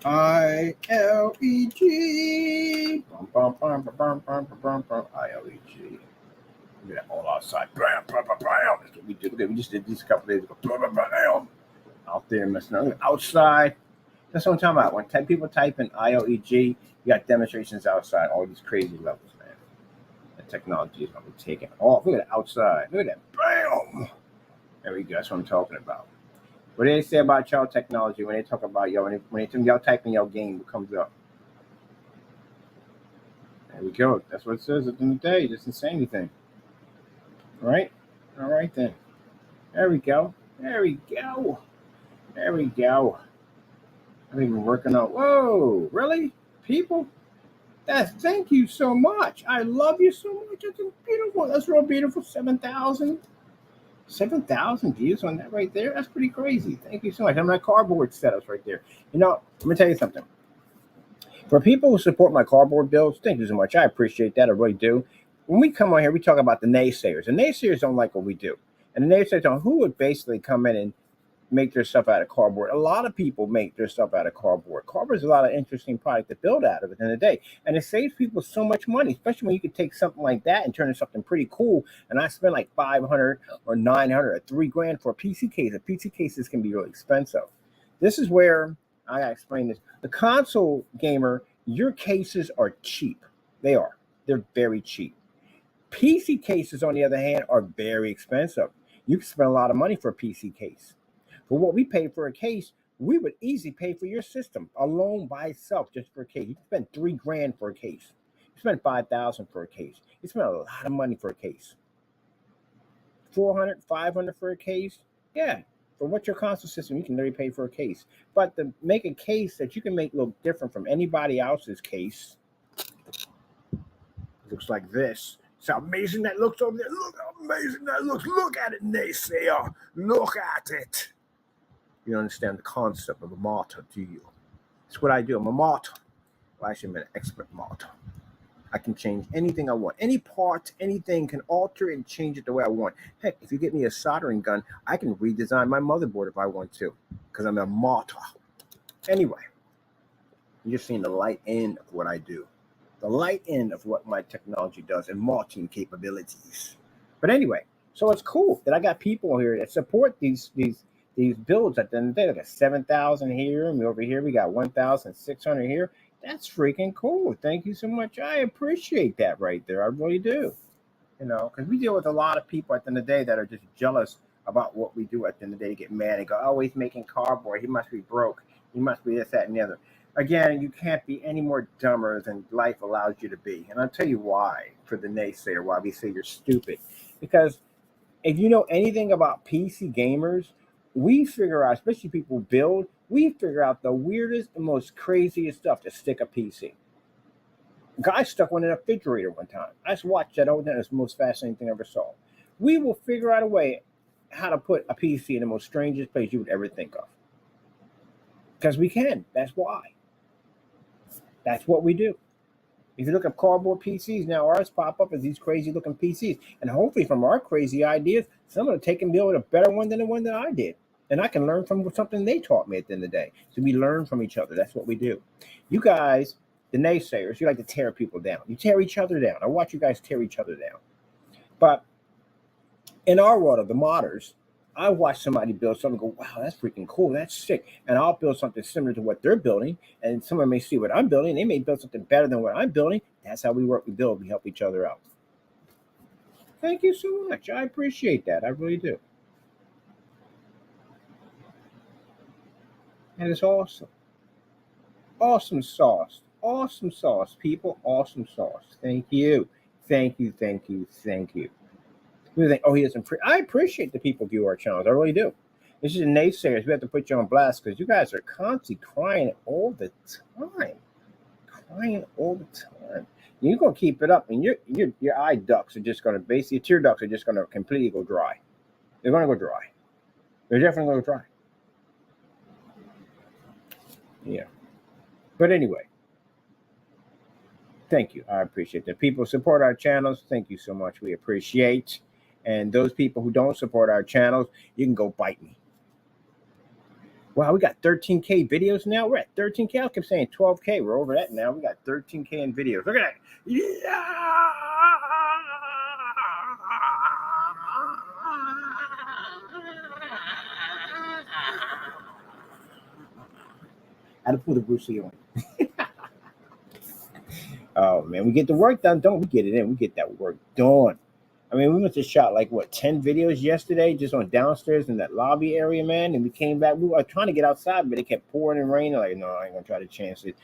ILEG. ILEG. Look at that all outside. Bam, bam, bam, bam. That's what we did. We just did this a couple days ago. Bam, bam, bam. Out there messing around. Outside. That's what I'm talking about. When people type in ILEG, you got demonstrations outside. All these crazy levels, man. The technology is going to be taken off. Look at the outside. Look at that. Bam. There we go. That's what I'm talking about. What do they say about y'all technology when they talk about y'all? When y'all type in y'all game, what comes up? There we go. That's what it says at the end of the day. It doesn't say anything. All right? All right, then. There we go. There we go. There we go. I've been working on. Whoa, really? People? Thank you so much. I love you so much. That's beautiful. That's real beautiful. 7,000 views on that right there. That's pretty crazy. Thank you so much. I'm my cardboard setups right there. You know, let me tell you something. For people who support my cardboard builds, thank you so much. I appreciate that. I really do. When we come on here, we talk about the naysayers. The naysayers don't like what we do. And the naysayers who would basically come in and make their stuff out of cardboard. A lot of people make their stuff out of cardboard. Cardboard is a lot of interesting product to build out of at the end of the day. And it saves people so much money, especially when you could take something like that and turn it into something pretty cool. And I spent like 500 or 900 or $3,000 for a PC case. The PC cases can be really expensive. This is where I gotta explain this. The console gamer, your cases are cheap. They are. They're very cheap. PC cases, on the other hand, are very expensive. You can spend a lot of money for a PC case. For what we pay for a case, we would easily pay for your system alone by itself just for a case. You spend $3,000 for a case. You spend $5,000 for a case. You spend a lot of money for a case. 400, 500 for a case. Yeah, for what's your console system, you can literally pay for a case. But to make a case that you can make look different from anybody else's case, looks like this. See how amazing that looks over there? Look how amazing that looks. Look at it, naysayer. Look at it. You don't understand the concept of a martyr, do you? It's what I do. I'm a martyr. Well, actually, I'm an expert martyr. I can change anything I want. Any part, anything can alter and change it the way I want. Heck, if you get me a soldering gun, I can redesign my motherboard if I want to, because I'm a martyr. Anyway, you're seeing the light end of what I do. The light end of what my technology does and marketing capabilities. But anyway, so it's cool that I got people here that support these builds at the end of the day. Like a 7,000 here, and over here we got 1,600 here. That's freaking cool. Thank you so much. I appreciate that right there. I really do. You know, because we deal with a lot of people at the end of the day that are just jealous about what we do at the end of the day. Get mad and go, "Oh, he's making cardboard. He must be broke. He must be this, that, and the other." Again, you can't be any more dumber than life allows you to be. And I'll tell you why, for the naysayer, why we say you're stupid. Because if you know anything about PC gamers, we figure out, especially people build, we figure out the weirdest and most craziest stuff to stick a PC. A guy stuck one in a refrigerator one time. I just watched that over there. It's the most fascinating thing I ever saw. We will figure out a way how to put a PC in the most strangest place you would ever think of. Because we can. That's why. That's what we do. If you look at cardboard PCs, now ours pop up as these crazy looking PCs. And hopefully from our crazy ideas, someone will take and build a better one than the one that I did. And I can learn from something they taught me at the end of the day. So we learn from each other. That's what we do. You guys, the naysayers, you like to tear people down. You tear each other down. I watch you guys tear each other down. But in our world of the modders, I watch somebody build something and go, wow, that's freaking cool. That's sick. And I'll build something similar to what they're building. And someone may see what I'm building. They may build something better than what I'm building. That's how we work. We build. We help each other out. Thank you so much. I appreciate that. I really do. And it's awesome. Awesome sauce. Awesome sauce, people. Awesome sauce. Thank you. Thank you. Thank you. Thank you. People think, oh, he doesn't. I appreciate the people view our channels. I really do. This is naysayers. We have to put you on blast because you guys are constantly crying all the time. Crying all the time. You're gonna keep it up, and your eye ducts are just gonna basically your tear ducts are just gonna completely go dry. They're gonna go dry. They're definitely gonna go dry. Yeah. But anyway, thank you. I appreciate that. People support our channels. Thank you so much. We appreciate. And those people who don't support our channels, you can go bite me. Wow, we got 13K videos now. We're at 13K. I kept saying 12K. We're over that now. We got 13K in videos. Look at that. Yeah. I had to pull the Bruce Lee on. Oh, man. We get the work done, don't we? Get it in. We get that work done. I mean, we must have shot like, 10 videos yesterday just on downstairs in that lobby area, man. And we came back. We were trying to get outside, but it kept pouring and raining. Like, no, I ain't going to try to chance it.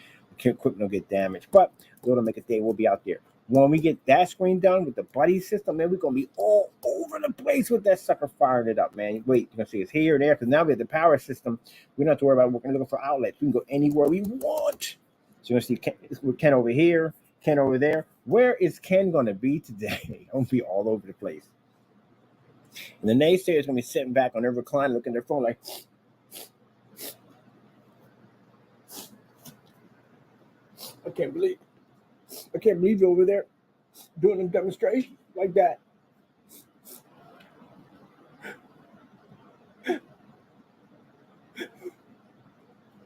The equipment will get damaged. But we'll make a day. We'll be out there. When we get that screen done with the buddy system, man, we're going to be all over the place with that sucker firing it up, man. Wait, you're going to see it's here or there. Because now we have the power system. We don't have to worry about looking for outlets. We can go anywhere we want. So you're going to see Ken over here. Ken over there. Where is Ken going to be today? I'm going to be all over the place. And the naysayers going to be sitting back on their recliner looking at their phone like, I can't believe you over there doing a demonstration like that.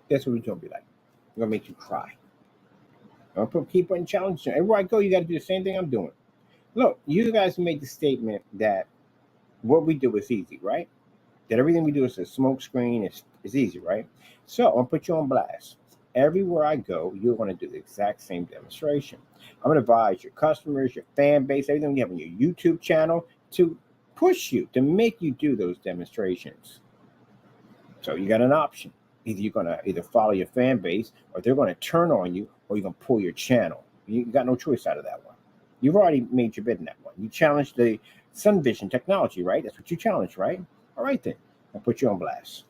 That's what we're gonna be like. We're gonna make you cry. I'm gonna keep putting challenges. Everywhere I go, you got to do the same thing I'm doing. Look, you guys made the statement that what we do is easy, right? That everything we do is a smoke screen. It's easy, right? So I'm gonna put you on blast. Everywhere I go, you're gonna do the exact same demonstration. I'm gonna advise your customers, your fan base, everything you have on your YouTube channel to push you to make you do those demonstrations. So you got an option. Either you're gonna either follow your fan base, or they're gonna turn on you, or you're gonna pull your channel. You got no choice out of that one. You've already made your bid in that one. You challenged the sun vision technology, right? That's what you challenged, right? All right then. I'll put you on blast.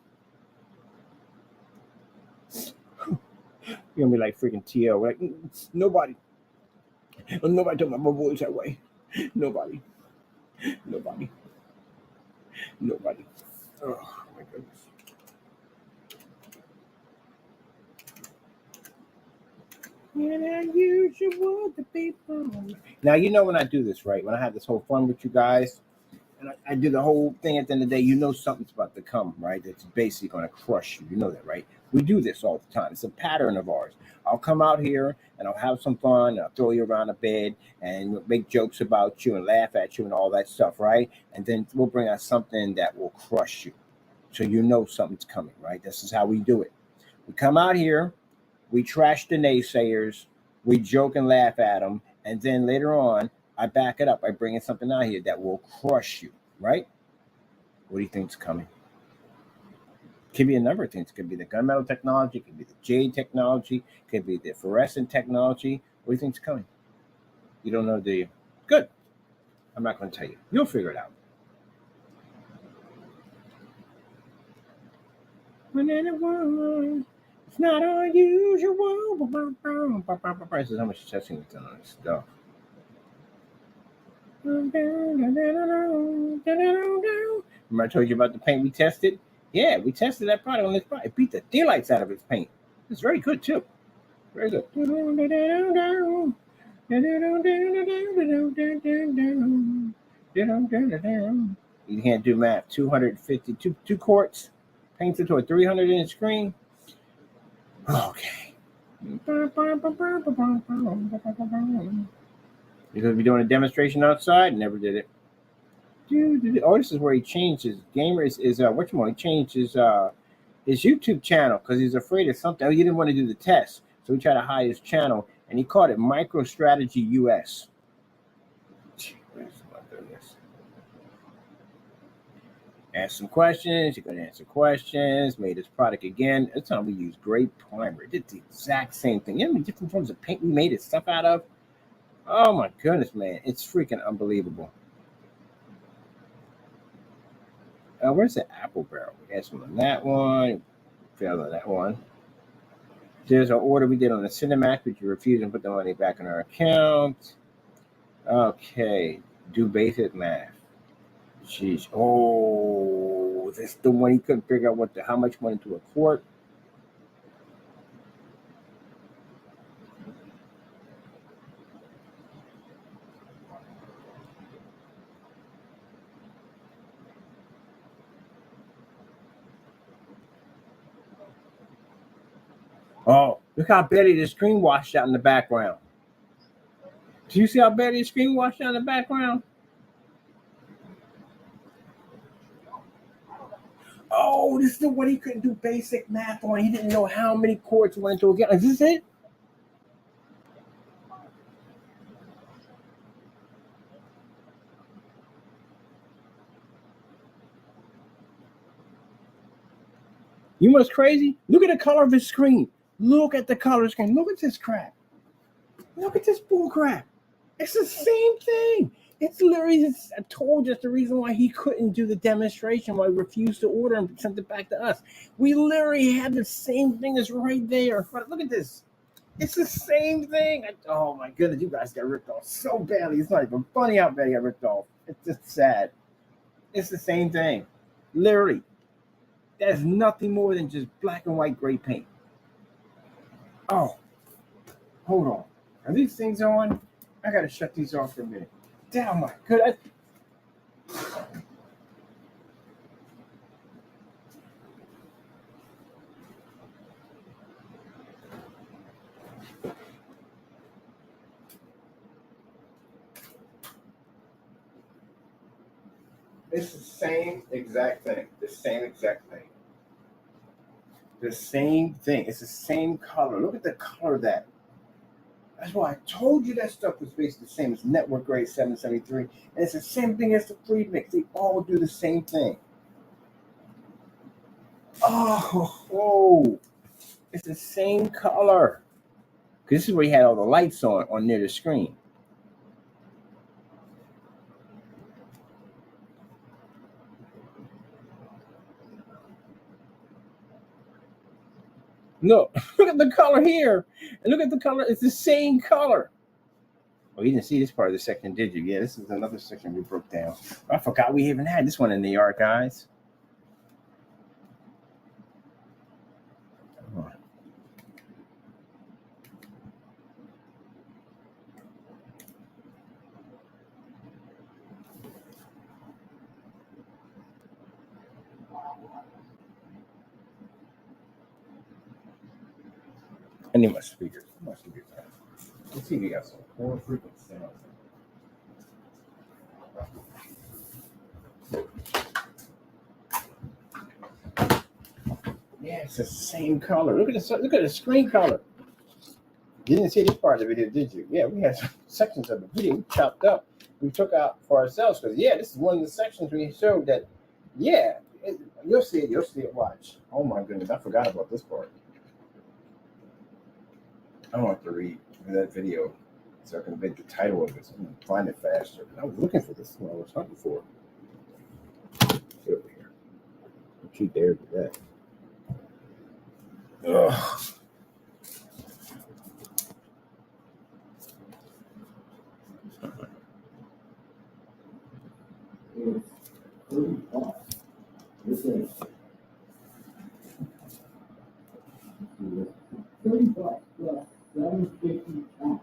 You're gonna be like freaking TL. Like nobody told my voice that way. Nobody. Nobody. Nobody. Oh my goodness. Now you know when I do this, right? When I have this whole fun with you guys, and I do the whole thing at the end of the day, you know something's about to come, right? It's basically going to crush you. You know that, right? We do this all the time. It's a pattern of ours. I'll come out here and I'll have some fun. And I'll throw you around a bed and make jokes about you and laugh at you and all that stuff, right? And then we'll bring out something that will crush you. So you know something's coming, right? This is how we do it. We come out here, we trash the naysayers, we joke and laugh at them, and then later on, I back it up by bringing something out here that will crush you, right? What do you think's coming? Could be a number of things. It could be the gunmetal technology, it could be the jade technology, it could be the fluorescent technology. What do you think's coming? You don't know, do you? Good. I'm not going to tell you. You'll figure it out. It's not unusual. This is how much testing we've done on this stuff. Remember I told you about the paint we tested? Yeah, we tested that product on this product. It beat the daylights out of its paint. It's very good too. Very good. You can't do math. 252 two quarts painted to a 300-inch screen. Okay. You're going to be doing a demonstration outside? Never did it. Oh, this is where he changed his gamer is he changed his YouTube channel because he's afraid of something. Oh, he didn't want to do the test, so he tried to hide his channel, and he called it MicroStrategy US. Ask some questions. You're going to answer questions. Made his product again. This time we used gray primer. It did the exact same thing. You know how many different forms of paint we made his stuff out of? Oh my goodness, man. It's freaking unbelievable. Where's the apple barrel? We had some on that one. Failed on that one. There's an order we did on the Cinemax, but you refused to put the money back in our account. Okay. Do basic math. Jeez. Oh, this the one he couldn't figure out how much went into a quart. Oh, look how badly the screen washed out in the background. Do you see how badly the screen washed out in the background? Oh, this is the one he couldn't do basic math on. He didn't know how many quarts went into a gallon. Is this it? You know what's crazy? Look at the color of his screen. Look at the color of the screen. Look at this crap. Look at this bull crap. It's the same thing. It's literally, I told you, that's the reason why he couldn't do the demonstration, why he refused to order and sent it back to us. We literally had the same thing as right there. Look at this. It's the same thing. Oh my goodness, you guys got ripped off so badly. It's not even funny how bad you got ripped off. It's just sad. It's the same thing. Literally. That's nothing more than just black and white gray paint. Oh, hold on. Are these things on? I gotta shut these off for a minute. Damn, my good. It's the same exact thing. The same exact thing. The same thing. It's the same color. Look at the color of that. That's why I told you that stuff was basically the same as network grade 773. And it's the same thing as the free mix. They all do the same thing. Oh, it's the same color. Because this is where you had all the lights on near the screen. Look at the color here. And look at the color. It's the same color. Oh, you didn't see this part of the section, did you? Yeah, this is another section we broke down. I forgot we even had this one in the archives. Oh. I need my speakers. Let's see if we got some four frequent sounds. Yeah, it's the same color. Look at the screen color. You didn't see this part of the video, did you? Yeah, we had some sections of the video we chopped up. We took out for ourselves because this is one of the sections we showed that. Yeah, you'll see it. You'll see it. Watch. Oh my goodness, I forgot about this part. I want to read that video so I can make the title of this. I'm gonna find it faster. I was looking for this when I was hunting for it. Get over here. Don't you dare do that. Ugh.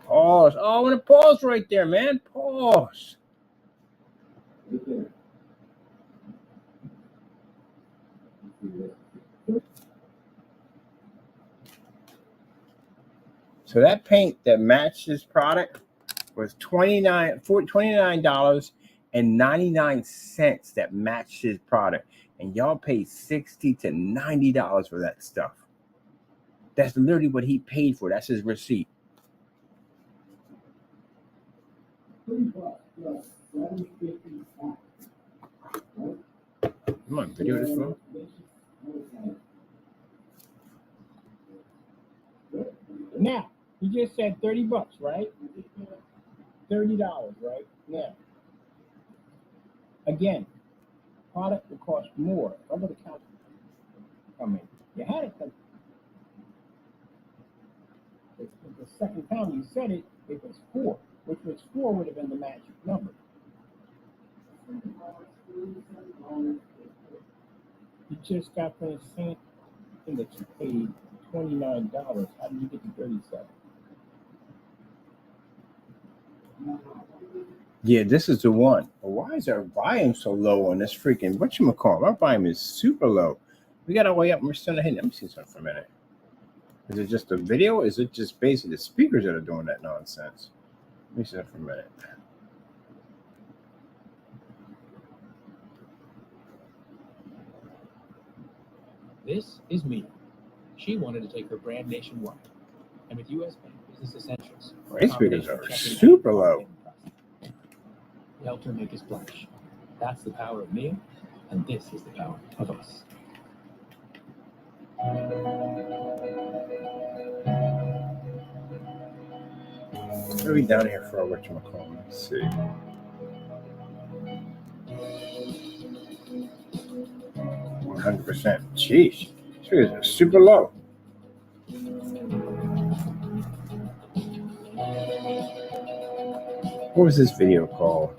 Pause. Oh, I want to pause right there, man. Pause. So that paint that matched this product was $29.99 that matched his product. And y'all paid $60 to $90 for that stuff. That's literally what he paid for. That's his receipt. Come on, video this phone. Now, he just said $30, right? $30, right? Now, again, product will cost more. Over the counter. I mean, you had it. The second time you said it, it was 4, which was 4 would have been the magic number. You just got finished saying that you paid $29. How did you get to 37? Yeah, this is the one. But why is our volume so low on this freaking whatchamacallit? Our volume is super low. We got our way up and we're still ahead. Let me see something for a minute. Is it just a video? Or is it just basically the speakers that are doing that nonsense? Let me see that for a minute. This is Mia. She wanted to take her brand nationwide. And with US Bank Business Essentials, These speakers are super low. We helped her make a splash. That's the power of Mia, and this is the power of us. What are we down here for? Whatchamacallit? Let's see. %. Jeez. These are super low. What was this video called?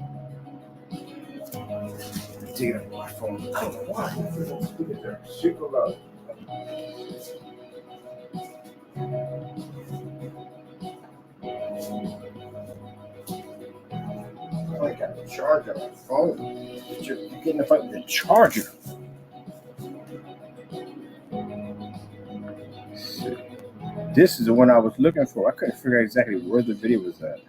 Dig up my phone. I don't know why. These are super low. I got the charger on my phone. You're getting a fight with the charger. This is the one I was looking for. I couldn't figure out exactly where the video was at.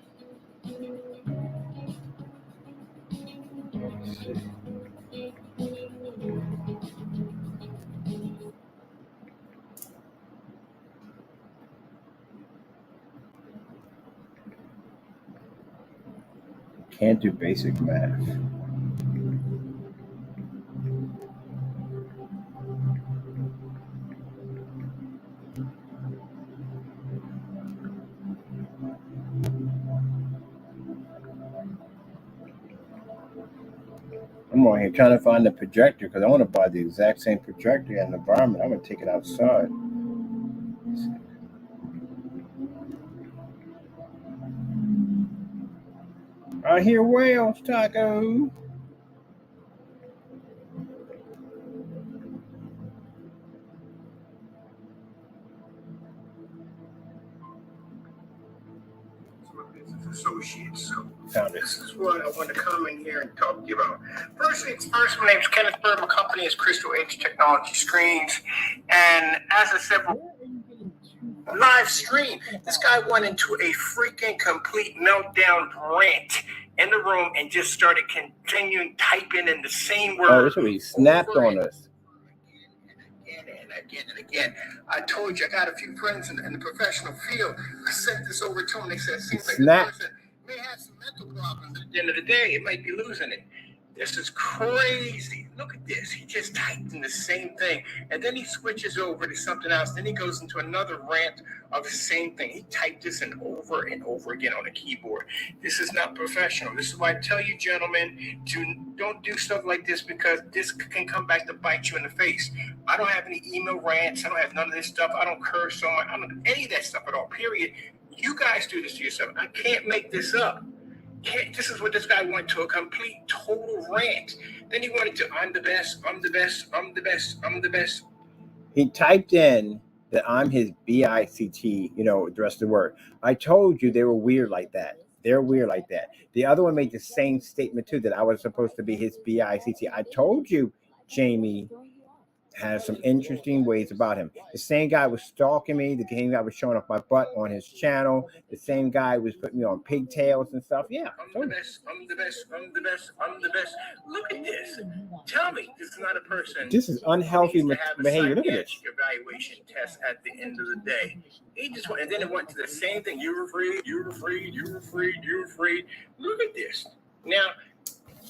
Can't do basic math. I'm on here trying to find the projector because I want to buy the exact same projector in the environment. I'm going to take it outside. I hear whales, Taco. Associates. So this is what I want to come in here and talk to you about. First things first, my name is Kenneth Byrd. My company is Crystal Edge Technology Screens. And as I said, live stream, this guy went into a freaking complete meltdown rant in the room and just started continuing typing in the same word. Oh, this is what he snapped on us. Again. I told you I got a few friends in the professional field. I sent this over to them. They said it seems like the person may have some mental problems. At the end of the day, it might be losing it. This is crazy. Look at this. He just typed in the same thing. And then he switches over to something else. Then he goes into another rant of the same thing. He typed this in over and over again on a keyboard. This is not professional. This is why I tell you, gentlemen, don't do stuff like this because this can come back to bite you in the face. I don't have any email rants. I don't have none of this stuff. I don't curse so much. I don't do any of that stuff at all, period. You guys do this to yourself. I can't make this up. This is what this guy went to, a complete total rant. Then he wanted to, I'm the best, I'm the best, I'm the best, I'm the best. He typed in that I'm his BICT, the rest of the word. I told you they were weird like that. They're weird like that. The other one made the same statement too, that I was supposed to be his BICT. I told you Jamie has some interesting ways about him. The same guy was stalking me. The same guy was showing off my butt on his channel. The same guy was putting me on pigtails and stuff. Yeah. I'm the best. I'm the best. I'm the best. I'm the best. Look at this. Tell me this is not a person. This is unhealthy behavior. Look at this. Evaluation test at the end of the day. He just went, and then it went to the same thing. You were free. You were free. You were free. You were free. Look at this. Now,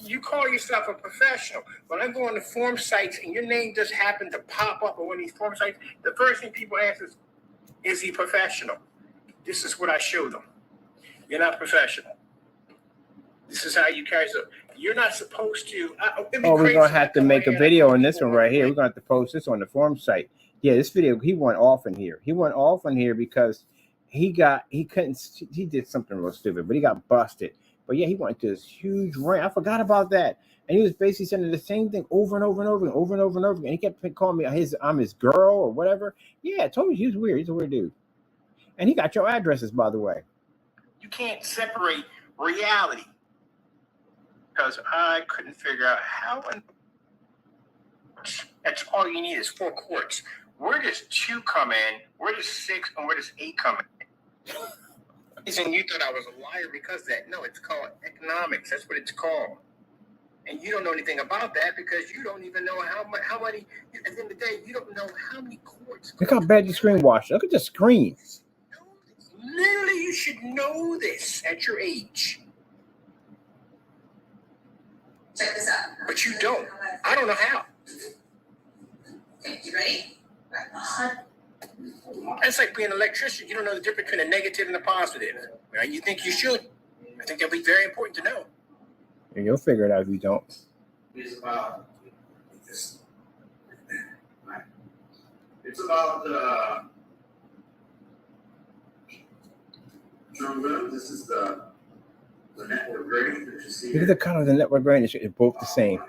you call yourself a professional. When I go on the forum sites and your name just happen to pop up on one of these forum sites, the first thing people ask is he professional? This is what I show them. You're not professional. This is how you carry yourself. You're not supposed to. We're going to have to make a video on this one right here. We're going to have to post this on the forum site. Yeah, this video, he went off in here. He went off in here because he did something real stupid, but he got busted. But yeah, he went to this huge rant. I forgot about that. And he was basically saying the same thing over and over and over and over and over and over again. He kept calling me I'm his girl or whatever. Yeah, I told you he's weird. He's a weird dude. And he got your addresses, by the way. You can't separate reality. Because I couldn't figure out how. That's all you need is 4 quarts. Where does 2 come in? Where does 6 and where does 8 come in? And you thought I was a liar because of that. No, it's called economics. That's what it's called. And you don't know anything about that because you don't even know how many. At the end of the day, you don't know how many quarts. Look how bad the screen washed. Look at the screen. Literally, you should know this at your age. Check this out. But you don't. I don't know how. Okay, you ready? That's like being an electrician. You don't know the difference between a negative and a positive. Right? You think you should. I think that'd be very important to know. And you'll figure it out if you don't. It's about this. Right. It's about this is the network grading that you see. Look at the color of the network grading. It's both the same.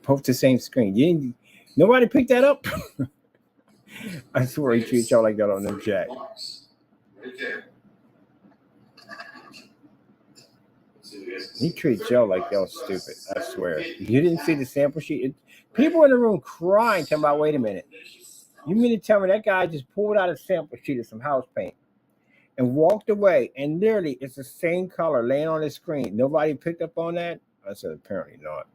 Both the same screen. Nobody picked that up. I swear he treats y'all like that on them chat. He treats y'all like y'all stupid. I swear. You didn't see the sample sheet? People in the room crying, talking about, wait a minute. You mean to tell me that guy just pulled out a sample sheet of some house paint and walked away, and literally it's the same color laying on the screen? Nobody picked up on that? I said, apparently not.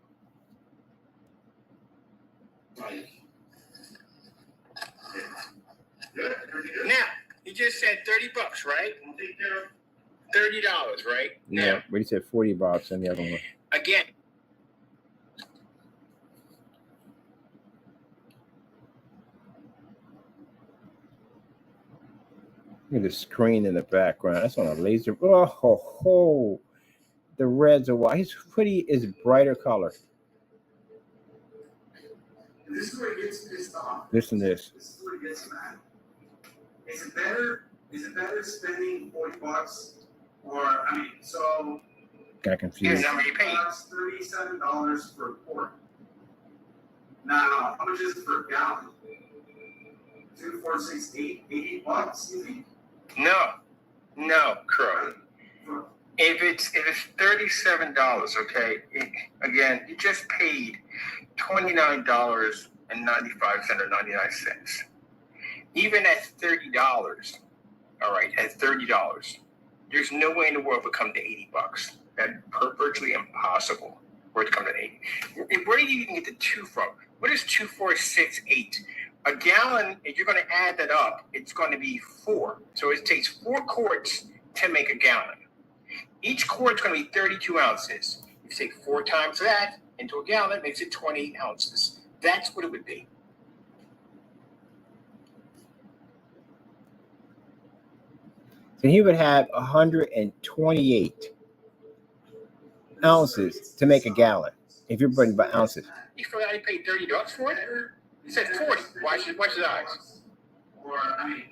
Now, you just said $30, right? $30, right? Yeah, but he said 40 bucks on the other one. Again, Look at the screen in the background. That's on a laser. Oh, ho, ho. The reds are white. His hoodie is brighter color. This is where it gets pissed off. Listen to this. This is where it gets mad. Is it better spending $40 or so Got confused. how many you paid? $37 for a quart. Now, how much is it for a gallon? 2, 4, 6, 8, $80, you think? No, Crow. If it's $37, okay, again, you just paid $29.95 or 99 cents. Even at $30, all right, at $30, there's no way in the world it would come to $80. That's virtually impossible for it to come to 80. Where do you even get the 2 from? What is 2, 4, 6, 8? A gallon, if you're going to add that up, it's going to be 4. So it takes 4 quarts to make a gallon. Each quart is going to be 32 ounces. If you take 4 times that into a gallon, it makes it 28 ounces. That's what it would be. So he would have 128 ounces to make a gallon. If you're putting by ounces. You forgot he paid $30 for it? He said 40. Watch his eyes. Or,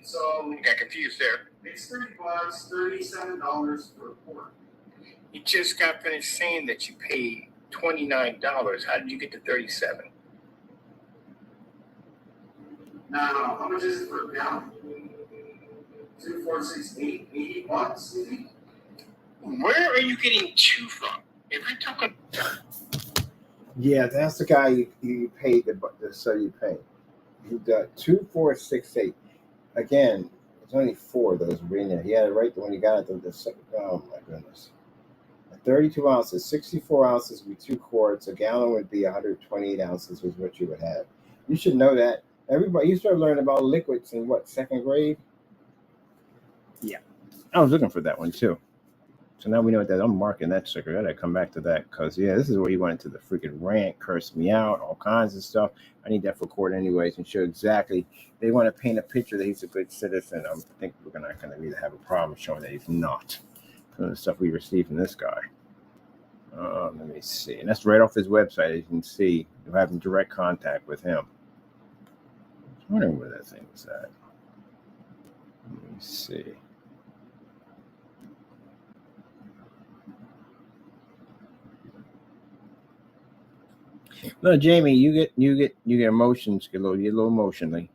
so You got confused there. it's $30, $37 for a quart. You just got finished saying that you paid $29. How did you get to 37? Now, how much is it for a gallon? 2, 4, 6, 8, $80, you think? Where are you getting 2 from? If you're talking, Yeah, that's the guy you paid the so you pay. You got 2, 4, 6, 8. Again, there's only 4 of those in there. He had it right when he got it. Oh my goodness. 32 ounces, 64 ounces would be 2 quarts. A gallon would be 128 ounces was what you would have. You should know that. Everybody, you started learning about liquids in what, 2nd grade? Yeah. I was looking for that one too. So now we know what that. I'm marking that sticker. I gotta come back to that because this is where he went into the freaking rant, cursed me out, all kinds of stuff. I need that for court anyways and show exactly. They want to paint a picture that he's a good citizen. I think we're not gonna really have a problem showing that he's not. The stuff we received from this guy. Let me see, and that's right off his website. As you can see, you're having direct contact with him. I was wondering where that thing was at. Let me see. No, Jamie, you get emotions, you get a little emotionally.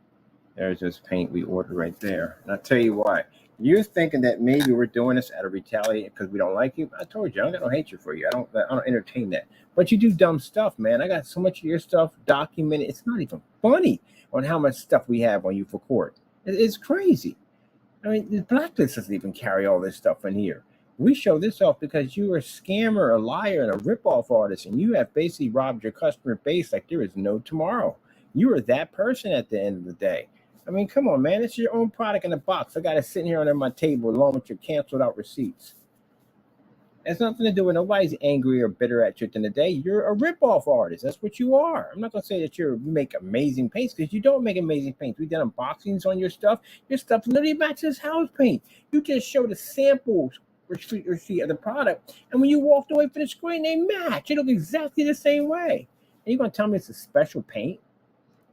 There's this paint we ordered right there, and I'll tell you why. You're thinking that maybe we're doing this out of retaliation because we don't like you. I told you, I don't got no hatred for you. I don't entertain that. But you do dumb stuff, man. I got so much of your stuff documented. It's not even funny on how much stuff we have on you for court. It's crazy. I mean, the blacklist doesn't even carry all this stuff in here. We show this off because you're a scammer, a liar, and a ripoff artist, and you have basically robbed your customer base like there is no tomorrow. You are that person at the end of the day. I mean, come on, man. It's your own product in a box. I got it sitting here under my table along with your canceled out receipts. It has nothing to do with nobody's angry or bitter at you at the end of the day. You're a ripoff artist. That's what you are. I'm not going to say that you make amazing paints because you don't make amazing paints. We've done unboxings on your stuff. Your stuff literally matches house paint. You just showed the samples receipt of the product, and when you walked away from the screen, they match. They look exactly the same way. And you're going to tell me it's a special paint?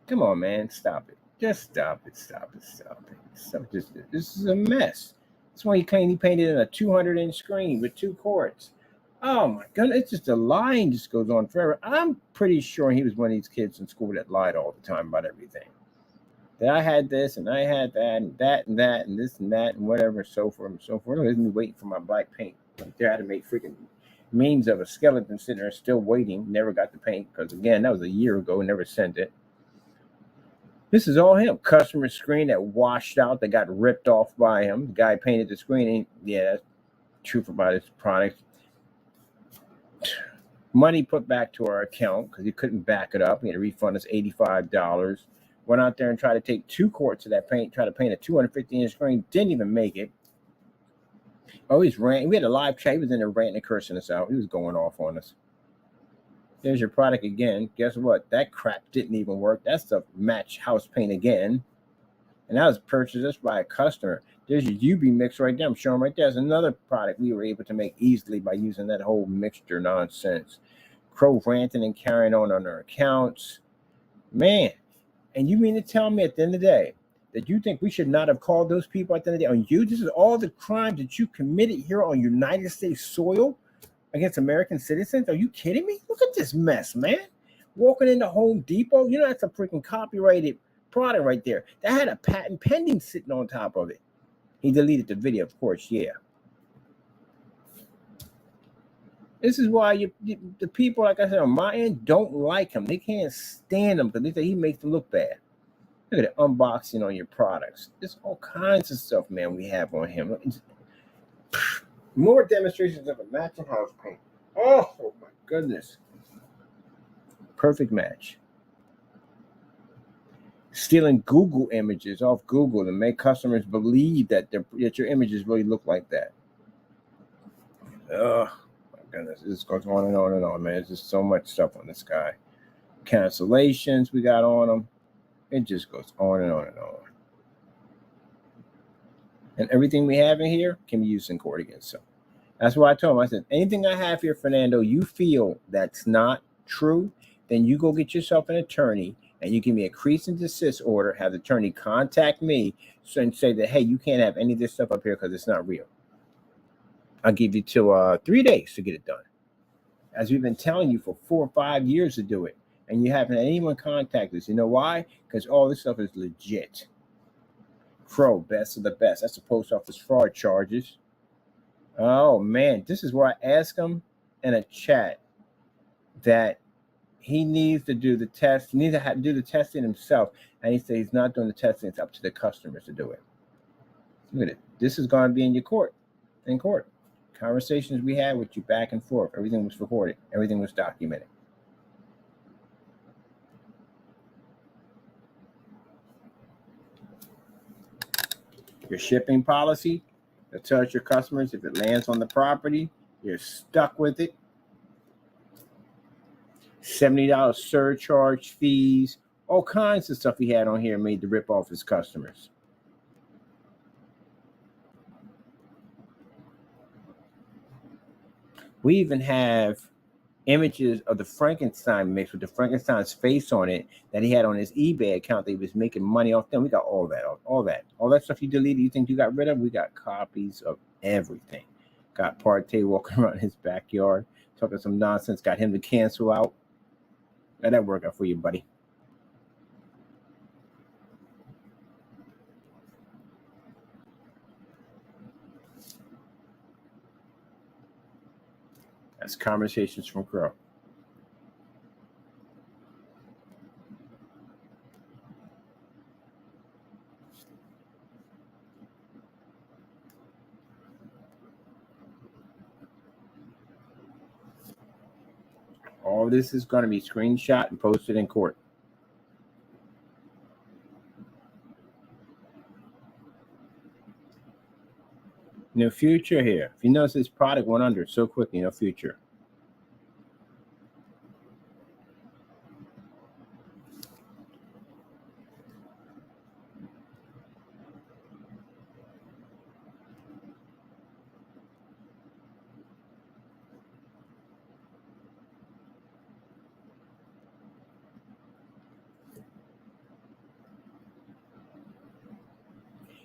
Come on, man. Stop it. Just stop it. This is a mess. That's why he claimed he painted in a 200-inch screen with 2 quarts. Oh my goodness, it's just a line just goes on forever. I'm pretty sure he was one of these kids in school that lied all the time about everything. That I had this and I had that and that and that and this and that and whatever, so forth and so forth. Look at me waiting for my black paint. Like they had to make freaking memes of a skeleton sitting there still waiting. Never got the paint because again, that was a year ago. Never sent it. This is all him. Customer screen that washed out, that got ripped off by him. The guy painted the screen. And yeah, that's truth about his product. Money put back to our account because he couldn't back it up. He had to refund us $85. Went out there and tried to take 2 quarts of that paint, try to paint a 250-inch screen. Didn't even make it. Oh, he's ranting. We had a live chat. He was in there ranting and cursing us out. He was going off on us. There's your product again. Guess what? That crap didn't even work. That's the match house paint again. And that was purchased by a customer. There's your UB mix right there. I'm showing right there. There's another product we were able to make easily by using that whole mixture nonsense. Crow ranting and carrying on our accounts. Man, and you mean to tell me at the end of the day that you think we should not have called those people at the end of the day on you? This is all the crimes that you committed here on United States soil against American citizens? Are you kidding me? Look at this mess, man. Walking into Home Depot, you know that's a freaking copyrighted product right there. That had a patent pending sitting on top of it. He deleted the video, of course, yeah. This is why the people, like I said, on my end, don't like him. They can't stand him because they say he makes them look bad. Look at the unboxing on your products. There's all kinds of stuff, man, we have on him. More demonstrations of a matching house paint. Oh my goodness. Perfect match. Stealing Google images off Google to make customers believe that your images really look like that. Oh my goodness. This goes on and on and on, man. There's just so much stuff on this guy. Cancellations we got on him. It just goes on and on and on. And everything we have in here can be used in court against him. That's why I told him, I said, anything I have here, Fernando, you feel that's not true, then you go get yourself an attorney and you give me a cease and desist order, have the attorney contact me and say that, hey, you can't have any of this stuff up here because it's not real. I'll give you till 3 days to get it done. As we've been telling you for 4 or 5 years to do it, and you haven't had anyone contact us. You know why? Because all this stuff is legit. Crow, best of the best. That's the post office fraud charges. Oh, man. This is where I ask him in a chat that he needs to do the test. He needs to do the testing himself. And he says he's not doing the testing. It's up to the customers to do it. Look at it. This is going to be in your court. In court. Conversations we had with you back and forth. Everything was recorded. Everything was documented. Your shipping policy that tells your customers if it lands on the property, you're stuck with it. $70 surcharge fees, all kinds of stuff he had on here made to rip off his customers. We even have images of the Frankenstein mix with the Frankenstein's face on it that he had on his eBay account that he was making money off them. We got all that stuff you deleted. You think you got rid of? We got copies of everything. Got Partey walking around his backyard talking some nonsense. Got him to cancel out. Let that work out for you, buddy. That's Conversations from Crow. All this is going to be screenshot and posted in court. No future here. If you notice, this product went under so quickly, no future.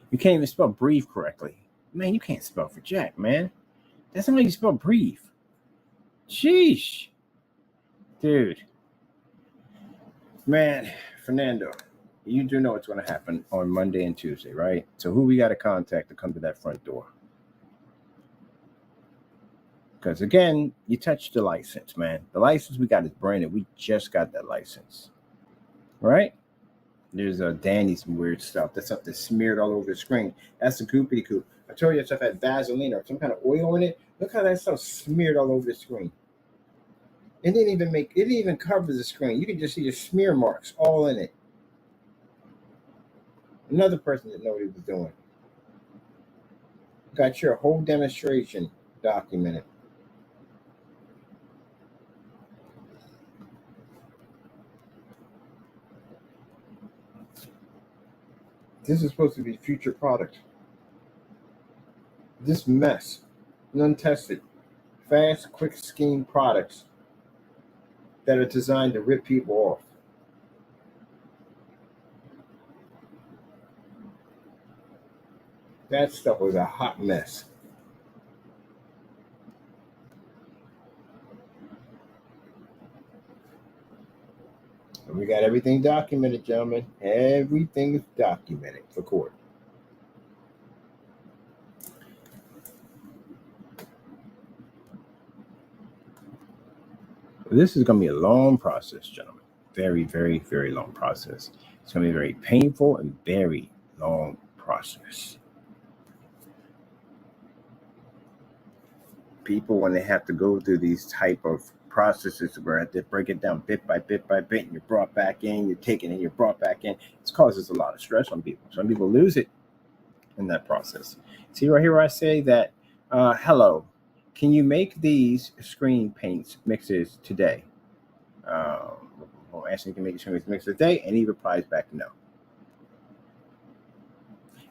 You can't even spell brief correctly. Man, you can't spell for jack, man. That's not how you spell brief. Sheesh. Dude. Man, Fernando, you do know what's going to happen on Monday and Tuesday, right? So who we got to contact to come to that front door? Because, again, you touched the license, man. The license we got is branded. We just got that license. Right? There's Danny's weird stuff. That stuff that's smeared all over the screen. That's the goopity coop. I told you that stuff had Vaseline or some kind of oil in it. Look how that stuff smeared all over the screen. It didn't even cover the screen. You can just see the smear marks all in it. Another person didn't know what he was doing. Got your whole demonstration documented. This is supposed to be future product. This mess, untested, fast, quick scheme products that are designed to rip people off. That stuff was a hot mess. And we got everything documented, gentlemen. Everything is documented for court. This is going to be a long process, gentlemen. Very, very, very long process. It's going to be very painful and very long process. People, when they have to go through these type of processes where they break it down bit by bit by bit, and you're brought back in, you're taken and you're brought back in, it causes a lot of stress on people. Some people lose it in that process. See right here where I say that, hello, can you make these screen paints mixes today? Asking can make a screen mix today, and he replies back no.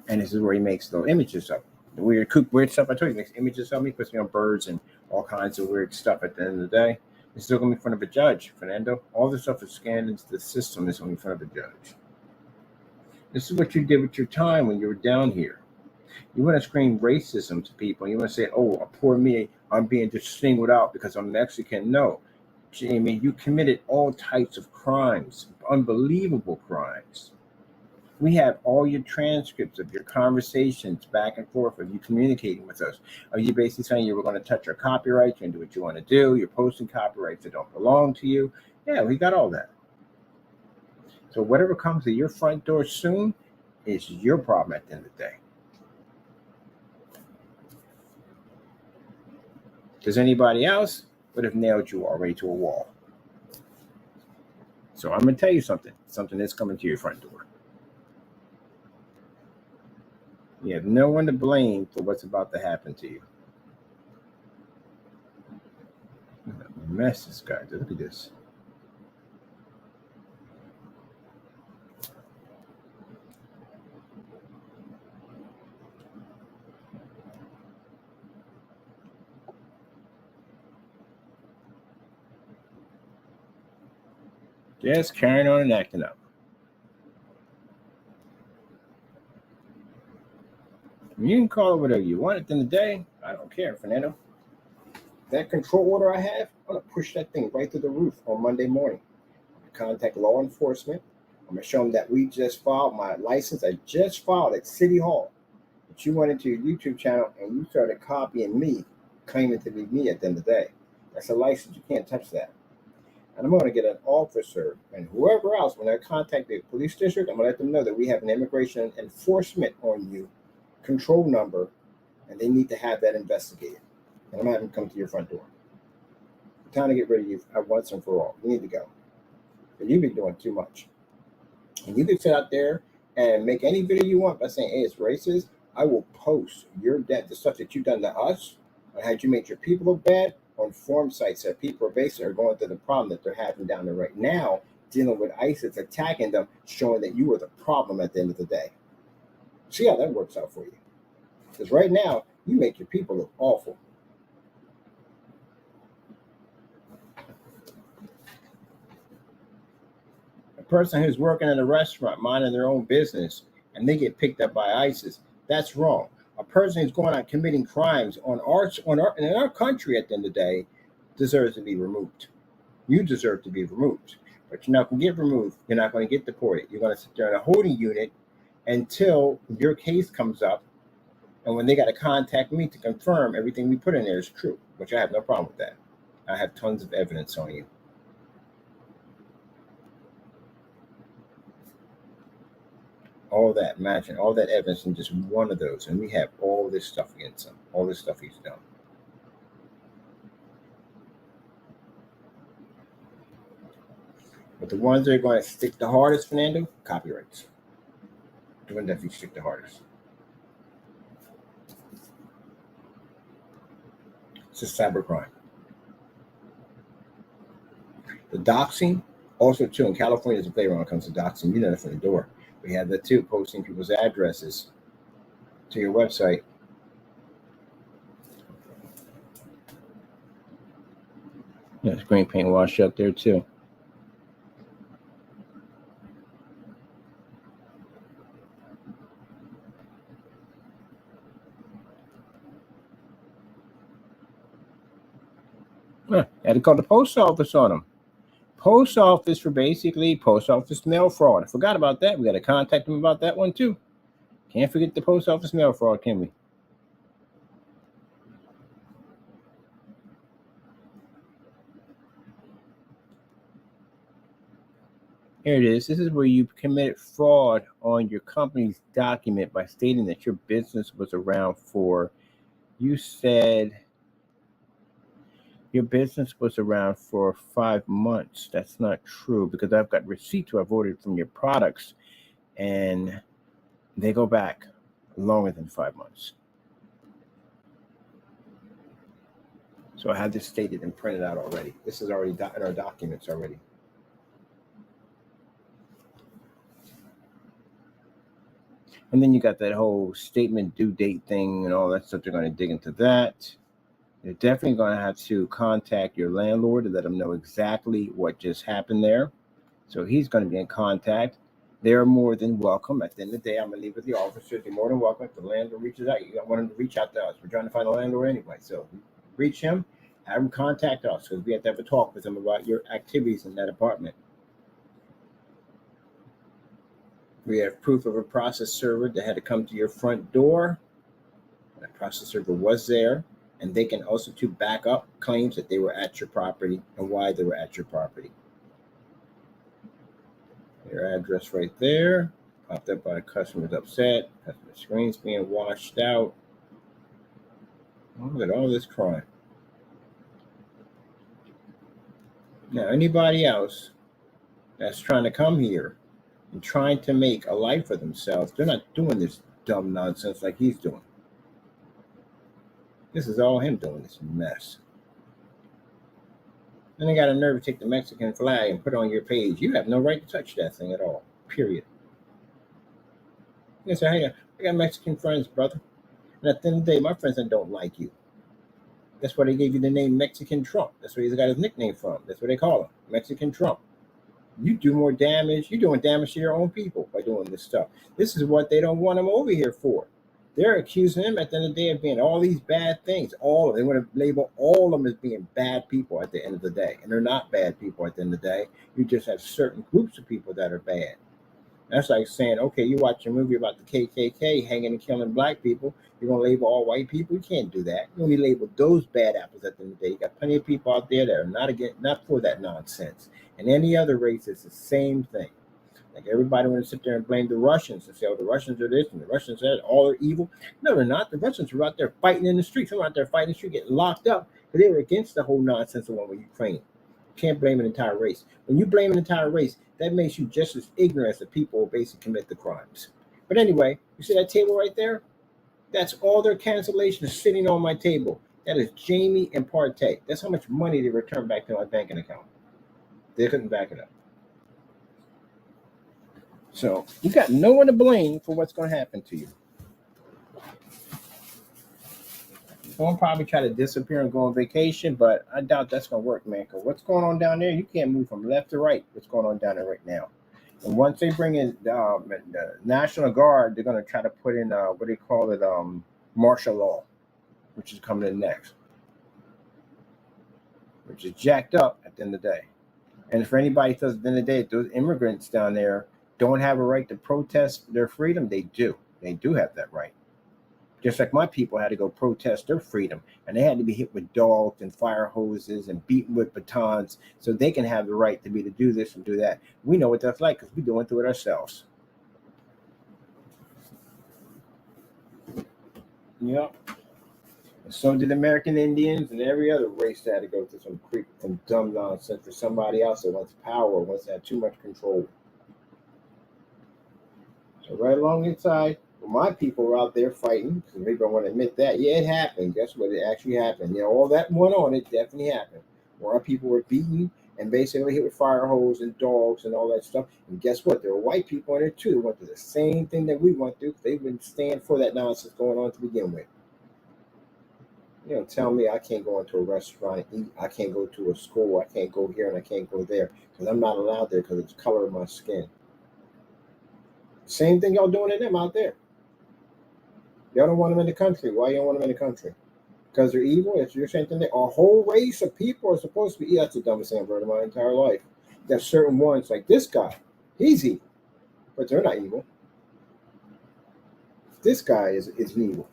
And this is where he makes little images of the weird stuff. I told you, he makes images of me, puts me on birds and all kinds of weird stuff. At the end of the day, it's still going to be in front of a judge, Fernando. All this stuff is scanned into the system. It's going to be in front of a judge. This is what you did with your time when you were down here. You want to scream racism to people. You want to say, oh, poor me, I'm being just singled out because I'm Mexican. No, Jamie, you committed all types of crimes, unbelievable crimes. We have all your transcripts of your conversations back and forth of you communicating with us. Are you basically saying you were going to touch our copyrights and do what you want to do? You're posting copyrights that don't belong to you. Yeah, we got all that. So whatever comes to your front door soon is your problem at the end of the day. Does anybody else would have nailed you already to a wall? So I'm going to tell you something. Something that's coming to your front door. You have no one to blame for what's about to happen to you. What a mess this guy did. Look at this. Just carrying on and acting up. You can call it whatever you want at the end of the day. I don't care, Fernando. That control order I have, I'm going to push that thing right through the roof on Monday morning. I'm going to contact law enforcement. I'm going to show them that we just filed my license. I just filed at City Hall. But you went into your YouTube channel and you started copying me, claiming to be me at the end of the day. That's a license. You can't touch that. And I'm going to get an officer and whoever else, when I contact the police district, I'm going to let them know that we have an immigration enforcement on you, control number, and they need to have that investigated. And I'm going to have them come to your front door. It's time to get rid of you once and for all. You need to go. But you've been doing too much. And you can sit out there and make any video you want by saying, hey, it's racist. I will post the stuff that you've done to us, or had you made your people look bad, on forum sites that people are basically going through the problem that they're having down there right now, dealing with ISIS attacking them, showing that you are the problem at the end of the day. See how that works out for you. Because right now, you make your people look awful. A person who's working in a restaurant, minding their own business, and they get picked up by ISIS, that's wrong. A person who's going out committing crimes in our country at the end of the day deserves to be removed. You deserve to be removed. But you're not going to get removed. You're not going to get deported. You're going to sit there in a holding unit until your case comes up. And when they got to contact me to confirm everything we put in there is true, which I have no problem with that. I have tons of evidence on you. All that, imagine all that evidence in just one of those, and we have all this stuff against him, all this stuff he's done. But the ones that are going to stick the hardest, Fernando, copyrights. The one that you stick the hardest. It's a cybercrime. The doxing, also too, in California, there's a playground when it comes to doxing. You know that from the door. We have that too, posting people's addresses to your website. There's green paint wash up there too. Had to call the post office on them. Post office for basically post office mail fraud. I forgot about that. We got to contact them about that one too. Can't forget the post office mail fraud, can we? Here it is. This is where you committed fraud on your company's document by stating that your business was around for, you said your business was around for 5 months. That's not true because I've got receipts I've ordered from your products and they go back longer than 5 months. So I have this stated and printed out already. This is already in our documents already. And then you got that whole statement due date thing and all that stuff. They're going to dig into that. They're definitely going to have to contact your landlord to let them know exactly what just happened there. So he's going to be in contact. They're more than welcome. At the end of the day, I'm going to leave with the officers. They're more than welcome. If the landlord reaches out, you got want him to reach out to us. We're trying to find a landlord anyway. So reach him, have him contact us because we have to have a talk with him about your activities in that apartment. We have proof of a process server that had to come to your front door. That process server was there. And they can also to back up claims that they were at your property and why they were at your property. Their address right there. Popped up by customers upset. Customer screens being washed out. Look at all this crime. Now, anybody else that's trying to come here and trying to make a life for themselves, they're not doing this dumb nonsense like he's doing. This is all him doing this mess. And they got a nerve to take the Mexican flag and put it on your page. You have no right to touch that thing at all. Period. You say, hey, I got Mexican friends, brother. And at the end of the day, my friends don't like you. That's why they gave you the name Mexican Trump. That's where he's got his nickname from. That's what they call him, Mexican Trump. You do more damage. You're doing damage to your own people by doing this stuff. This is what they don't want him over here for. They're accusing him at the end of the day of being all these bad things. They want to label all of them as being bad people at the end of the day. And they're not bad people at the end of the day. You just have certain groups of people that are bad. That's like saying, okay, you watch a movie about the KKK hanging and killing black people. You're going to label all white people? You can't do that. You only label those bad apples at the end of the day. You got plenty of people out there that are not for that nonsense. And any other race is the same thing. Like everybody want to sit there and blame the Russians and say, oh, the Russians are this and the Russians are that, all are evil. No, they're not. The Russians are out there fighting in the streets. Some are out there fighting in the street, getting locked up because they were against the whole nonsense of one with Ukraine. You can't blame an entire race. When you blame an entire race, that makes you just as ignorant as the people who basically commit the crimes. But anyway, you see that table right there? That's all their cancellations sitting on my table. That is Jamie and Partey. That's how much money they returned back to my banking account. They couldn't back it up. So you got no one to blame for what's going to happen to you. Someone probably try to disappear and go on vacation, but I doubt that's going to work, man. Because what's going on down there, you can't move from left to right. What's going on down there right now? And once they bring in the National Guard, they're going to try to put in what do they call it, martial law, which is coming in next, which is jacked up at the end of the day. And for anybody who says at the end of the day, those immigrants down there don't have a right to protest their freedom, they do. They do have that right. Just like my people had to go protest their freedom, and they had to be hit with dogs and fire hoses and beaten with batons so they can have the right to be to do this and do that. We know what that's like because we're going through it ourselves. Yep. And so did American Indians and every other race that had to go through some dumb nonsense for somebody else that wants power, wants to have too much control. So right along inside, My people were out there fighting because maybe I want to admit that. Yeah, it happened. Guess what? It actually happened. You know, all that went on. It definitely happened. Where our people were beaten and basically hit with fire hose and dogs and all that stuff. And guess what? There were white people in there too. They went through the same thing that we went through. They wouldn't stand for that nonsense going on to begin with. You know, tell me I can't go into a restaurant and eat. I can't go to a school. I can't go here and I can't go there because I'm not allowed there because it's the color of my skin. Same thing y'all doing to them out there. Y'all don't want them in the country. Why you don't want them in the country? Because they're evil? It's your same thing. A whole race of people are supposed to be. Yeah, that's the dumbest thing I've heard in my entire life. There's certain ones like this guy. He's evil, but they're not evil. This guy is evil.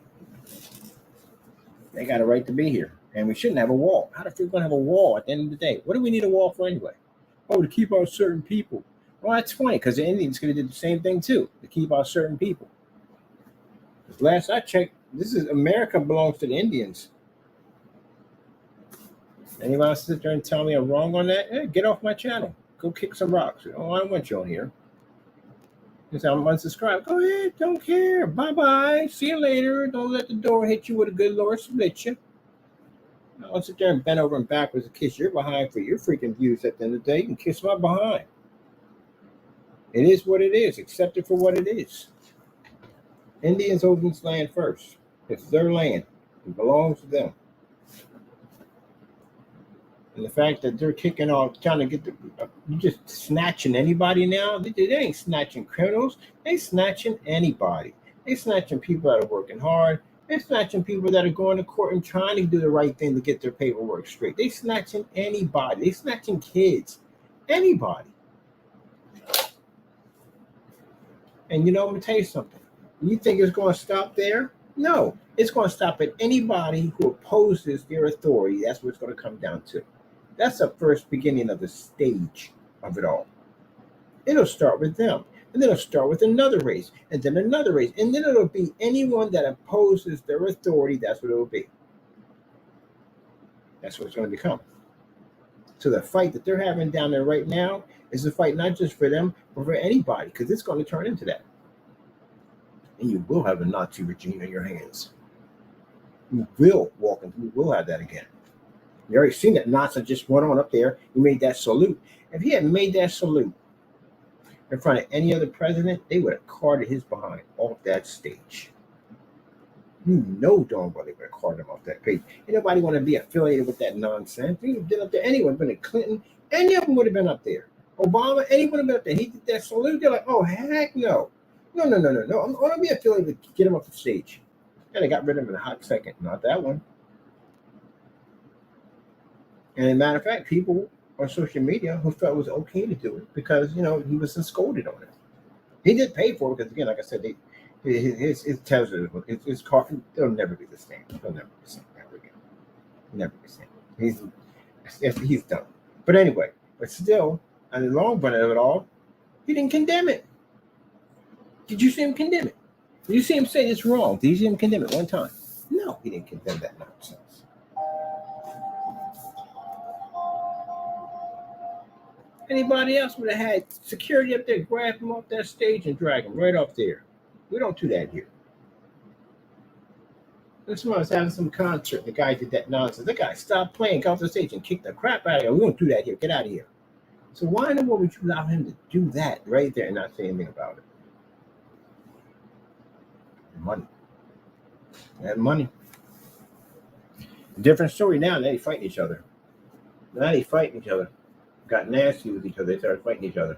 They got a right to be here, and we shouldn't have a wall. How the freak going to have a wall at the end of the day? What do we need a wall for anyway? Oh, to keep out certain people. Well, that's funny because the Indians could have did the same thing too, to keep out certain people. Last I checked, this is America belongs to the Indians. Anyone else sit there and tell me I'm wrong on that? Hey, get off my channel. Go kick some rocks. Oh, I don't want you on here. Because I'm unsubscribed. Go ahead. Don't care. Bye-bye. See you later. Don't let the door hit you with a good Lord split you. I'll sit there and bend over and backwards and kiss your behind for your freaking views at the end of the day. You can kiss my behind. It is what it is. Accept it for what it is. Indians own this land first. It's their land. It belongs to them. And the fact that they're kicking off, trying to get you just snatching anybody now. They ain't snatching criminals. They snatching anybody. They snatching people that are working hard. They're snatching people that are going to court and trying to do the right thing to get their paperwork straight. They snatching anybody. They snatching kids. Anybody. And you know, I'm going to tell you something. You think it's going to stop there? No. It's going to stop at anybody who opposes their authority. That's what it's going to come down to. That's the first beginning of the stage of it all. It'll start with them. And then it'll start with another race. And then another race. And then it'll be anyone that opposes their authority. That's what it'll be. That's what it's going to become. So the fight that they're having down there right now is a fight not just for them, but for anybody. Because it's going to turn into that. And you will have a Nazi regime in your hands. You will walk into. You will have that again. You already seen that Nazi just went on up there. He made that salute. If he had made that salute in front of any other president, they would have carted his behind off that stage. You know darn well they would have carted him off that page. Ain't nobody want to be affiliated with that nonsense. He would have been up there. Anyone, been Clinton, any of them would have been up there. Obama, anyone would have been up there. He did that salute. They're like, oh, heck no. No. I'm going to be affiliated to get him off the stage. And they got rid of him in a hot second. Not that one. And as a matter of fact, people on social media who felt it was okay to do it because, you know, he was scolded on it. He did pay for it because, again, like I said, his Tesla, his car, they'll never be the same. They'll never be the same ever again. Never be the same. He's done. But anyway, but still, on the long run of it all, he didn't condemn it. Did you see him condemn it? Did you see him say it's wrong? Did you see him condemn it one time? No, he didn't condemn that nonsense. Anybody else would have had security up there, grab him off that stage and drag him right up there. We don't do that here. This one was having some concert. The guy did that nonsense. The guy stopped playing, got off the stage and kicked the crap out of him. We don't do that here. Get out of here. So why in the world would you allow him to do that right there and not say anything about it? Money. That money. Different story now. They fighting each other. Got nasty with each other. They started fighting each other.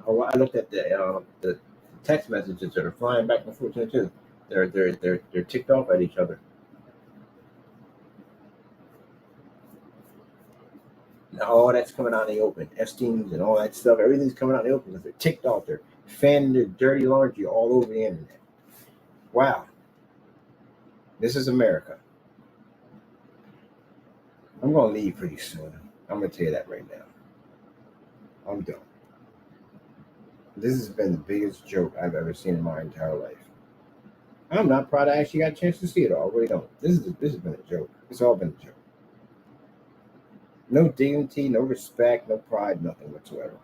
Oh, I looked at the text messages that are flying back and forth too. They're ticked off at each other. Now, all that's coming out in the open. Epstein's and all that stuff. Everything's coming out in the open because they're ticked off. They're fanning their dirty laundry all over the internet. Wow. This is America. I'm going to leave pretty soon. I'm going to tell you that right now. I'm done. This has been the biggest joke I've ever seen in my entire life. I'm not proud I actually got a chance to see it all. I really don't. This has been a joke. It's all been a joke. No dignity, no respect, no pride, nothing whatsoever.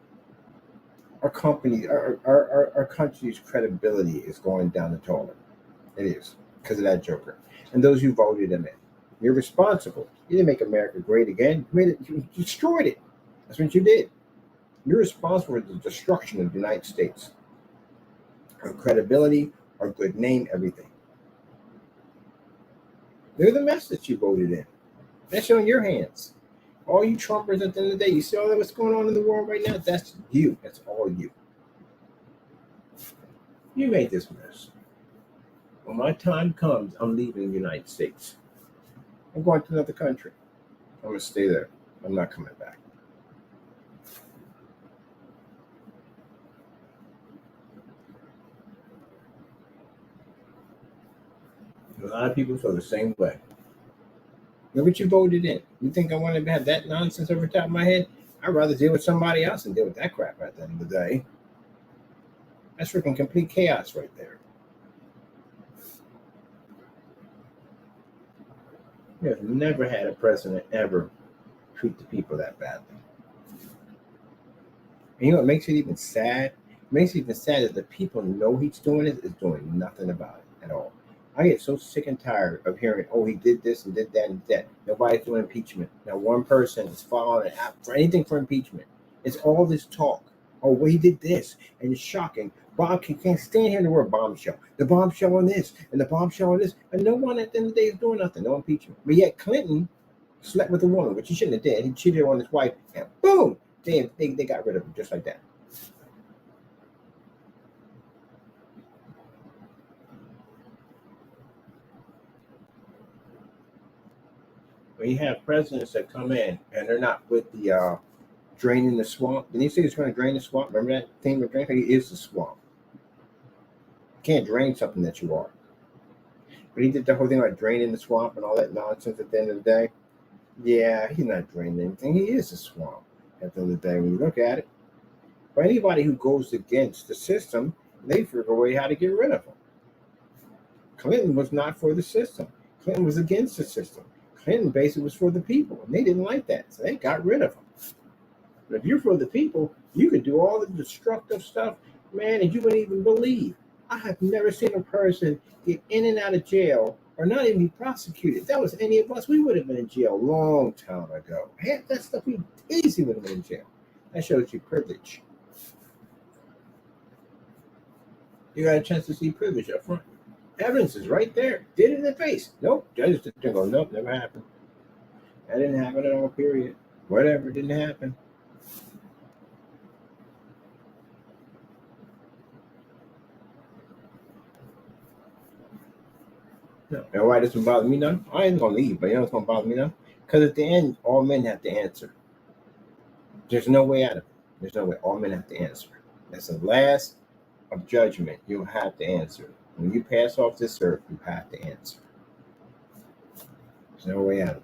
our company, our country's credibility is going down the toilet. It is because of that joker and those who voted him in. You're responsible. You didn't make America great again. You destroyed it. That's what you did. You're responsible for the destruction of the United States. Our credibility, our good name, everything. They're the mess that you voted in. That's on your hands. All you Trumpers at the end of the day, you see all that what's going on in the world right now? That's you. That's all you. You made this mess. When my time comes, I'm leaving the United States. I'm going to another country. I'm going to stay there. I'm not coming back. A lot of people feel the same way. Look what you voted in. You think I want to have that nonsense over the top of my head? I'd rather deal with somebody else than deal with that crap at the end of the day. That's freaking complete chaos right there. We have never had a president ever treat the people that badly. And you know what makes it even sad? It makes it even sad that the people know he's doing it is doing nothing about it at all. I get so sick and tired of hearing, oh, he did this and did that and that. Nobody's doing impeachment. Now, one person is following it out for anything for impeachment. It's all this talk. Oh, well, he did this, and it's shocking. Bob can't stand hearing the word bombshell. The bombshell on this, and the bombshell on this, and no one at the end of the day is doing nothing, no impeachment. But yet Clinton slept with a woman, which he shouldn't have did. He cheated on his wife, and boom, they got rid of him just like that. When you have presidents that come in and they're not with the draining the swamp. Didn't he say he's going to drain the swamp? Remember that thing with draining? He is the swamp. You can't drain something that you are. But he did the whole thing about draining the swamp and all that nonsense at the end of the day. Yeah, he's not draining anything. He is the swamp at the end of the day when you look at it. But anybody who goes against the system, they figure a way how to get rid of him. Clinton was not for the system. Clinton was against the system. Clinton basically was for the people, and they didn't like that, so they got rid of him. But if you're for the people, you could do all the destructive stuff, man, and you wouldn't even believe. I have never seen a person get in and out of jail or not even be prosecuted. If that was any of us, we would have been in jail a long time ago. Half that stuff, we easily would have been in jail. That shows you privilege. You got a chance to see privilege up front. Evidence is right there. Did it in the face. Nope. Judges didn't go, nope, never happened. That didn't happen at all, period. Whatever, didn't happen. No. And why doesn't bother me none? I ain't gonna leave, but you know what's gonna bother me none? Because at the end, all men have to answer. There's no way out of it. There's no way. All men have to answer. That's the last of judgment. You'll have to answer. When you pass off this earth, you have to answer. There's no way out of it.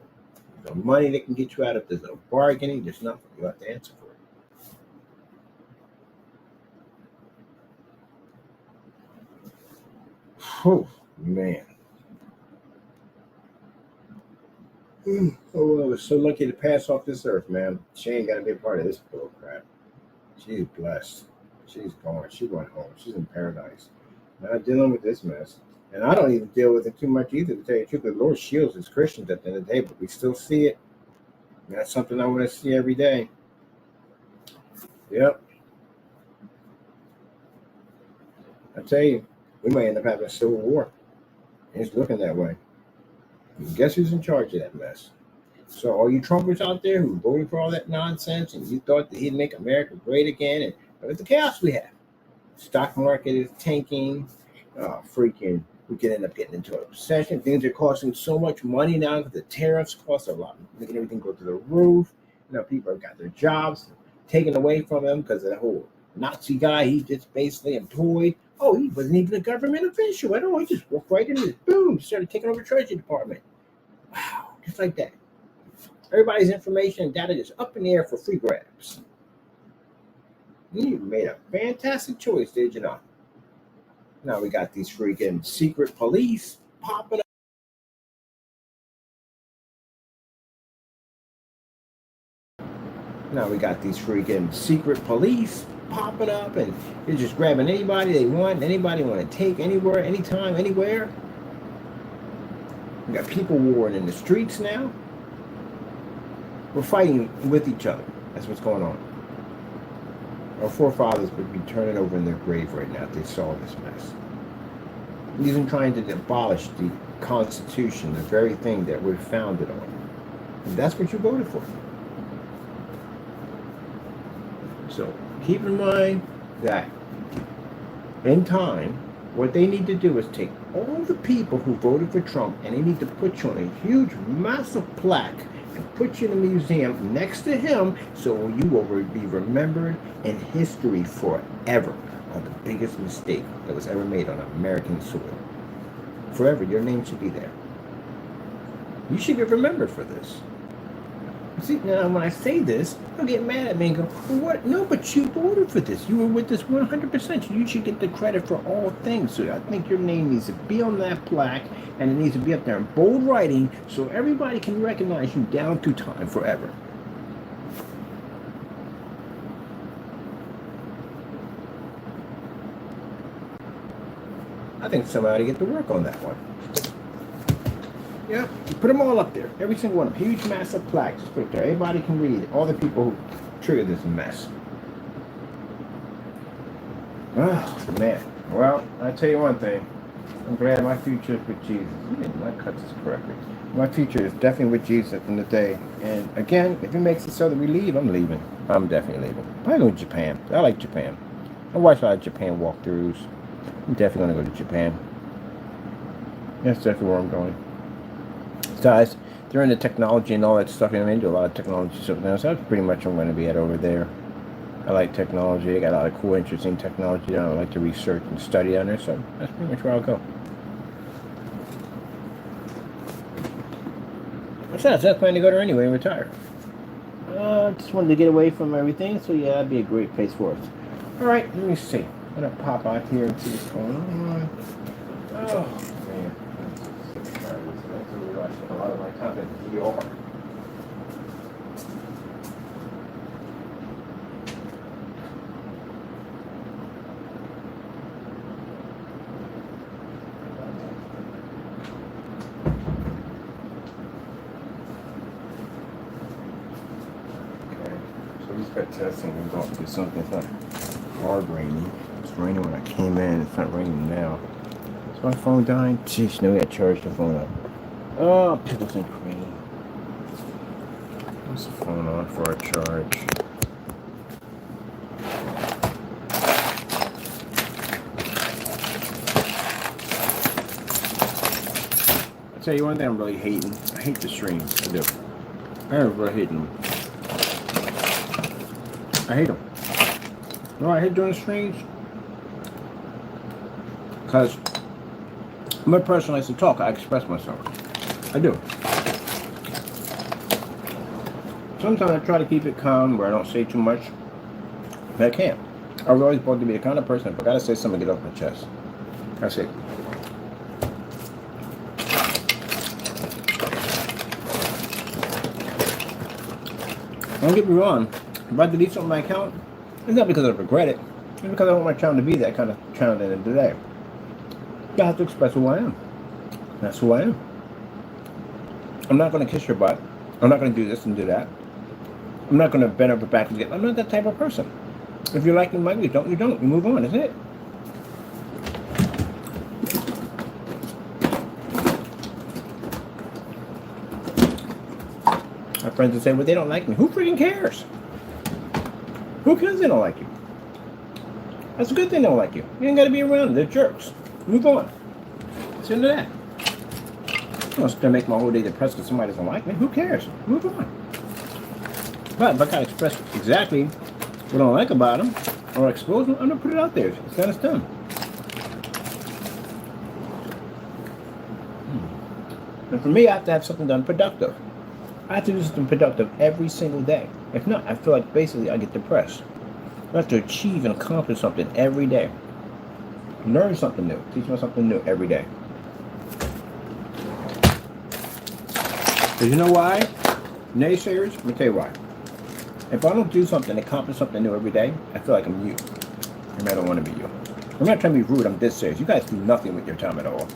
There's no money that can get you out of it. There's no bargaining. There's nothing. You have to answer for it. Whew, man. Oh, I was so lucky to pass off this earth, man. She ain't got to be a part of this bull crap. She's blessed. She's gone. She went home. She's in paradise. Not dealing with this mess. And I don't even deal with it too much either, to tell you the truth. The Lord shields us Christians at the end of the day, but we still see it. And that's something I want to see every day. Yep. I tell you, we might end up having a civil war. It's looking that way. And guess who's in charge of that mess? So all you Trumpers out there who voted for all that nonsense and you thought that he'd make America great again, and look at the chaos we have. Stock market is tanking. Freaking, we could end up getting into a recession. Things are costing so much money now because the tariffs cost a lot, making everything go to the roof. You know, people have got their jobs taken away from them because of the whole Nazi guy. He just basically employed. Oh, he wasn't even a government official at all. He just walked right in and boom, started taking over the Treasury Department. Wow, just like that. Everybody's information and data is up in the air for free grabs. You made a fantastic choice, did you not? Now we got these freaking secret police popping up. Now we got these freaking secret police popping up, and they're just grabbing anybody they want, anybody want to take anywhere, anytime, anywhere. We got people warring in the streets now. We're fighting with each other. That's what's going on. Our forefathers would be turning over in their grave right now if they saw this mess. Even trying to abolish the Constitution, the very thing that we're founded on. And that's what you voted for. So keep in mind that in time, what they need to do is take all the people who voted for Trump and they need to put you on a huge, massive plaque and put you in a museum next to him so you will be remembered in history forever on the biggest mistake that was ever made on American soil. Forever, your name should be there. You should get remembered for this. See, now when I say this, they'll get mad at me and go, well, what? No, but you voted for this. You were with this 100%. You should get the credit for all things. So I think your name needs to be on that plaque, and it needs to be up there in bold writing so everybody can recognize you down through time forever. I think somebody get to work on that one. Yeah, put them all up there. Every single one. Huge, massive plaques. Just put it there. Everybody can read it. All the people who triggered this mess. Oh, man. Well, I tell you one thing. I'm glad my future is with Jesus. I didn't cut this correctly. My future is definitely with Jesus at the end of the day. And again, if it makes it so that we leave, I'm leaving. I'm definitely leaving. I'm going to Japan. I like Japan. I watch a lot of Japan walkthroughs. I'm definitely going to go to Japan. That's definitely where I'm going. Besides, they're into technology and all that stuff. You know, they do a lot of technology stuff now. So that's pretty much where I'm going to be at over there. I like technology. I got a lot of cool, interesting technology that I like to research and study on there. So that's pretty much where I'll go. Besides, that's planning to go there anyway and retire. Just wanted to get away from everything. So yeah, that'd be a great place for us. All right, let me see. I'm going to pop out here and see what's going on. Oh, man. I spend a lot of my time in VR. Okay, so we just got testing. We're going to do something. It's not hard raining. It's raining when I came in. It's not raining now. Is my phone dying? Jeez, no, we got to charge the phone up. Oh, pickles and cream. What's the phone on for a charge? I'll tell you one thing I'm really hating. I hate the streams. I do. I'm really hating them. I hate them. You know why I hate doing the streams? Because I'm a person who likes to talk. I express myself. I do. Sometimes I try to keep it calm where I don't say too much, but I can't. I was always supposed to be the kind of person, if I gotta say something, get off my chest. That's it. Don't get me wrong, if I delete something on my account, it's not because I regret it, it's because I want my channel to be that kind of channel at the end of the day. I have to express who I am. That's who I am. I'm not going to kiss your butt. I'm not going to do this and do that. I'm not going to bend over backwards. I'm not that type of person. If you like me, you don't. You don't. You move on. That's it. My friends would say, well, they don't like me. Who freaking cares? Who cares they don't like you? That's a good thing they don't like you. You ain't got to be around them. They're jerks. Move on. It's into that. I'm not going to make my whole day depressed because somebody doesn't like me. Who cares? Move on. But if I got to express exactly what I don't like about them or expose them, I'm going to put it out there. It's kind of done. And for me, I have to have something done productive. I have to do something productive every single day. If not, I feel like basically I get depressed. I have to achieve and accomplish something every day. Learn something new. Teach me something new every day. Because you know why? Naysayers, let me tell you why. If I don't do something, accomplish something new every day, I feel like I'm you. And I don't want to be you. I'm not trying to be rude. I'm dead serious. You guys do nothing with your time at all.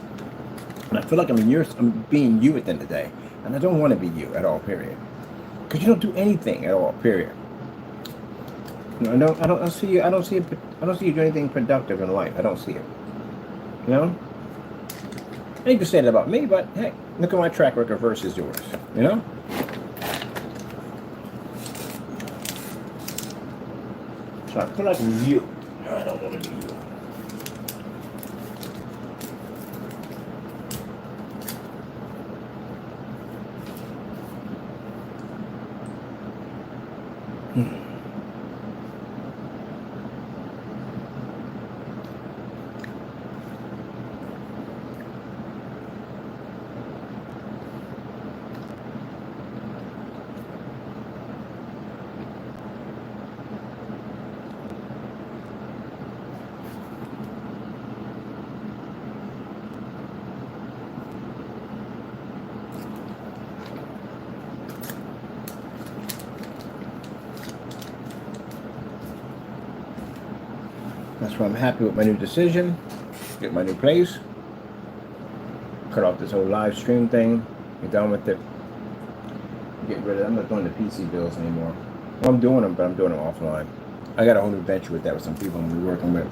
And I feel like I'm being you at the end of the day. And I don't want to be you at all, period. Because you don't do anything at all, period. You know, I don't see you do anything productive in life. I don't see it. You know? And you can say that about me, but hey, look at my track record versus yours. You know? So I feel like I'm you. I don't want to be you. That's why I'm happy with my new decision. Get my new place. Cut off this whole live stream thing. Get done with it. Get rid of it. I'm not doing the PC bills anymore. Well, I'm doing them, but I'm doing them offline. I got a whole new venture with that with some people I'm going to be working with.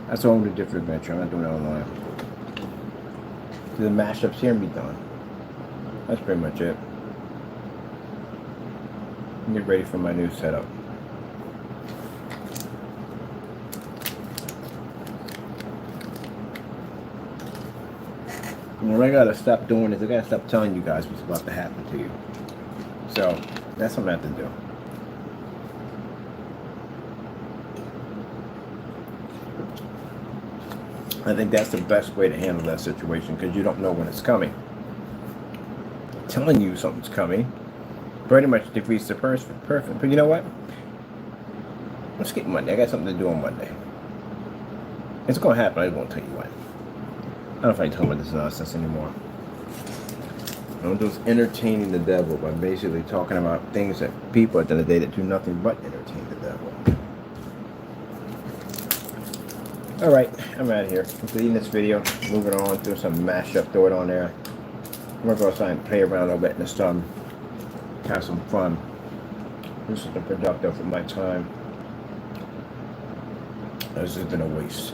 That's a whole new different venture. I'm not doing it online. Do the mashups here and be done. That's pretty much it. Get ready for my new setup. And what I gotta stop doing is I gotta stop telling you guys what's about to happen to you. So that's what I have to do. I think that's the best way to handle that situation because you don't know when it's coming. Telling you something's coming pretty much defeats the perfect. But you know what? Let's skip Monday. I got something to do on Monday. It's gonna happen. I won't tell you when. I don't know if I told me this nonsense anymore. I'm just entertaining the devil by basically talking about things that people at the end of the day that do nothing but entertain the devil. Alright, I'm out of here. I'm deleting this video. Moving on, do some mashup, throw it on there. I'm gonna go outside and play around a little bit in the sun. Have some fun. Do something productive with my time. This has been a waste.